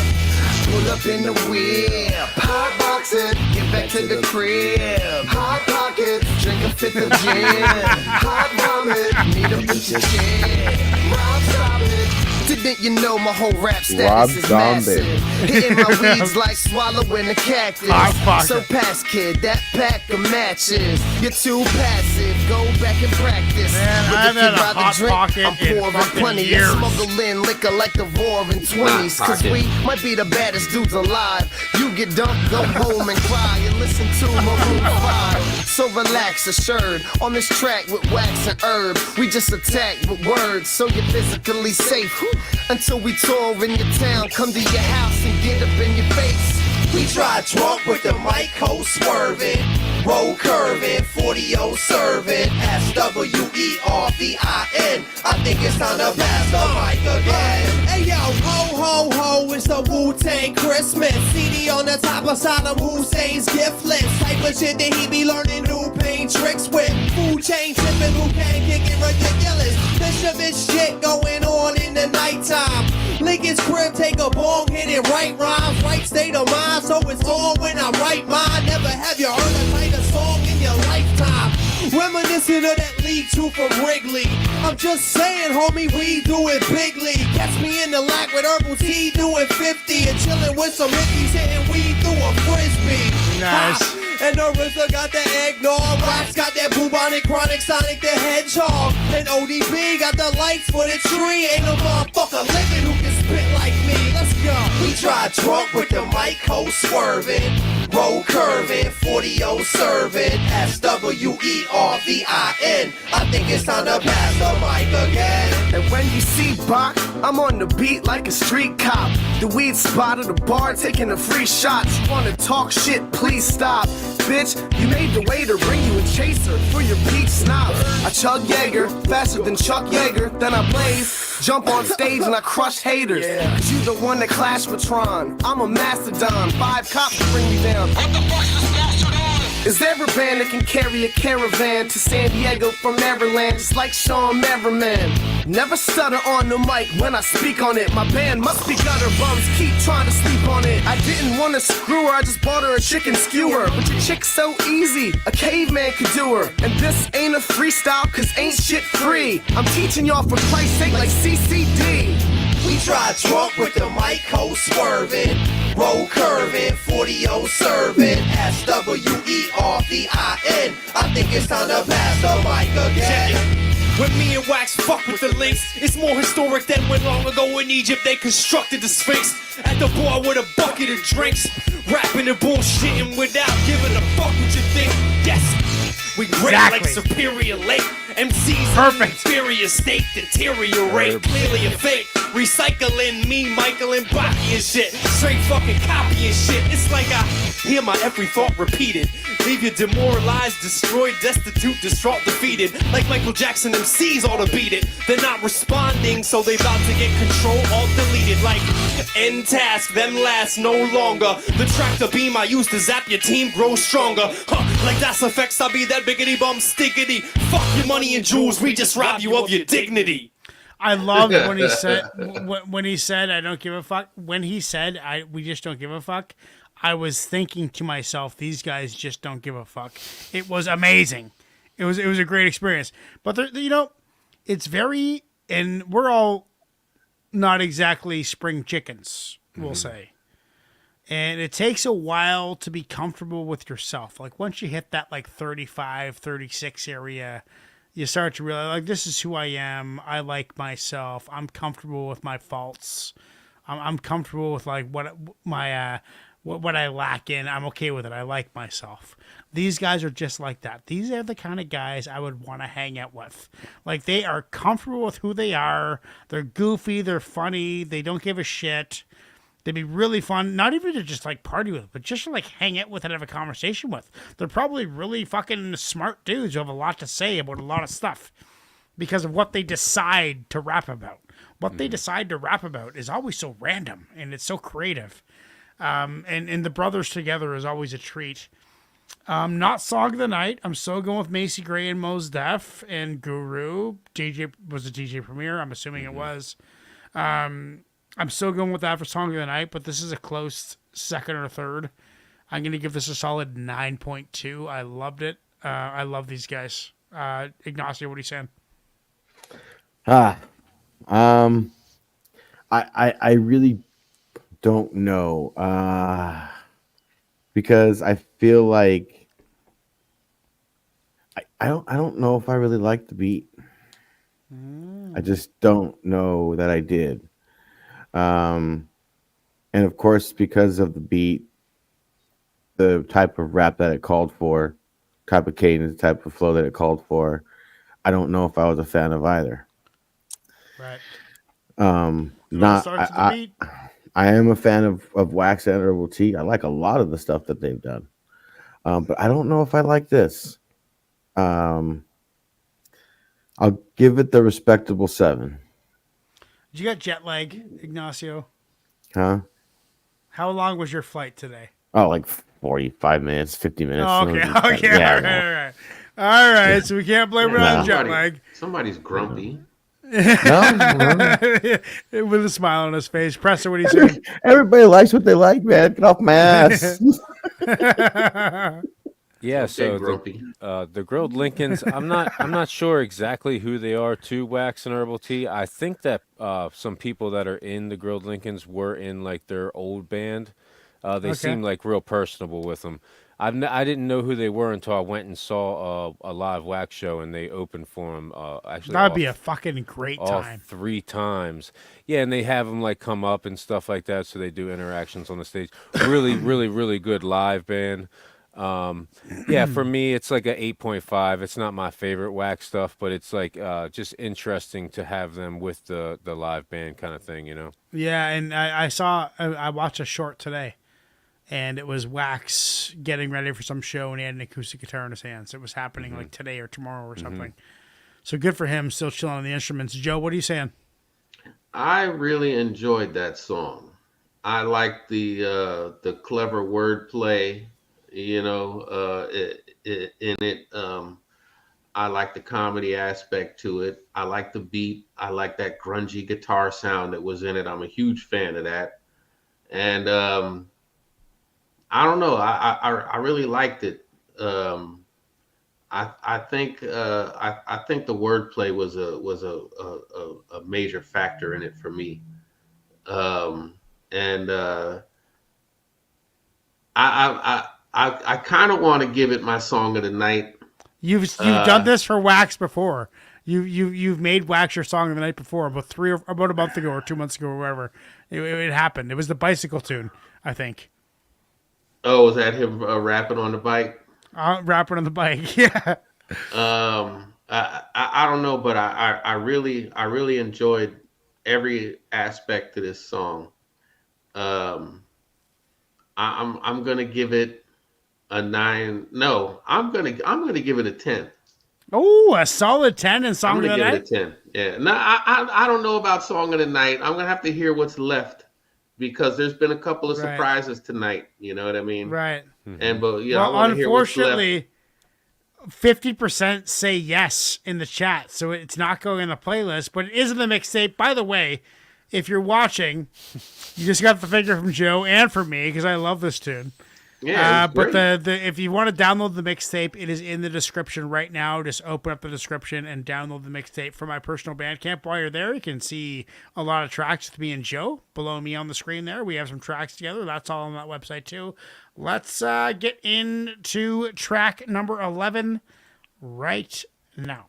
Pull up in the whip, hot boxing, get back to the crib. Hot pockets, drink a fifth of gin. Hot vomit, need a bitch of shit. Rob stop it. Didn't you know my whole rap status is massive? Hitting my weeds like swallowing a cactus. So pass, kid, that pack of matches. You're too passive, go back and practice. Man, But I've if had you'd a rather hot drink, pocket I'm in pouring fucking plenty. years. I smuggle in liquor like the roaring 20s. Cause we might be the baddest dudes alive. You get dumped, go home and cry and listen to Maroon 5. So relax, assured. On this track with Wax and Herb, we just attack with words so you're physically safe. Until we tour in your town, come to your house and get up in your face. We tried drunk with the mic, cold swerving, roll curving, 40-0 serving, SWERVIN. I think it's time to pass the mic again. Hey yo, ho ho ho, it's the Wu-Tang Christmas. CD on the top of Saddam Hussein's gift list. Type of shit that he be learning new pain tricks with. Food chain tipping, who can't kick it ridiculous. Bishop shit going on in the nighttime. Lincoln's crib, take a bong, hit it right rhymes, right state of mind, so it's on when I write mine. Never have you heard a tighter song in your lifetime. Reminiscent of that League 2 from Wrigley. I'm just saying, homie, we do it bigly. Catch me in the lack with Herbal Tea doing 50 and chilling with some hippies hitting weed through a frisbee. Nice. And the RZA got the eggnog, Wax got that bubonic chronic Sonic the Hedgehog, and ODB got the lights for the tree. Ain't no motherfucker living who can spit like me. Let's go. We tried drunk with the mic, cold swerving, roll curving, 40-0 serving, SWERVIN. I think it's time to pass the mic again. And when you see Bach, I'm on the beat like a street cop. The weed spot at the bar taking the free shots. You wanna talk shit, please stop. Bitch, you made the waiter bring you a chaser for your peach snob. I chug Jaeger, faster than Chuck Yeager. Then I blaze, jump on stage and I crush haters. Cause you the one that clashed with Tron. I'm a mastodon, 5 cops to bring me down. What the fuck is mastodon? Is there a band that can carry a caravan to San Diego from Maryland, just like Sean Merriman? Never stutter on the mic when I speak on it. My band must be gutter bums, keep trying to sleep on it. I didn't want to screw her, I just bought her a chicken skewer. But your chick's so easy, a caveman could do her. And this ain't a freestyle, cause ain't shit free. I'm teaching y'all for Christ's sake like CCD. We drive drunk with the mic hole swerving, roll curving, 40-0 serving, SWERVIN. I think it's time to pass the mic again. When me and Wax fuck with the links, it's more historic than when long ago in Egypt they constructed the Sphinx. At the bar with a bucket of drinks, rapping and bullshitting without giving a fuck what you think. Yes, we great like Superior Lake. MCs perfect. Inferior state deteriorate. Clearly a fake. Recycling me, Michael and Baki and shit. Straight fucking copying shit. It's like I hear my every thought repeated. Leave you demoralized, destroyed, destitute, distraught, defeated. Like Michael Jackson, MCs ought to beat it. They're not responding, so they about to get control all deleted. Like end task, them last no longer. The tractor beam I used to zap your team grows stronger. Like that's effects, I be that biggity bum stickity. Fuck your money and jewels, we just rob you of your dignity. I loved when he said I don't give a fuck. When he said we just don't give a fuck, I was thinking to myself, these guys just don't give a fuck. It was amazing. It was a great experience. But it's very, and we're all not exactly spring chickens, we'll say. And it takes a while to be comfortable with yourself. Like once you hit that like 35, 36 area, you start to realize, like, this is who I am. I like myself. I'm comfortable with my faults. I'm comfortable with like what I lack in. I'm okay with it. I like myself. These guys are just like that. These are the kind of guys I would want to hang out with. Like they are comfortable with who they are. They're goofy. They're funny. They don't give a shit. They'd be really fun, not even to just like party with, but just to like hang out with and have a conversation with. They're probably really fucking smart dudes who have a lot to say about a lot of stuff because of what they decide to rap about. What they decide to rap about is always so random and it's so creative. And the brothers together is always a treat. Not Song of the Night. I'm still going with Macy Gray and Mos Def and Guru. Was it DJ Premier? I'm assuming it was. I'm still going with that for Song of the Night, but this is a close second or third. I'm going to give this a solid 9.2. I loved it. I love these guys. Ignacio, what are you saying? I really don't know. Because I feel like I don't know if I really like the beat. I just don't know that I did. And of course, because of the beat, the type of rap that it called for, type of cadence, type of flow that it called for, I don't know if I was a fan of either. Right. I am a fan of Wax and Herbal Tea. I like a lot of the stuff that they've done. But I don't know if I like this. I'll give it the respectable 7. Did you got jet lag, Ignacio? Huh? How long was your flight today? Oh, like 45 minutes, 50 minutes. Oh, okay. Yeah, all right. So we can't blame it on jet lag. Somebody's grumpy. No. With a smile on his face. Preston, what are you saying? Everybody likes what they like, man. Get off my ass. Yeah, so the Grilled Lincolns, I'm not sure exactly who they are to Wax and Herbal Tea. I think that some people that are in the Grilled Lincolns were in like their old band. They seem like real personable with them. I didn't know who they were until I went and saw a live Wax show, and they opened for them. Actually, that'd be a fucking great time. 3 times. Yeah, and they have them like come up and stuff like that, so they do interactions on the stage. Really, really, really good live band. Yeah, for me, it's like a 8.5. It's not my favorite Wax stuff, but it's like just interesting to have them with the live band kind of thing, you know? Yeah, and I watched a short today, and it was Wax getting ready for some show, and he had an acoustic guitar in his hands. It was happening like today or tomorrow or something. So good for him, still chilling on the instruments. Joe, what are you saying? I really enjoyed that song. I like the clever wordplay. You know, in it. I like the comedy aspect to it. I like the beat. I like that grungy guitar sound that was in it. I'm a huge fan of that. And I don't know. I really liked it. I think the wordplay was a major factor in it for me. I kind of want to give it my song of the night. You've done this for Wax before. You've made Wax your song of the night before, about a month ago or 2 months ago or whatever. It happened. It was the bicycle tune, I think. Oh, was that him rapping on the bike? Rapping on the bike, yeah. I don't know, but I really enjoyed every aspect of this song. I'm gonna give it a 9. No, I'm gonna give it a 10. Oh, a solid 10 in song of the night. I'm gonna give it a 10. Yeah. No, I don't know about song of the night. I'm gonna have to hear what's left because there's been a couple of surprises tonight. You know what I mean? Right. But well, unfortunately, 50% say yes in the chat, so it's not going in the playlist, but it is in the mixtape. By the way, if you're watching, you just got the figure from Joe and from me because I love this tune. Yeah, but the if you want to download the mixtape, it is in the description right now. Just open up the description and download the mixtape from my personal Bandcamp. While you're there, you can see a lot of tracks with me and Joe below me on the screen there. We have some tracks together. That's all on that website too. Let's get into track number 11 right now.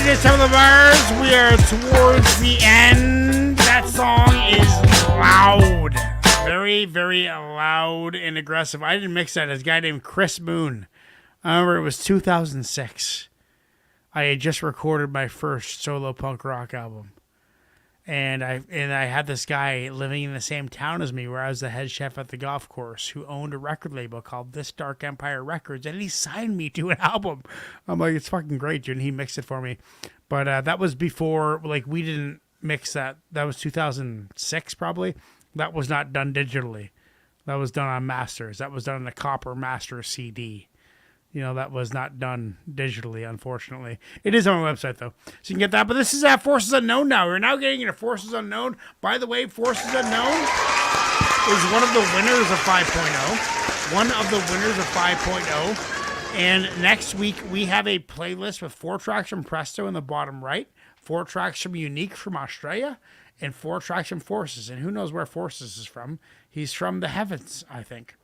Just some of the bars. We are towards the end. That song is loud. Very, very loud and aggressive. I didn't mix that. As a guy named Chris Moon. I remember it was 2006. I had just recorded my first solo punk rock album. And I had this guy living in the same town as me where I was the head chef at the golf course who owned a record label called This Dark Empire Records, and he signed me to an album. I'm like, it's fucking great, dude, and he mixed it for me. But that was before, like, we didn't mix that. That was 2006 probably. That was not done digitally. That was done on masters. That was done on a copper master CD. You know, that was not done digitally, unfortunately. It is on my website, though. So you can get that. But this is Forces Unknown now. We're now getting into Forces Unknown. By the way, Forces Unknown is one of the winners of 5.0. One of the winners of 5.0. And next week, we have a playlist with 4 tracks from Presto in the bottom right, 4 tracks from Unique from Australia, and 4 tracks from Forces. And who knows where Forces is from? He's from the heavens, I think.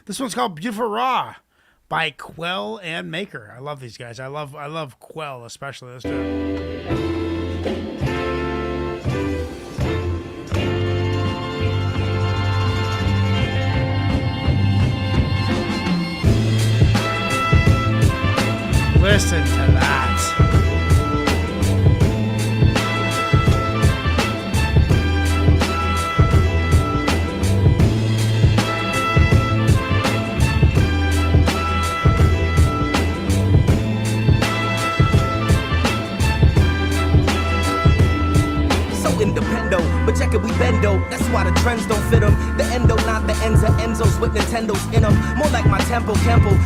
This one's called Beautiful Raw by Quell and Maker. I love these guys. I love Quell especially. Let's do it. Listen to that. Independo, but check it, we bendo. That's why the trends don't fit them. The endo, not the ends of Enzos with Nintendos in them. More like my tempo,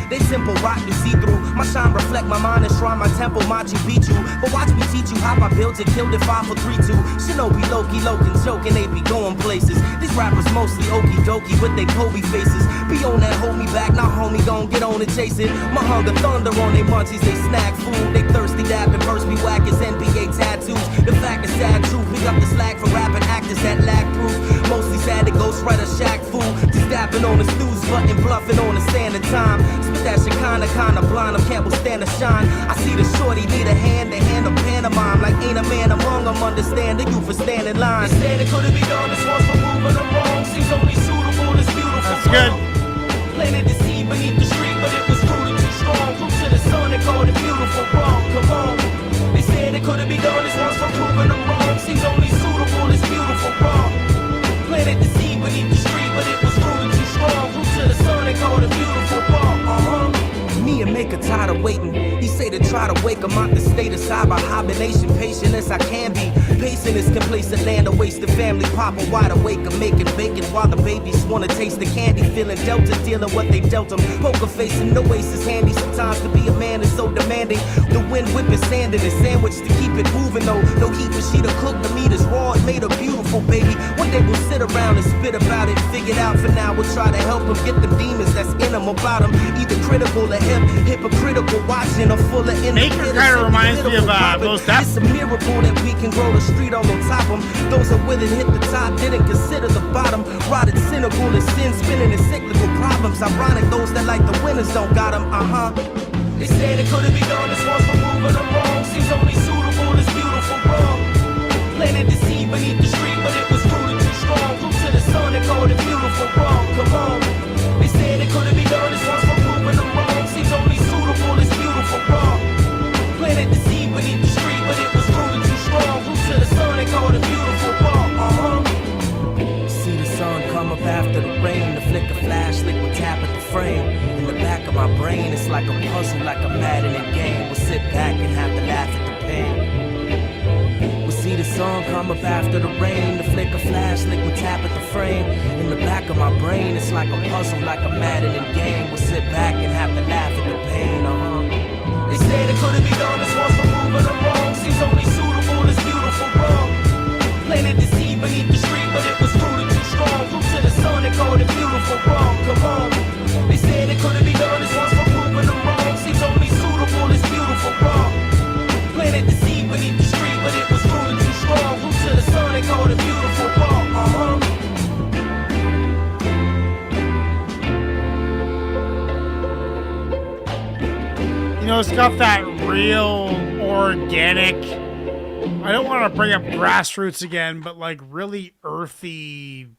they simple, rock you see through. My shine reflect my mind and shrine my tempo, Machi beat you. But watch me teach you how I built it, killed it 5 for 3, 2. Shinobi, Loki, Loken, choking, they be going places. These rappers mostly okie dokie with they Kobe faces. Be on that, hold me back, now homie, gon' get on and chase it. My hunger, thunder on they munchies, they snack food. They thirsty, dapping, first be whack as NBA tattoos. The fact is sad truth, pick up the slack for rapping actors that lack proof. Mostly sweater, shack fool. Just dapping on the snooze button, bluffing on the standing time. Spit that shit kinda blind, I can't withstand the shine. I see the shorty need a hand to pantomime. Like ain't a man among them understanding you for standing line. They said it couldn't be done, this one's for moving them wrong. Seems only suitable, this beautiful. That's good. Planted the seed beneath the street, but it was rooted too strong. Roots to the sun, they called it beautiful wrong. Come on. They said it couldn't be done, this one's for proving them wrong. Seems only suitable, this beautiful wrong. Planted the seed beneath the street, but it was rooted too strong. Roots to the sun, they called it beautiful wrong. Me and Maker tired of waiting. He say to try to wake him out the state of cyber hibernation. Patient as I can be. Pacing this complacent land of wasted family. Papa wide awake and making bacon while the babies wanna taste the candy. Feeling Delta, dealing what they dealt them. Poker facing, no ace is handy. Sometimes to be a man is so demanding. The wind whipping sand in his sandwich to keep it moving though. No heat when she done cooked the meat is raw. It made her beautiful, baby. One day we'll sit around and spit about it. Figure it out for now. We'll try to help him get the demons that's in him about him. Either critical or hypocritical, watching or full of Maker kind of reminds me of It's a miracle that we can grow the street on top of them. Those that with it hit the top didn't consider the bottom. Rotted cynical and sin spinning in cyclical problems. Ironic, those that like the winners don't got them. They said it couldn't be done, this one's for moving them wrong. Seems only suitable, this beautiful wrong. Planted the seed beneath the street, but it was rooted too strong. Roots to the sun, they called it beautiful wrong. Come on. They said it couldn't be done, this one's for moving them wrong. Seems only suitable, this beautiful wrong. Planted the seed beneath the street, but it was rooted too strong. Roots to the sun, they called it beautiful wrong. See the sun come up after the rain. The flicker flash, liquid tap at the frame. In the back of my brain, it's like a puzzle, like a maddening game. We'll sit back and have to laugh at the pain. We'll see the sun come up after the rain. The flicker flash, liquid tap at the frame. In the back of my brain, it's like a puzzle, like a maddening game. We'll sit back and have to laugh at the pain. They said it couldn't be done, this one's for moving them wrong. Seems only suitable, this beautiful wrong. Planted the seed beneath the street, but it was rooted too strong. Roots to the sun, they called it beautiful wrong. Come on. They said it couldn't be done, this one's for moving them wrong. Seems only suitable, this beautiful wrong. Planted the seed beneath the street, but it was rooted too strong. Roots to the sun, they called it beautiful wrong. You know, it's got that real organic, I don't want to bring up grassroots again, but like really earthy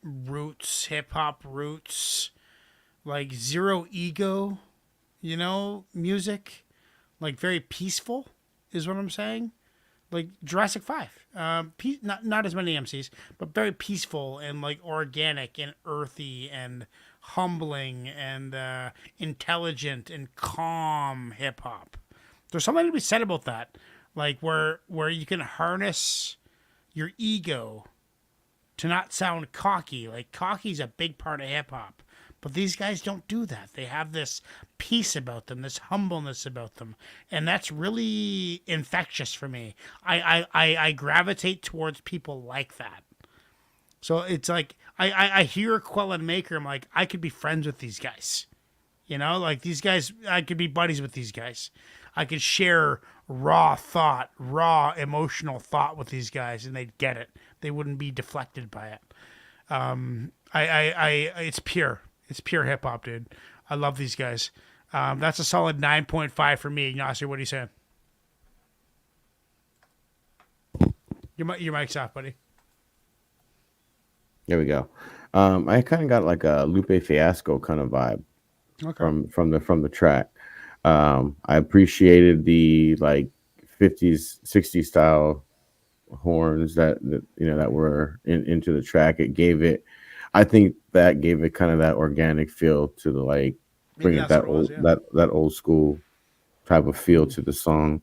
roots, hip hop roots, like zero ego, you know, music, like very peaceful is what I'm saying. Like Jurassic 5, not as many MCs, but very peaceful and like organic and earthy and humbling and intelligent and calm hip hop. There's something to be said about that, like where you can harness your ego to not sound cocky. Like cocky's a big part of hip hop, but these guys don't do that. They have this peace about them, this humbleness about them, and that's really infectious for me. I gravitate towards people like that. So it's like I hear Quell and Maker, I'm like, I could be friends with these guys. You know, like these guys, I could be buddies with these guys. I could share raw thought, raw emotional thought with these guys, and they'd get it. They wouldn't be deflected by it. It's pure. It's pure hip hop, dude. I love these guys. That's a solid 9.5 for me. Ignacio, what are you saying? Your mic's off, buddy. There we go. I kind of got like a Lupe Fiasco kind of vibe from the track. I appreciated the like 50s, 60s style horns that you know that were into the track. It gave it, I think that gave it kind of that organic feel to the like bringing that old that old school type of feel to the song.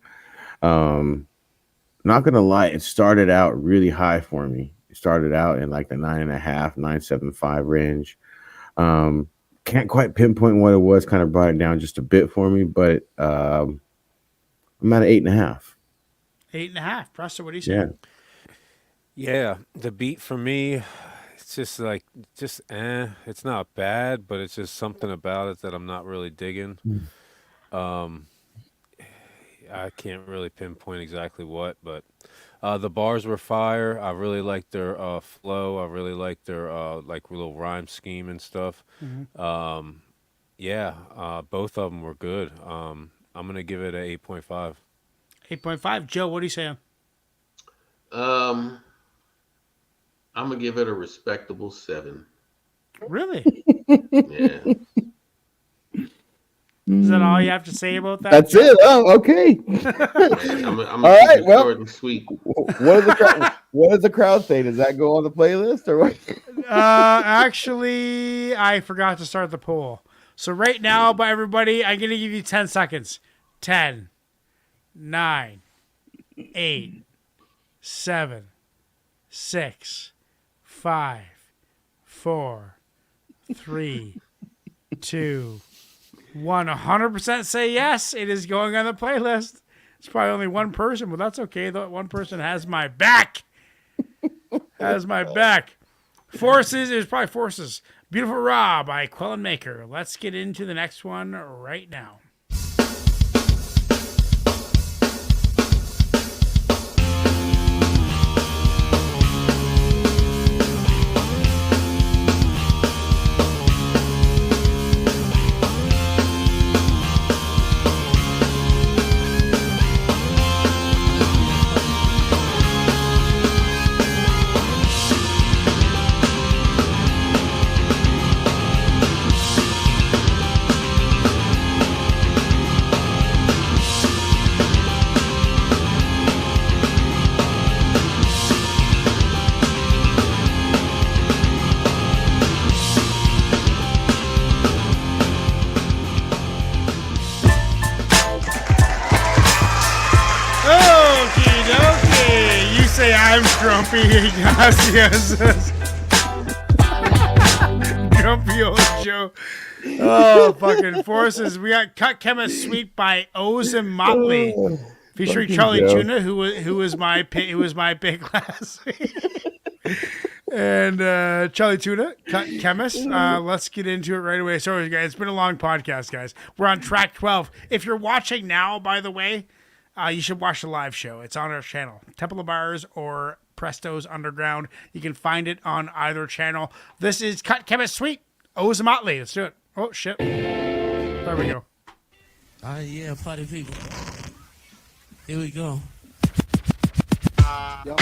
Not gonna lie, it started out really high for me. It started out in like the 9.5, 9.75 range. Can't quite pinpoint what it was, kind of brought it down just a bit for me, but I'm at 8.5. 8.5. Preston, what do you say? Yeah, the beat for me, it's just like, it's not bad, but it's just something about it that I'm not really digging. I can't really pinpoint exactly what, but The bars were fire. I really liked their flow. I really liked their like little rhyme scheme and stuff. Yeah, both of them were good. I'm gonna give it a 8.5. 8.5. Joe, what are you saying? I'm gonna give it a respectable 7. Really? Yeah. Is that all you have to say about that? That's it. Oh, okay. I'm All right. Well, short and sweet. what does the crowd say? Does that go on the playlist or what? Actually, I forgot to start the poll. So right now, by everybody, I'm gonna give you 10 seconds. 10, 9, 8, 7, 6, 5, 4, 3, 2, 1. 100% say yes. It is going on the playlist. It's probably only one person, but that's okay. That one person has my back. Has my back. Forces. It was probably Forces. Beautiful Raw by Quellen Maker. Let's get into the next one right now. I'm grumpy. Yes. Grumpy old Joe. Oh, fucking Forces. We got Cut Chemist Suite by Ozzy Motley, featuring Charlie Tuna, who was my pick last week. And Charlie Tuna, Cut Chemist. Let's get into it right away. Sorry, guys. It's been a long podcast, guys. We're on track 12. If you're watching now, by the way, you should watch the live show. It's on our channel, Temple of Bars or Presto's Underground. You can find it on either channel. This is Cut Chemist Suite, Ozzy Motley. Let's do it. Oh, shit. There we go. Yeah, party people. Here we go. Yep.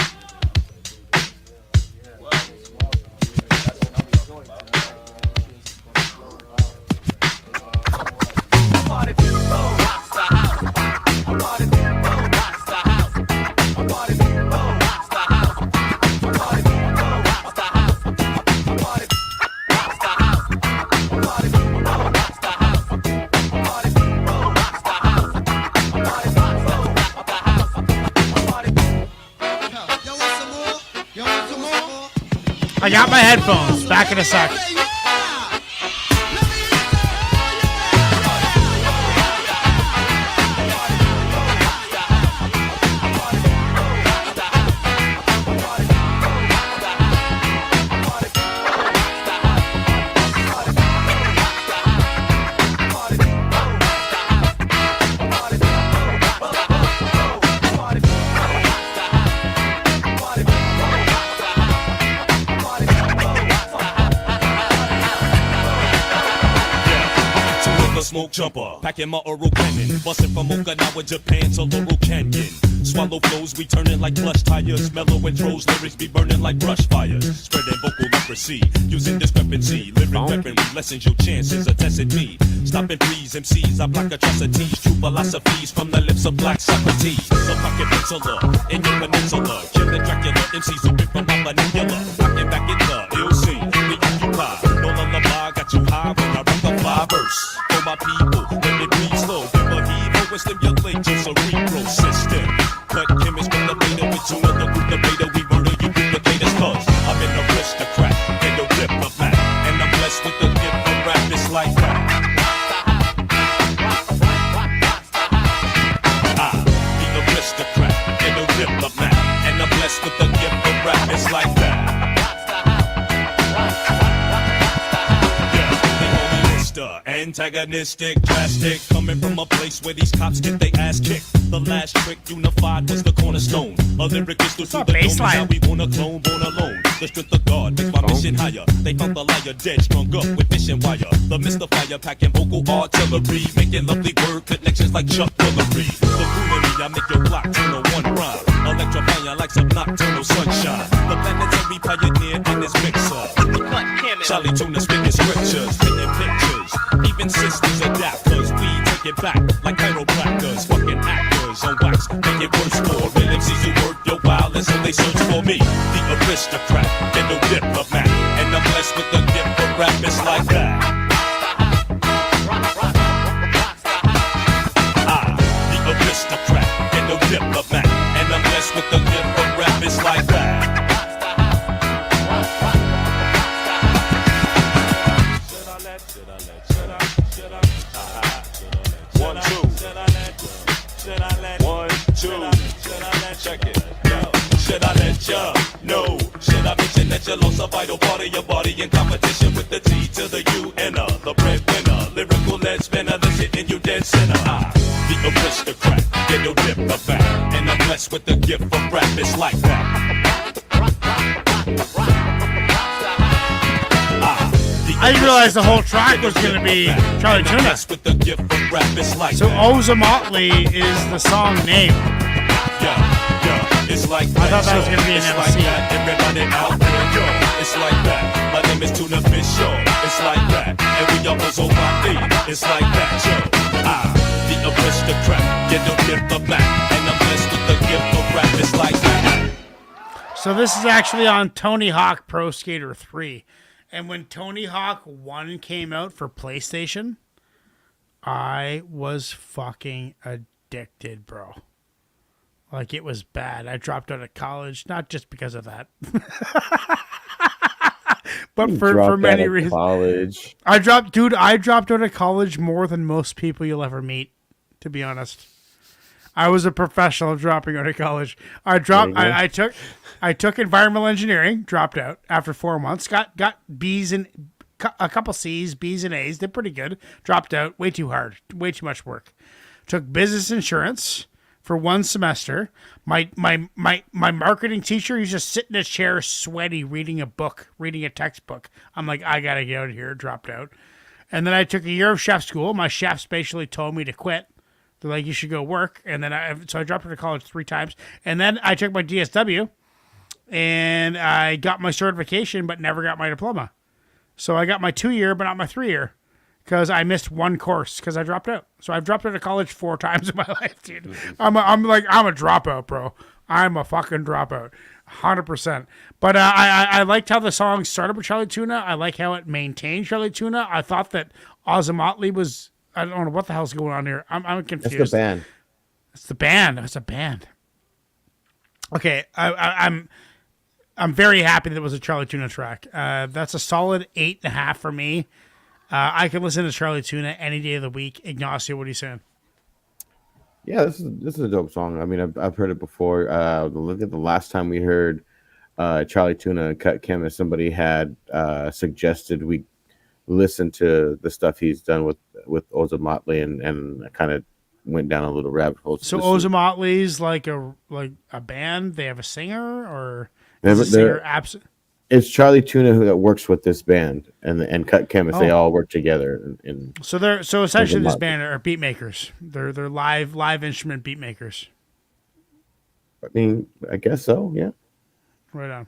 I got my headphones. Back in a sec. Smoke jumper, packing my oral cannon, busting from Okinawa, Japan to Laurel Canyon. Swallow flows, we turning like plush tires. Mellow intros, lyrics be burning like brush fires. Spreading vocal leprosy, using discrepancy. Lyric weaponry lessens your chances of testing me. Stopping please, MCs, I block atrocities. True philosophies from the lips of black Socrates. So pocket penciler, in your peninsula. Killer Dracula, MCs open from my manipula. Rocking back in the ill scene, we occupy. No lullaby, got you high when I rock the fly verse. For my people, let it breathe slow. Give a heave and stimulate your cerebral system. Cut chemists from the beta with you another group the beta. We murder you duplicators cause I'm an aristocrat and a diplomat. And I'm blessed with the gift of rap, it's like that. I be the aristocrat and a diplomat. And I'm blessed with the gift of rap, it's like that. antagonistic, drastic, coming from a place where these cops get their ass kicked. The last trick unified was the cornerstone. A lyric is to the dome is how we wanna clone, born alone. The strength of God makes my mission higher. They found the liar dead, strung up with fishing wire. The mystifier packing vocal artillery, making lovely word connections like Chuck Willery. The foolery, I make your block turn to one rhyme. Electrifying like some nocturnal sunshine. The planetary pioneer in his mixer. Charlie Tuna spitting scriptures, painting pictures. Even sisters adapt, cause we take it back like chiropractors, fucking actors on wax, make it worse for real MCs who work your wild, and so they search for me, the aristocrat, and no diplomat, and I'm blessed with the gift for rap, it's like that. The aristocrat, and no diplomat, and I'm blessed with the gift for rap, it's like that. Check it. Should I let ya know? Should I mention that you lost a vital part of your body in competition with the T to the U and the breadwinner, lyrical lead spinner that's hitting you dead center? The aristocrat, get your dip back, and I'm blessed with the gift from rap. It's like that. I didn't realize the whole track was going to be Charlie Tuna. So Ozomatli is the song name. It's like I thought that was going to be an MC. Everybody out there, yo. It's like that. My name is Tuna Fish, yo. It's like that. And we all was on my feet. It's like that, yo. The aristocrat, get the gift of back. And I'm blessed with the gift of rap. It's like that. So this is actually on Tony Hawk Pro Skater 3. And when Tony Hawk 1 came out for PlayStation, I was fucking addicted, bro. Like, it was bad. I dropped out of college, not just because of that, but for many reasons. College. I dropped out of college more than most people you'll ever meet, to be honest. I was a professional dropping out of college. I took environmental engineering, dropped out after 4 months, got B's and a couple C's, B's and A's, did pretty good. Dropped out, way too hard, way too much work. Took business insurance for 1 semester. My marketing teacher, he's just sitting in a chair, sweaty, reading a textbook. I'm like, I gotta get out of here. Dropped out. And then I took a year of chef school. My chefs basically told me to quit. They're like, you should go work. And then I dropped out of college 3 times. And then I took my DSW, and I got my certification, but never got my diploma. So I got my 2-year, but not my 3-year. Because I missed 1 course because I dropped out. So I've dropped out of college 4 times in my life, dude. I'm a dropout, bro. I'm a fucking dropout, 100%. But I liked how the song started with Charlie Tuna. I like how it maintained Charlie Tuna. I thought that Ozomatli was. I don't know what the hell's going on here. I'm confused. It's the band. It's the band. It's a band. Okay, I'm very happy that it was a Charlie Tuna track. That's a solid 8.5 for me. I can listen to Charlie Tuna any day of the week. Ignacio, what are you saying? Yeah, this is a dope song. I mean, I've heard it before. Look at the last time we heard Charlie Tuna and Cut Chemist, somebody had suggested we listen to the stuff he's done with Ozomatli, and kind of went down a little rabbit hole. So Ozomatli's like a band. They have a singer, or is the singer absent? It's Charlie Tuna that works with this band, and Cut Chemist. They all work together. So essentially, this band are beat makers. They're live instrument beat makers. I mean, I guess so. Yeah. Right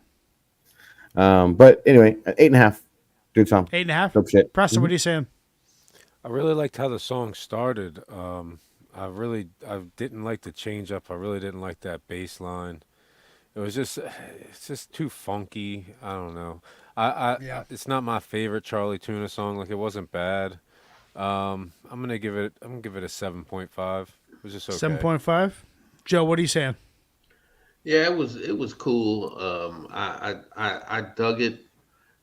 on. But anyway, 8.5. Good song. 8.5. Dope shit. Preston, what are you saying? I really liked how the song started. I didn't like the change up. I really didn't like that bass line. It's just too funky. I don't know. It's not my favorite Charlie Tuna song. Like, it wasn't bad. I'm gonna give it a 7.5. It was just okay. 7.5. Joe, what are you saying? Yeah, it was cool. I dug it,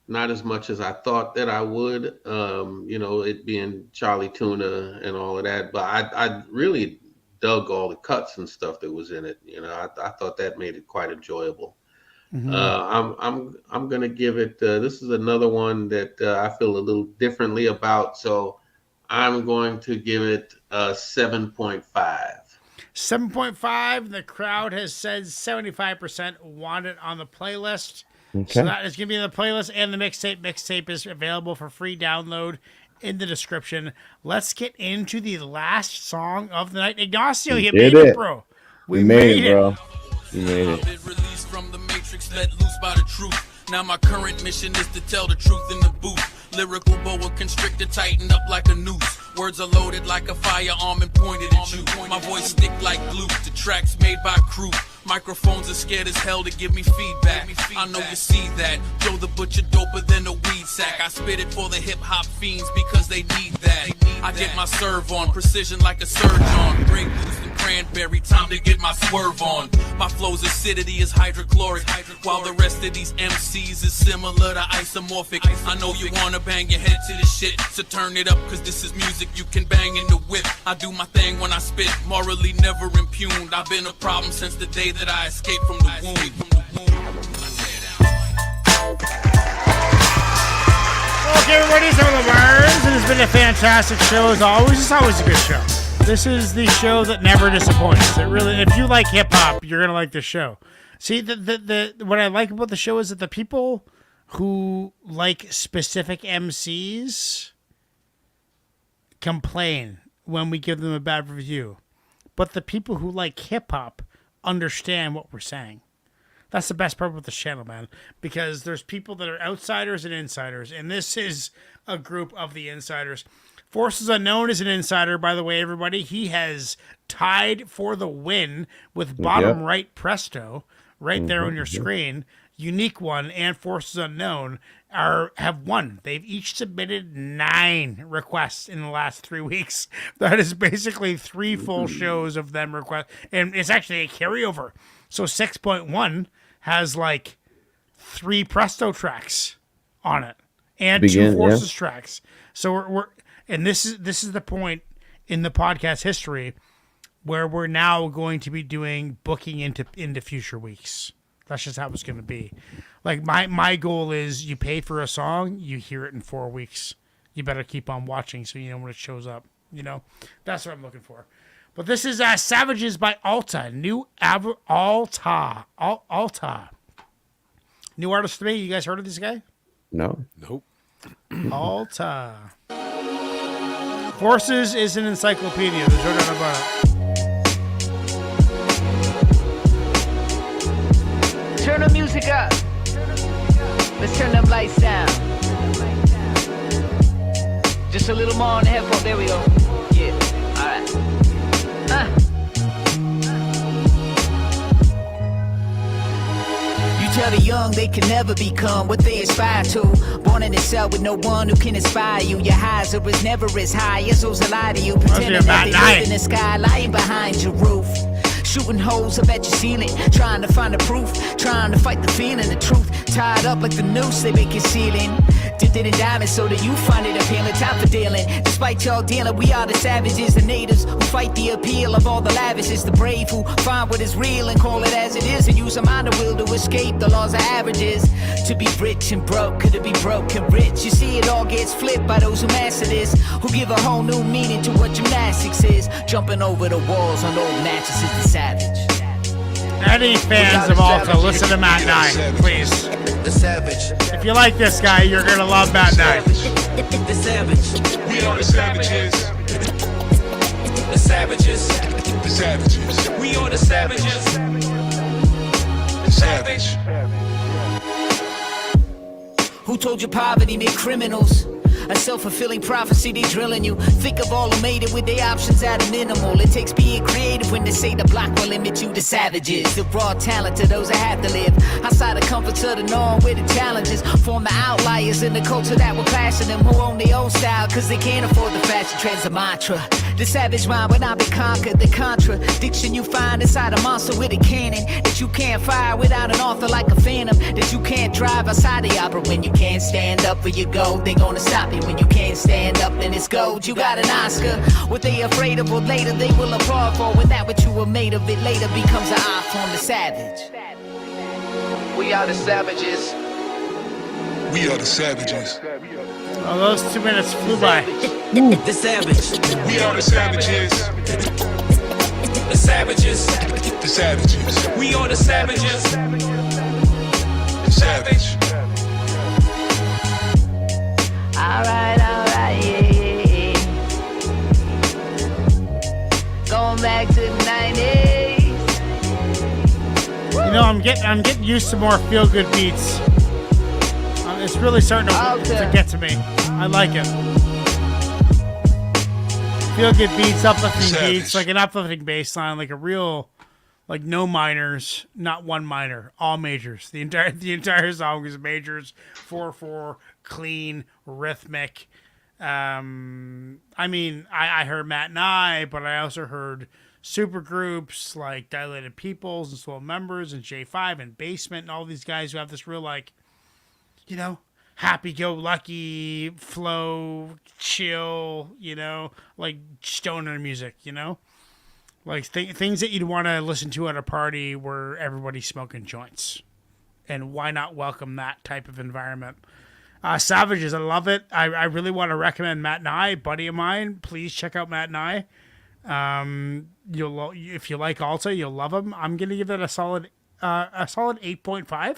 not as much as I thought that I would. It being Charlie Tuna and all of that, but I really dug all the cuts and stuff that was in it. I thought that made it quite enjoyable. Mm-hmm. I'm gonna give it. This is another one that I feel a little differently about. So I'm going to give it a 7.5. 7.5. The crowd has said 75% want it on the playlist. Okay. So that is going to be in the playlist and the mixtape. Mixtape is available for free download in the description. Let's get into the last song of the night. Ignacio, you made it, bro. We made it, bro. You made it. Released from the matrix, let loose by the truth. Now my current mission is to tell the truth in the booth. Lyrical boa constrictor, tightened up like a noose. Words are loaded like a firearm and pointed at you. My voice stick like glue to tracks made by crew. Microphones are scared as hell to give me feedback. I know you see that. Joe the Butcher doper than a weed sack. I spit it for the hip hop fiends because they need that. I get my serve on, precision like a surgeon. Break loose and cranberry, time to get my swerve on. My flow's acidity is hydrochloric, while the rest of these MCs is similar to isomorphic. I know you wanna bang your head to this shit, so turn it up, cause this is music you can bang in the whip. I do my thing when I spit, morally never impugned. I've been a problem since the day that I escaped from the womb. Okay, everybody, some of the words. It has been a fantastic show as always. It's always a good show. This is the show that never disappoints. It really, if you like hip hop, you're gonna like this show. See, what I like about the show is that the people who like specific MCs complain when we give them a bad review, but the people who like hip hop understand what we're saying. That's the best part with this channel, man, because there's people that are outsiders and insiders, and this is a group of the insiders. Forces Unknown is an insider, by the way, everybody. He has tied for the win with bottom right Presto, right there on your screen. Unique One and Forces Unknown have won. They've each submitted 9 requests in the last 3 weeks. That is basically 3 full shows of them request, and it's actually a carryover. So 6.1 has like 3 Presto tracks on it and 2 Forces tracks. So we're and this is the point in the podcast history where we're now going to be doing booking into future weeks. That's just how it's going to be. Like my goal is you pay for a song, you hear it in 4 weeks. You better keep on watching so you know when it shows up. You know, that's what I'm looking for. But this is Savages by Alta. Alta. New artist to me. You guys heard of this guy? No. Nope. Alta. Forces is an encyclopedia. There's no doubt about it. Turn the music up. Let's turn them lights down. Just a little more on the headphone. There we go. Yeah. All right. You tell the young they can never become what they aspire to. Born in a cell with no one who can inspire you. Your highs are never as high as those that lie to you. Pretending that they live in the sky, lying behind your roof. Shooting holes up at your ceiling, trying to find the proof, trying to fight the feeling, the truth. Tied up like the noose they been concealing. Dipped it in diamonds so that you find it appealing. Time for dealing. Despite y'all dealing, we are the savages, the natives who fight the appeal of all the lavishes. The brave who find what is real and call it as it is, and use a mind of will to escape the laws of averages. To be rich and broke, could it be broke and rich? You see, it all gets flipped by those who master this, who give a whole new meaning to what gymnastics is. Jumping over the walls on old mattresses, the savage. Any fans of Alta, listen to Matt Nye, please. The Savage. If you like this guy, you're gonna love Matt Nye. The Savage. We are the savages. The Savages. The savages. We are the Savages. The savage. Who told you poverty made criminals? A self-fulfilling prophecy, they drilling you. Think of all who made it with their options at a minimal. It takes being creative when they say the block will limit you to savages. The raw talent to those that have to live outside the comforts of the norm where the challenges form the outliers in the culture that will clash in them who own their own style cause they can't afford the fashion trends, a mantra. The savage mind when I've been conquered. The contradiction you find inside a monster with a cannon that you can't fire without an author like a phantom. That you can't drive outside the opera when you can't stand up for your goal. They gonna stop you when you can't stand up, then it's gold. You got an Oscar. What they afraid of, or later they will applaud for. When that what you were made of, it later becomes an art form. The savage. We are the savages. We are the savages. Oh, those 2 minutes flew by. The savage. We are the savages. The savages. The savages. We are the savages. The savage. Alright, yeah. Going back to the 90s. You know, I'm getting used to more feel good beats. It's really starting to get to me. I like it. Feel good beats, uplifting beats, like an uplifting bass line, like a real, like no minors, not one minor, all majors. The entire song is majors, 4/4, clean, rhythmic. I mean, I heard Matt Nye, but I also heard super groups like Dilated Peoples and Swell Members and J5 and Basement and all these guys who have this real, like, you know, happy-go-lucky, flow, chill, you know, like stoner music, you know? Like things that you'd want to listen to at a party where everybody's smoking joints. And why not welcome that type of environment? Savages, I love it. I really want to recommend Matt Nye, buddy of mine. Please check out Matt Nye. If you like Alta, you'll love him. I'm gonna give it a solid 8.5.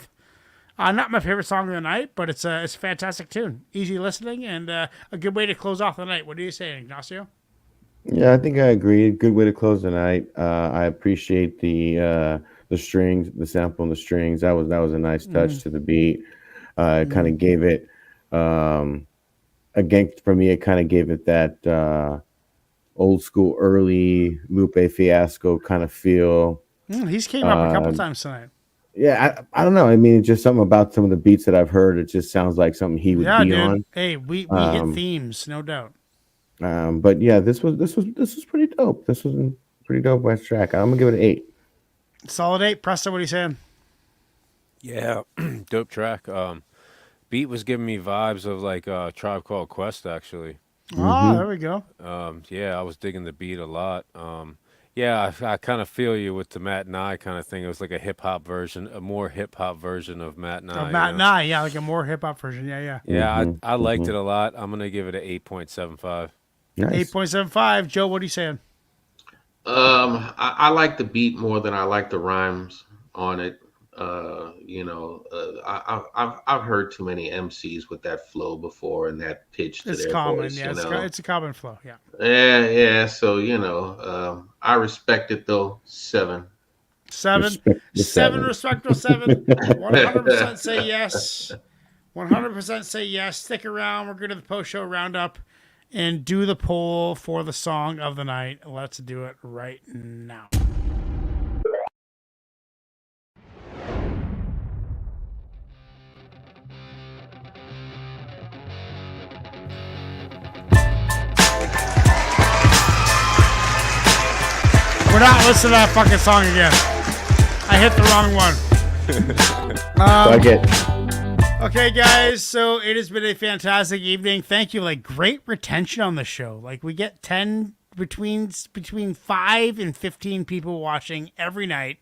Not my favorite song of the night, but it's a fantastic tune, easy listening, and a good way to close off the night. What are you saying, Ignacio? Yeah, I think I agree. Good way to close the night. I appreciate the strings, the sample and the strings. That was a nice touch to the beat. It kind of gave it. Again, for me, it kind of gave it that old school, early Lupe Fiasco kind of feel. He's came up a couple times tonight. Yeah, I don't know. I mean, it's just something about some of the beats that I've heard. It just sounds like something he would be on. Hey, we hit themes, no doubt. But yeah, this was pretty dope. This was a pretty dope West track. I'm gonna give it an 8. Solid 8. Presto, what are you saying? Yeah, dope track. Beat was giving me vibes of like Tribe Called Quest, actually. There we go. Yeah, I was digging the beat a lot. Yeah, I kind of feel you with the Matt Nye kind of thing. It was like a hip-hop version, a more hip-hop version of Matt Nye. Nye, yeah, like a more hip-hop version, yeah. Yeah, I liked it a lot. I'm going to give it an 8.75. Nice. 8.75. Joe, what are you saying? I like the beat more than I like the rhymes on it. I've heard too many MCs with that flow before and that pitch to their voice. It's a common flow, yeah. Yeah. So I respect it though. 7. 7. 7. Respectful 7. 100% say yes. 100% say yes. Stick around. We're going to the post-show roundup and do the poll for the song of the night. Let's do it right now. We're not listening to that fucking song again. I hit the wrong one. Okay, guys. So it has been a fantastic evening. Thank you. Like, great retention on the show. Like, we get 10 between 5 and 15 people watching every night,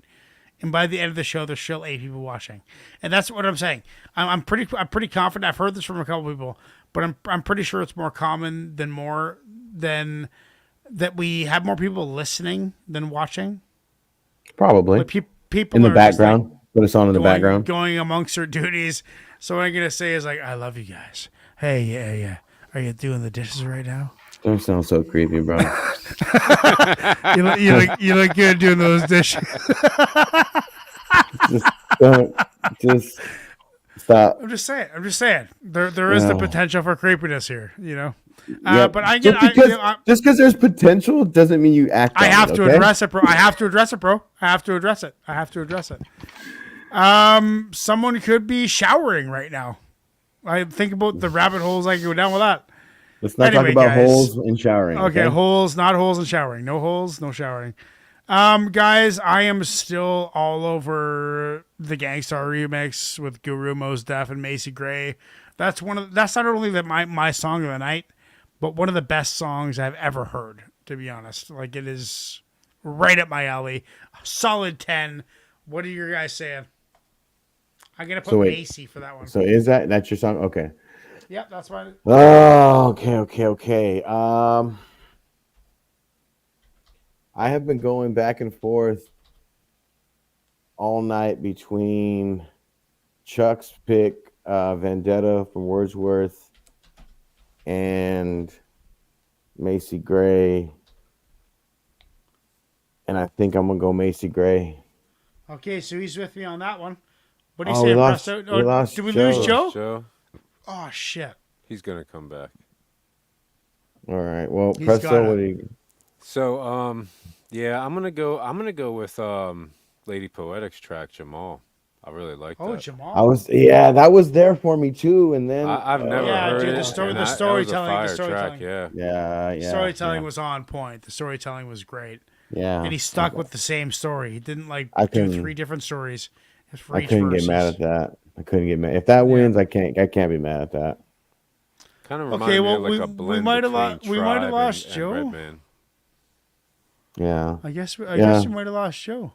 and by the end of the show, there's still 8 people watching. And that's what I'm saying. I'm pretty confident. I've heard this from a couple people, but I'm pretty sure it's more common than that we have more people listening than watching. Probably. Like people in the are background. Just, put us on in the background. Going amongst their duties. So what I'm going to say is like, I love you guys. Hey, yeah. Are you doing the dishes right now? Don't sound so creepy, bro. you look good doing those dishes. just stop. I'm just saying. There is the potential for creepiness here, you know. Yeah, but just because there's potential doesn't mean you act. I have to address it, bro. I have to address it. Someone could be showering right now. I think about the rabbit holes I can go down with that. Let's not talk about holes in showering. Okay, holes, not holes in showering. No holes, no showering. Guys, I am still all over the Gangstar remix with Guru, Mos Def, and Macy Gray. That's not only my song of the night, but one of the best songs I've ever heard, to be honest. Like, it is right up my alley. Solid 10. What are you guys saying? I'm going to put Macy for that one. So that's your song? Okay. Yep, that's right. Oh, okay. I have been going back and forth all night between Chuck's pick, Vendetta from Wordsworth, and Macy Gray. And I think I'm going to go Macy Gray. Okay, so he's with me on that one. What do you Oh, say, we lost- Presto? we lost Did we Joe. lose Joe? Joe, Oh, shit. he's gonna come back. All right. Well, He's Presto, gotta- what do you... So, yeah, I'm gonna go with Lady Poetic's track Jamal. I really like that. Oh, Jamal. that was there for me too, and then I've never Yeah, heard dude, it. the story- and the that was a storytelling- the fire storytelling. track, yeah. yeah. Storytelling was on point. The storytelling was great. Yeah. And he stuck with the same story. He didn't I do couldn't- 3 different stories. For I each couldn't verses. get mad at that. I couldn't get mad. If that wins, I can't be mad at that. Kind of Okay, reminded well, me of like a blend we might have between we might have Tribe lost and Joe. Redman. Yeah. I guess we Yeah. might have lost Joe.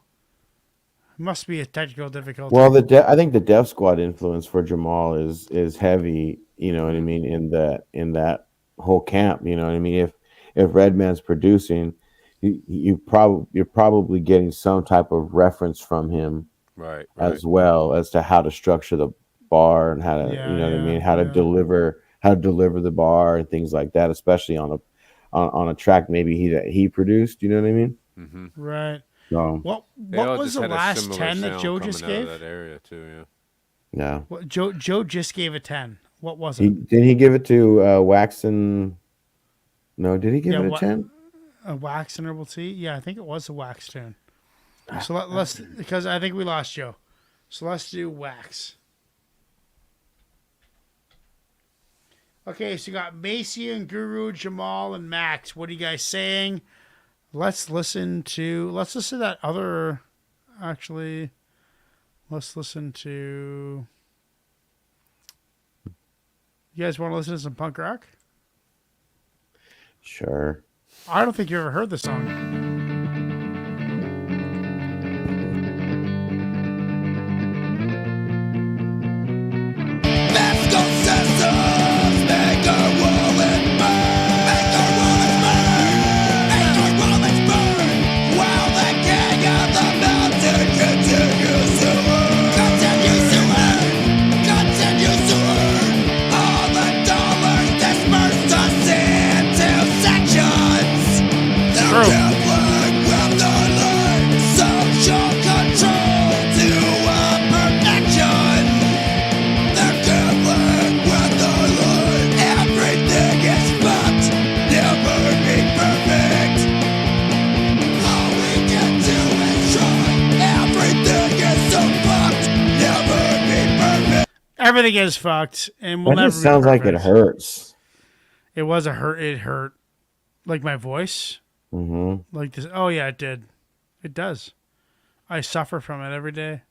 Must be a technical difficulty. Well, I think the Def Squad influence for Jamal is heavy. You know what I mean, in that whole camp. You know what I mean. If Redman's producing, you're probably getting some type of reference from him, right. as well as to how to structure the bar and how to you know what I mean, how to deliver the bar and things like that, especially on a track maybe he produced. You know what I mean? Mm-hmm. Right. So What They all was just the had a last similar 10 that sound Joe coming just out of gave? that area too, yeah. yeah. What, Joe just gave a 10. What was it? Did he give it to Waxon? No, did he give it a 10? A Wax and Herbal Tea? Yeah, I think it was a Wax tune. So let's because I think we lost Joe. So let's do Wax. Okay, so you got Macy and Guru, Jamal and Max. What are you guys saying? Let's listen to that other. Actually, let's listen to. You guys want to listen to some punk rock? Sure. I don't think you ever heard the song. Everything is fucked, and we'll That never. just sounds be like it perfect. hurts. It was a hurt. It hurt, like my voice. Mm-hmm. Like this. Oh yeah, it did. It does. I suffer from it every day.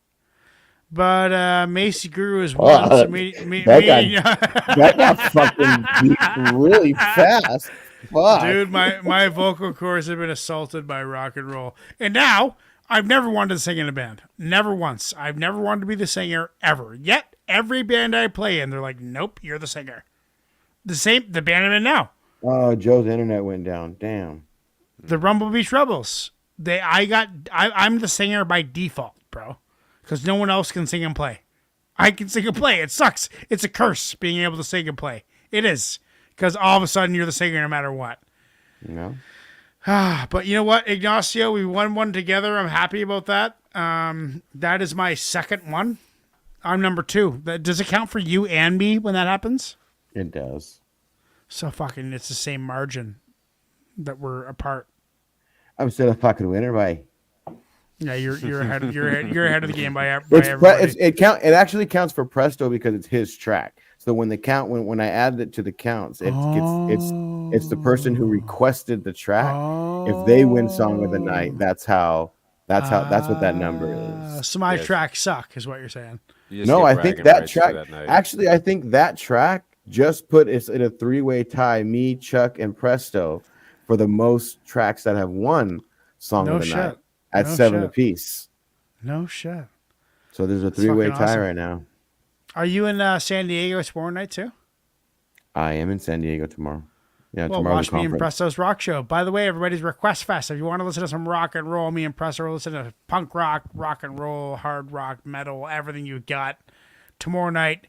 But Macy Guru is one. So that got fucking beat really fast. Fuck. Dude, my vocal cords have been assaulted by rock and roll. And now, I've never wanted to sing in a band. Never once. I've never wanted to be the singer ever. Yet, every band I play in, they're like, nope, you're the singer. The band I'm in now. Oh, Joe's internet went down. Damn. The Rumble Beach Rebels. I'm the singer by default, bro. Because no one else can sing and play. I can sing and play. It sucks. It's a curse being able to sing and play. It is. Because all of a sudden you're the singer no matter what. No. But you know what, Ignacio? We won one together. I'm happy about that. That is my second one. I'm number 2. Does it count for you and me when that happens? It does. So fucking, it's the same margin that we're apart. I'm still a fucking winner by. Yeah, you're ahead. You're ahead of the game by It's everybody. it actually counts for Presto because it's his track. So when when I add it to the counts, it's the person who requested the track. If they win song of the night, that's what that number is. So my tracks suck, is what you're saying. No, I think that track. Actually, I think that track just put us in a 3-way tie. Me, Chuck, and Presto for the most tracks that have won song No of the shit. night at No 7 shit. apiece. No shit. So there's a That's 3-way fucking tie awesome. right now. Are you in San Diego tomorrow night too? I am in San Diego tomorrow. Yeah, Well, tomorrow's watch the me and conference. Presto's rock show. By the way, everybody's Request Fest. If you want to listen to some rock and roll, me and Presto will listen to punk rock, rock and roll, hard rock, metal, everything you got tomorrow night.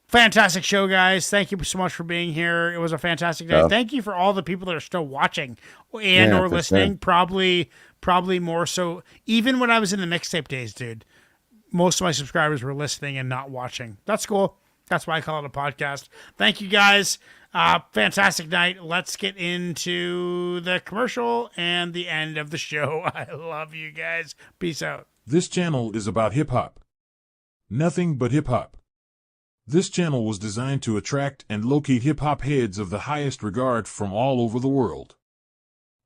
Fantastic show, guys. Thank you so much for being here. It was a fantastic day. Thank you for all the people that are still watching and or listening. Sure. Probably more so. Even when I was in the mixtape days, dude, most of my subscribers were listening and not watching. That's cool. That's why I call it a podcast. Thank you, guys. Fantastic night. Let's get into the commercial and the end of the show. I love you guys. Peace out. This channel is about hip-hop. Nothing but hip-hop. This channel was designed to attract and locate hip-hop heads of the highest regard from all over the world.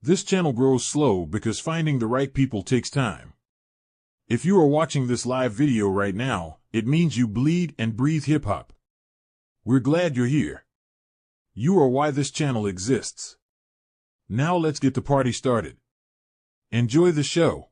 This channel grows slow because finding the right people takes time. If you are watching this live video right now, it means you bleed and breathe hip-hop. We're glad you're here. You are why this channel exists. Now let's get the party started. Enjoy the show.